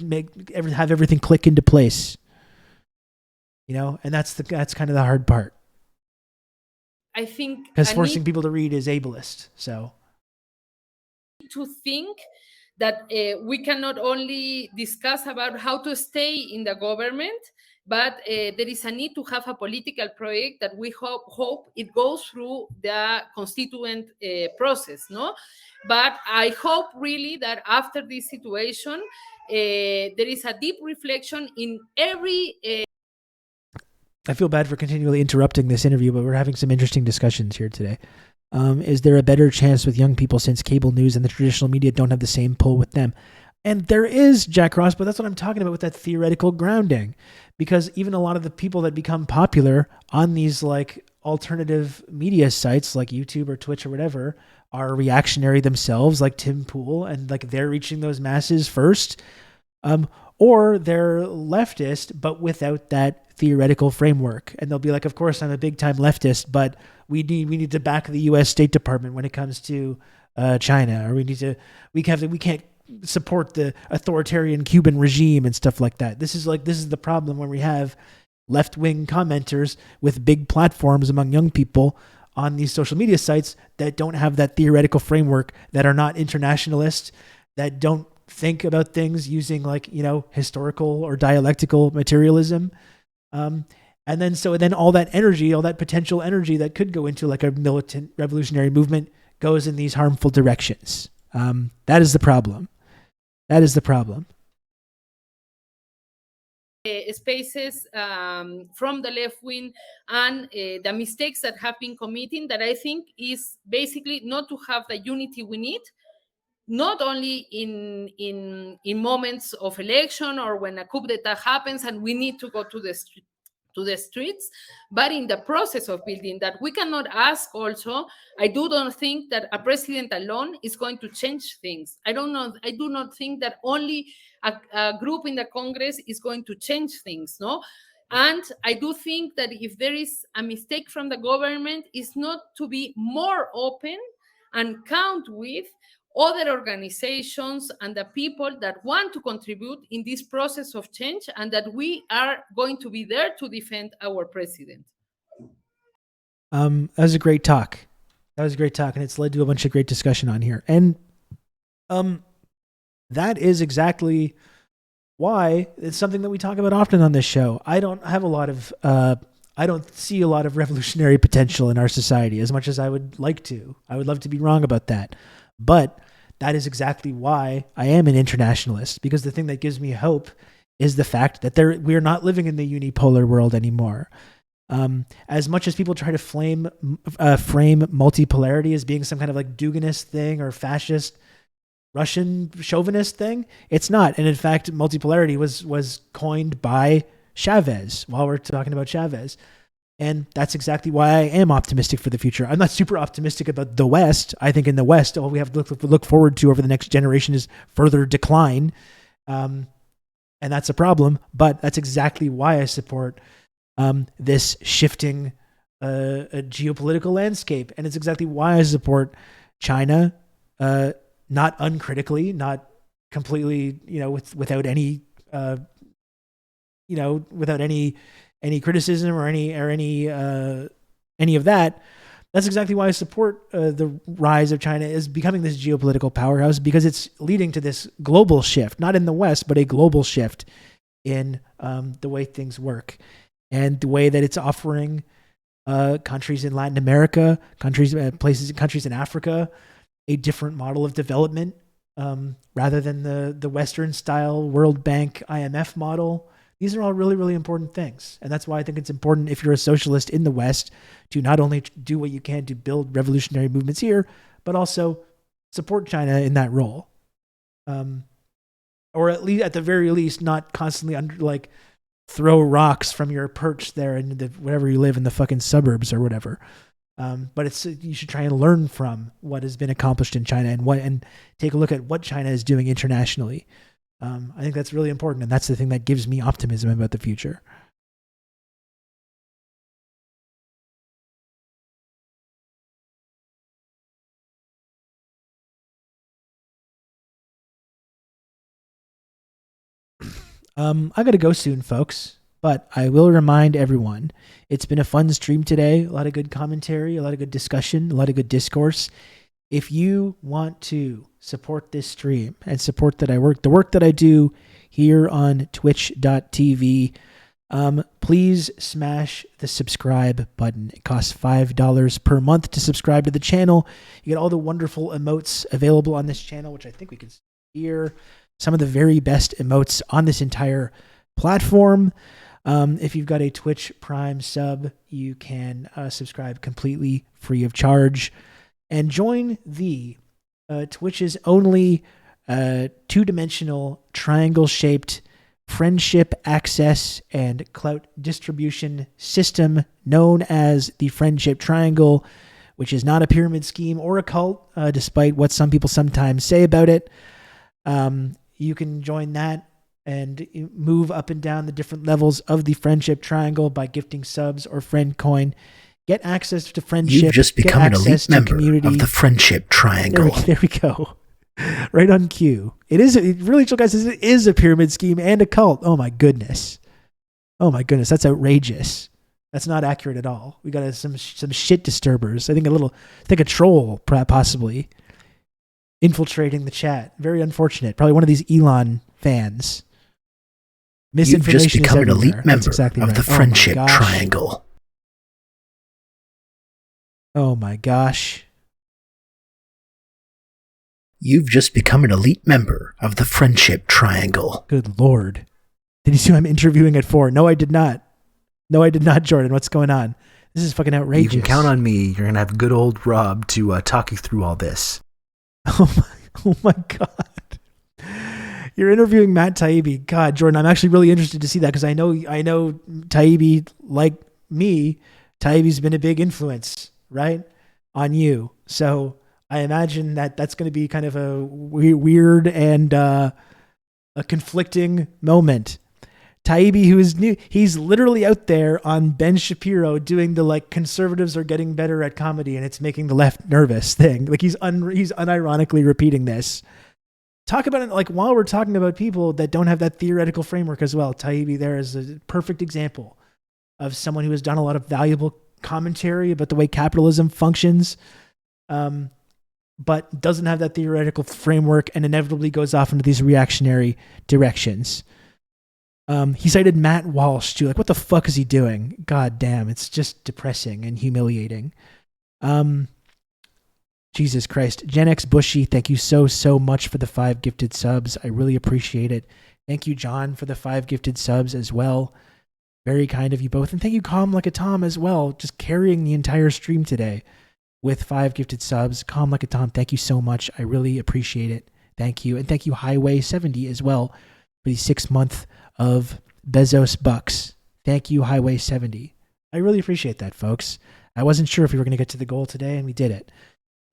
have everything click into place. And that's kind of the hard part. I think because forcing people to read is ableist. So to think that we can not only discuss about how to stay in the government, but there is a need to have a political project that we hope it goes through the constituent process, no? But I hope really that after this situation, there is a deep reflection in every... I feel bad for continually interrupting this interview, but we're having some interesting discussions here today. Is there a better chance with young people since cable news and the traditional media don't have the same pull with them? And there is, Jack Ross, but that's what I'm talking about with that theoretical grounding. Because even a lot of the people that become popular on these like alternative media sites like YouTube or Twitch or whatever are reactionary themselves, like Tim Pool, and like they're reaching those masses first. Or they're leftist, but without that theoretical framework. And they'll be like, of course, I'm a big time leftist, but we need to back the U.S. State Department when it comes to China, or we can't support the authoritarian Cuban regime and stuff like that. This is the problem when we have left-wing commenters with big platforms among young people on these social media sites that don't have that theoretical framework, that are not internationalists, that don't think about things using historical or dialectical materialism. And then all that energy, all that potential energy that could go into like a militant revolutionary movement goes in these harmful directions. That is the problem. That is the problem. Spaces from the left wing and the mistakes that have been committing, that I think is basically not to have the unity we need, not only in moments of election or when a coup d'etat happens and we need to go to the streets, but in the process of building that. We cannot ask also, I do not think that a president alone is going to change things. I do not think that only a group in the Congress is going to change things, no? And I do think that if there is a mistake from the government, it's not to be more open and count with other organizations and the people that want to contribute in this process of change, and that we are going to be there to defend our president. That was a great talk. And it's led to a bunch of great discussion on here. And that is exactly why it's something that we talk about often on this show. I don't see a lot of revolutionary potential in our society as much as I would like to. I would love to be wrong about that. But that is exactly why I am an internationalist, because the thing that gives me hope is the fact that we're not living in the unipolar world anymore. As much as people try to frame multipolarity as being some kind of like Duginist thing or fascist Russian chauvinist thing, it's not. And in fact, multipolarity was coined by Chavez, while we're talking about Chavez. And that's exactly why I am optimistic for the future. I'm not super optimistic about the West. I think in the West, all we have to look forward to over the next generation is further decline. And that's a problem. But that's exactly why I support this shifting geopolitical landscape. And it's exactly why I support China, not uncritically, not completely, without any, without any criticism or any of that, That's exactly why I support the rise of China is becoming this geopolitical powerhouse, because it's leading to this global shift, not in the West, but a global shift in the way things work and the way that it's offering countries in Latin America, countries in Africa, a different model of development rather than the Western style World Bank IMF model. These are all really, really important things. And that's why I think it's important, if you're a socialist in the West, to not only do what you can to build revolutionary movements here, but also support China in that role. Or at least, at the very least, not constantly throw rocks from your perch there in wherever you live in the fucking suburbs or whatever. But you should try and learn from what has been accomplished in China and take a look at what China is doing internationally. I think that's really important, and that's the thing that gives me optimism about the future. I gotta go soon, folks, but I will remind everyone, it's been a fun stream today. A lot of good commentary, a lot of good discussion, a lot of good discourse. If you want to support this stream and support the work that I do here on twitch.tv, please smash the subscribe button. It costs $5 per month to subscribe to the channel. You get all the wonderful emotes available on this channel, which I think we can see here. Some of the very best emotes on this entire platform. If you've got a Twitch Prime sub, you can subscribe completely free of charge and join the Twitch's only two-dimensional triangle-shaped friendship access and clout distribution system known as the Friendship Triangle, which is not a pyramid scheme or a cult, despite what some people sometimes say about it. You can join that and move up and down the different levels of the Friendship Triangle by gifting subs or friend coin. Get access to friendship. You've just become an elite member community. Of the Friendship Triangle. There we go. Right on cue. It really, guys, it is a pyramid scheme and a cult. Oh my goodness. That's outrageous. That's not accurate at all. We got some shit disturbers. I think a troll possibly infiltrating the chat. Very unfortunate. Probably one of these Elon fans. Misinformation. You've just become an elite member exactly of right. the Friendship Triangle. Oh my gosh. You've just become an elite member of the Friendship Triangle. Good Lord. Did you see who I'm interviewing it for? No, I did not. Jordan. What's going on? This is fucking outrageous. You can count on me. You're going to have good old Rob to talk you through all this. Oh my God. You're interviewing Matt Taibbi. God, Jordan, I'm actually really interested to see that, because I know Taibbi, like me, Taibbi's been a big influence, right, on you. So I imagine that's going to be kind of a weird and a conflicting moment. Taibbi, who is new, he's literally out there on Ben Shapiro doing the conservatives are getting better at comedy and it's making the left nervous thing. He's unironically repeating this. Talk about it while we're talking about people that don't have that theoretical framework as well. Taibbi there is a perfect example of someone who has done a lot of valuable commentary about the way capitalism functions, but doesn't have that theoretical framework and inevitably goes off into these reactionary directions. He cited Matt Walsh too. What the fuck is he doing? God damn, it's just depressing and humiliating. Jesus Christ. Gen X Bushy, thank you so much for the 5 gifted subs. I really appreciate it. Thank you, John, for the 5 gifted subs as well. Very kind of you both. And thank you, Calm Like a Tom, as well, just carrying the entire stream today with 5 gifted subs. Calm Like a Tom, thank you so much. I really appreciate it. Thank you. And thank you, Highway 70, as well, for the 6 month of Bezos bucks. Thank you, Highway 70. I really appreciate that, folks. I wasn't sure if we were going to get to the goal today, and we did it.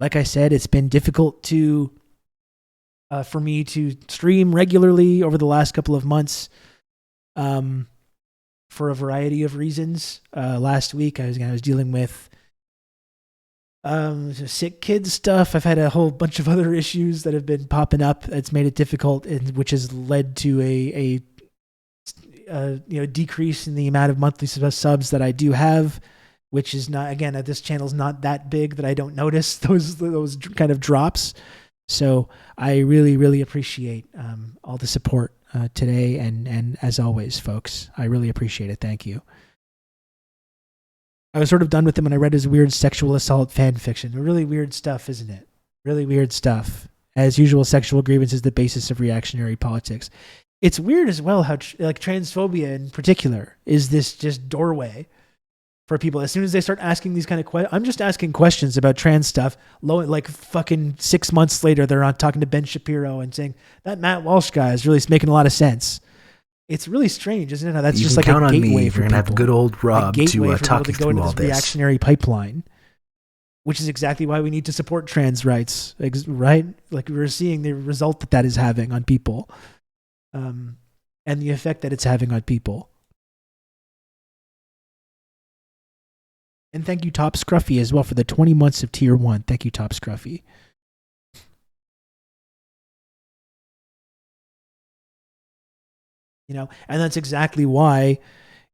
Like I said, it's been difficult for me to stream regularly over the last couple of months for a variety of reasons. Last week, I was dealing with sick kids stuff. I've had a whole bunch of other issues that have been popping up that's made it difficult, and which has led to a decrease in the amount of monthly subs that I do have. which is not, again, this channel's not that big that I don't notice those kind of drops. So I really, really appreciate all the support today, and as always, folks, I really appreciate it. Thank you. I was sort of done with him when I read his weird sexual assault fan fiction. Really weird stuff, isn't it? Really weird stuff. As usual, sexual grievance is the basis of reactionary politics. It's weird as well how transphobia in particular is this just doorway for people. As soon as they start asking these kind of questions, I'm just asking questions about trans stuff. Like fucking 6 months later, they're on talking to Ben Shapiro and saying that Matt Walsh guy is really making a lot of sense. It's really strange, isn't it? How that's you just can like count a on gateway me. for You're gonna people. have good old Rob to talk you through all this reactionary pipeline, which is exactly why we need to support trans rights, right? Like we're seeing the result that is having on people, and the effect that it's having on people. And thank you, Top Scruffy, as well, for the 20 months of Tier 1. Thank you, Top Scruffy. You know, and that's exactly why,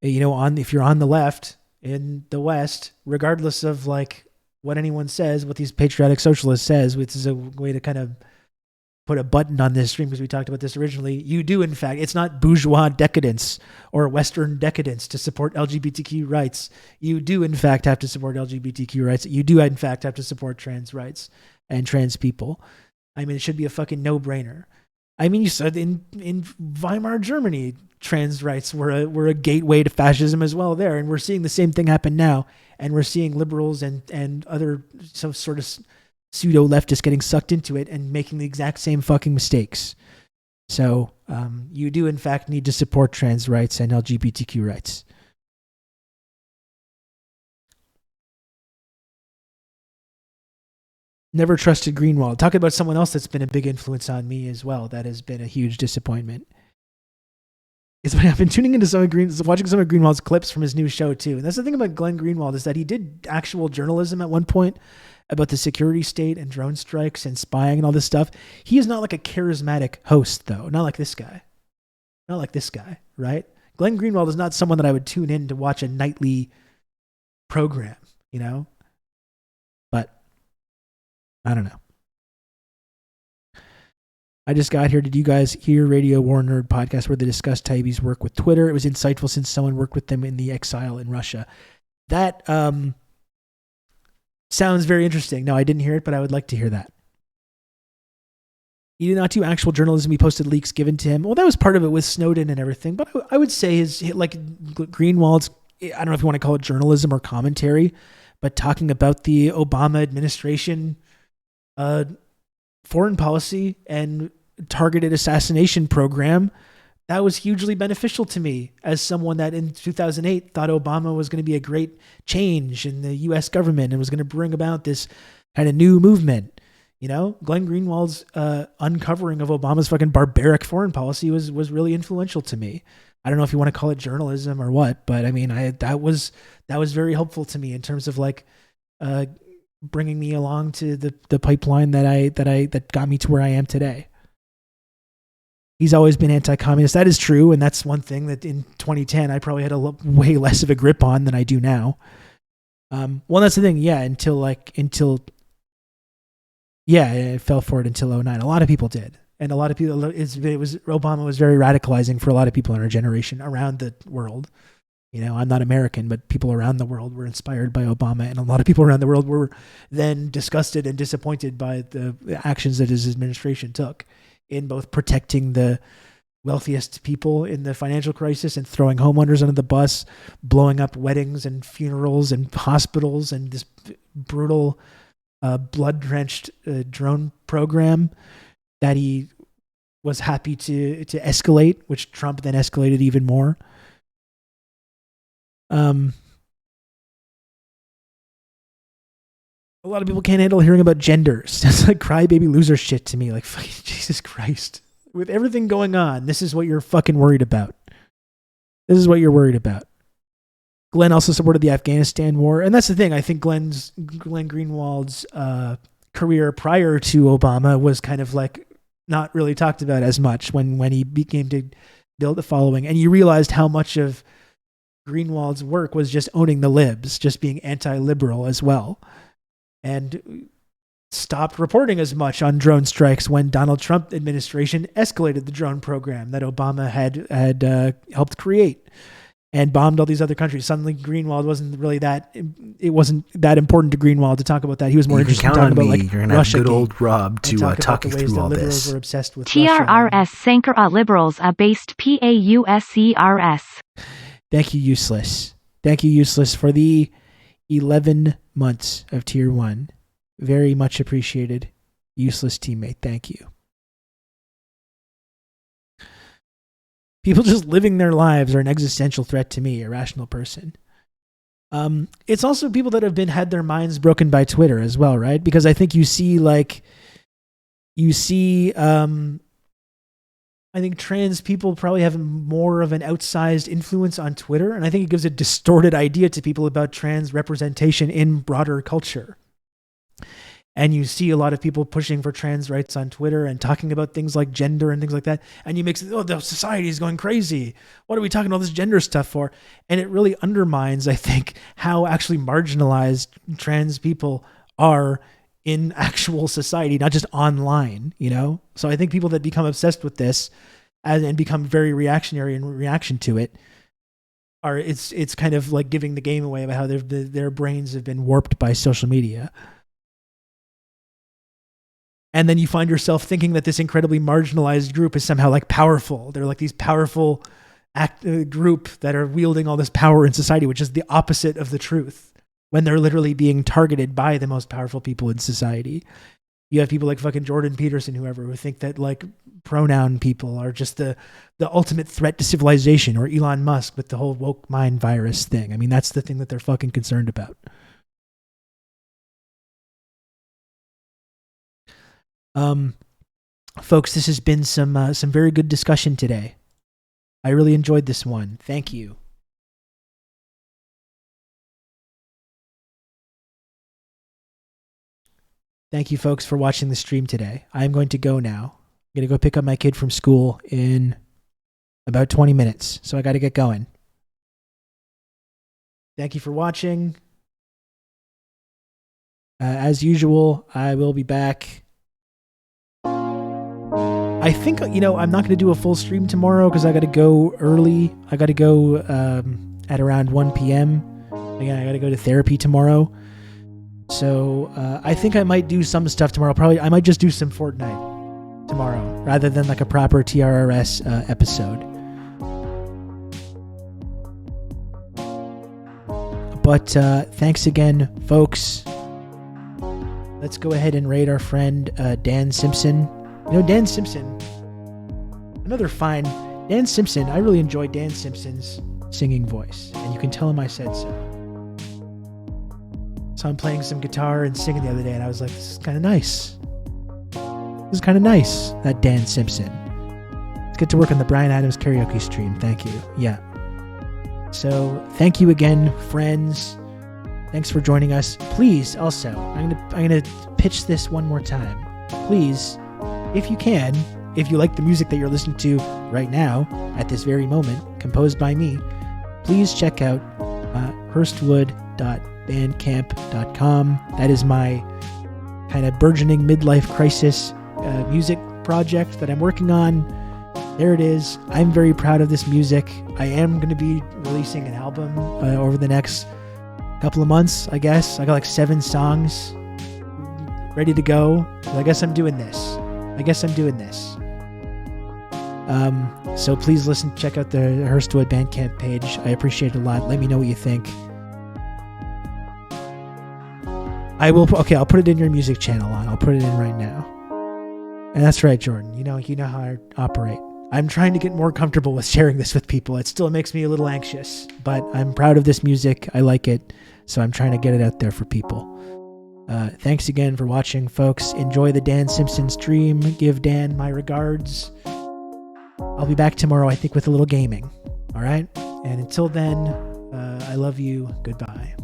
you know, if you're on the left in the West, regardless of like what anyone says, what these patriotic socialists says, which is a way to kind of put a button on this stream because we talked about this originally, you do, in fact, it's not bourgeois decadence or Western decadence to support LGBTQ rights. You do, in fact, have to support LGBTQ rights. You do, in fact, have to support trans rights and trans people. I mean, it should be a fucking no-brainer. I mean, you said in Weimar Germany, trans rights were a gateway to fascism as well there. And we're seeing the same thing happen now. And we're seeing liberals and other some sort of pseudo-leftists getting sucked into it and making the exact same fucking mistakes. So you do, in fact, need to support trans rights and LGBTQ rights. Never trusted Greenwald. Talking about someone else that's been a big influence on me as well. That has been a huge disappointment. It's when I've been tuning into watching some of Greenwald's clips from his new show too. And that's the thing about Glenn Greenwald, is that he did actual journalism at one point about the security state and drone strikes and spying and all this stuff. He is not like a charismatic host, though. Not like this guy. Not like this guy, right? Glenn Greenwald is not someone that I would tune in to watch a nightly program, you know? But I don't know. I just got here. Did you guys hear Radio War Nerd podcast where they discussed Taibbi's work with Twitter? It was insightful since someone worked with them in the exile in Russia. That sounds very interesting. No, I didn't hear it, but I would like to hear that. He did not do actual journalism. He posted leaks given to him. Well, that was part of it with Snowden and everything. But I would say Greenwald's, I don't know if you want to call it journalism or commentary, but talking about the Obama administration foreign policy and targeted assassination program, that was hugely beneficial to me as someone that in 2008 thought Obama was going to be a great change in the U.S. government and was going to bring about this kind of new movement. You know, Glenn Greenwald's uncovering of Obama's fucking barbaric foreign policy was really influential to me. I don't know if you want to call it journalism or what, but I mean, that was very helpful to me in terms of like bringing me along to the pipeline that got me to where I am today. He's always been anti-communist. That is true, and that's one thing that in 2010 I probably had way less of a grip on than I do now. Well, that's the thing. Yeah, until it fell for it until 2009. A lot of people did, and a lot of people. Obama was very radicalizing for a lot of people in our generation around the world. You know, I'm not American, but people around the world were inspired by Obama, and a lot of people around the world were then disgusted and disappointed by the actions that his administration took in both protecting the wealthiest people in the financial crisis and throwing homeowners under the bus, blowing up weddings and funerals and hospitals, and this brutal, blood-drenched drone program that he was happy to escalate, which Trump then escalated even more. A lot of people can't handle hearing about genders. That's like crybaby loser shit to me. Like, fucking Jesus Christ. With everything going on, this is what you're fucking worried about. This is what you're worried about. Glenn also supported the Afghanistan war. And that's the thing. I think Glenn Greenwald's career prior to Obama was kind of like not really talked about as much when he became to build a following. And you realized how much of Greenwald's work was just owning the libs, just being anti-liberal as well, and stopped reporting as much on drone strikes when Donald Trump administration escalated the drone program that Obama had helped create and bombed all these other countries. Suddenly Greenwald wasn't that important to Greenwald to talk about that. He was more interested in talking about like you're gonna Russia. Have good old Rob to talk you through all liberals this. were obsessed with TRRS Sanker liberals based PAUSERS. Thank you, Useless. Thank you, Useless, for the 11 months of Tier 1. Very much appreciated. Useless teammate. Thank you. People just living their lives are an existential threat to me, a rational person. It's also people that have had their minds broken by Twitter as well, right? Because I think you see I think trans people probably have more of an outsized influence on Twitter, and I think it gives a distorted idea to people about trans representation in broader culture. And you see a lot of people pushing for trans rights on Twitter and talking about things like gender and things like that. And you make, the society is going crazy. What are we talking all this gender stuff for? And it really undermines, I think, how actually marginalized trans people are in actual society, not just online, you know? So I think people that become obsessed with this and become very reactionary in reaction to it it's kind of like giving the game away about how their brains have been warped by social media. And then you find yourself thinking that this incredibly marginalized group is somehow like powerful. They're like these powerful group that are wielding all this power in society, which is the opposite of the truth, when they're literally being targeted by the most powerful people in society. You have people like fucking Jordan Peterson, whoever, who think that like pronoun people are just the ultimate threat to civilization, or Elon Musk with the whole woke mind virus thing. I mean, that's the thing that they're fucking concerned about. Folks, this has been some very good discussion today. I really enjoyed this one. Thank you. Thank you, folks, for watching the stream today. I'm going to go now. I'm going to go pick up my kid from school in about 20 minutes, so I got to get going. Thank you for watching. As usual, I will be back. I think, I'm not going to do a full stream tomorrow because I got to go early. I got to go at around 1 p.m. Again, I got to go to therapy tomorrow. So I think I might do some stuff tomorrow. Probably I might just do some Fortnite tomorrow rather than like a proper TRRS episode. But thanks again, folks. Let's go ahead and raid our friend Dan Simpson. Dan Simpson, another fine Dan Simpson. I really enjoy Dan Simpson's singing voice, and you can tell him I said so. So I'm playing some guitar and singing the other day, and I was like, this is kind of nice. This is kind of nice, that Dan Simpson. Let's get to work on the Bryan Adams karaoke stream. Thank you. Yeah. So thank you again, friends. Thanks for joining us. Please, also, I'm gonna pitch this one more time. Please, if you can, if you like the music that you're listening to right now, at this very moment, composed by me, please check out hurstwood.bandcamp.com. That is my kind of burgeoning midlife crisis music project that I'm working on. There it is. I'm very proud of this music. I am going to be releasing an album over the next couple of months, I guess. I got like 7 songs ready to go. I guess I'm doing this. So please check out the Hurstwood Bandcamp page. I appreciate it a lot. Let me know what you think. I'll put it in your music channel I'll put it in right now. And that's right, Jordan. You know how I operate. I'm trying to get more comfortable with sharing this with people. It still makes me a little anxious, but I'm proud of this music. I like it. So I'm trying to get it out there for people. Thanks again for watching, folks. Enjoy the Dan Simpson stream. Give Dan my regards. I'll be back tomorrow, I think, with a little gaming. All right? And until then, I love you. Goodbye.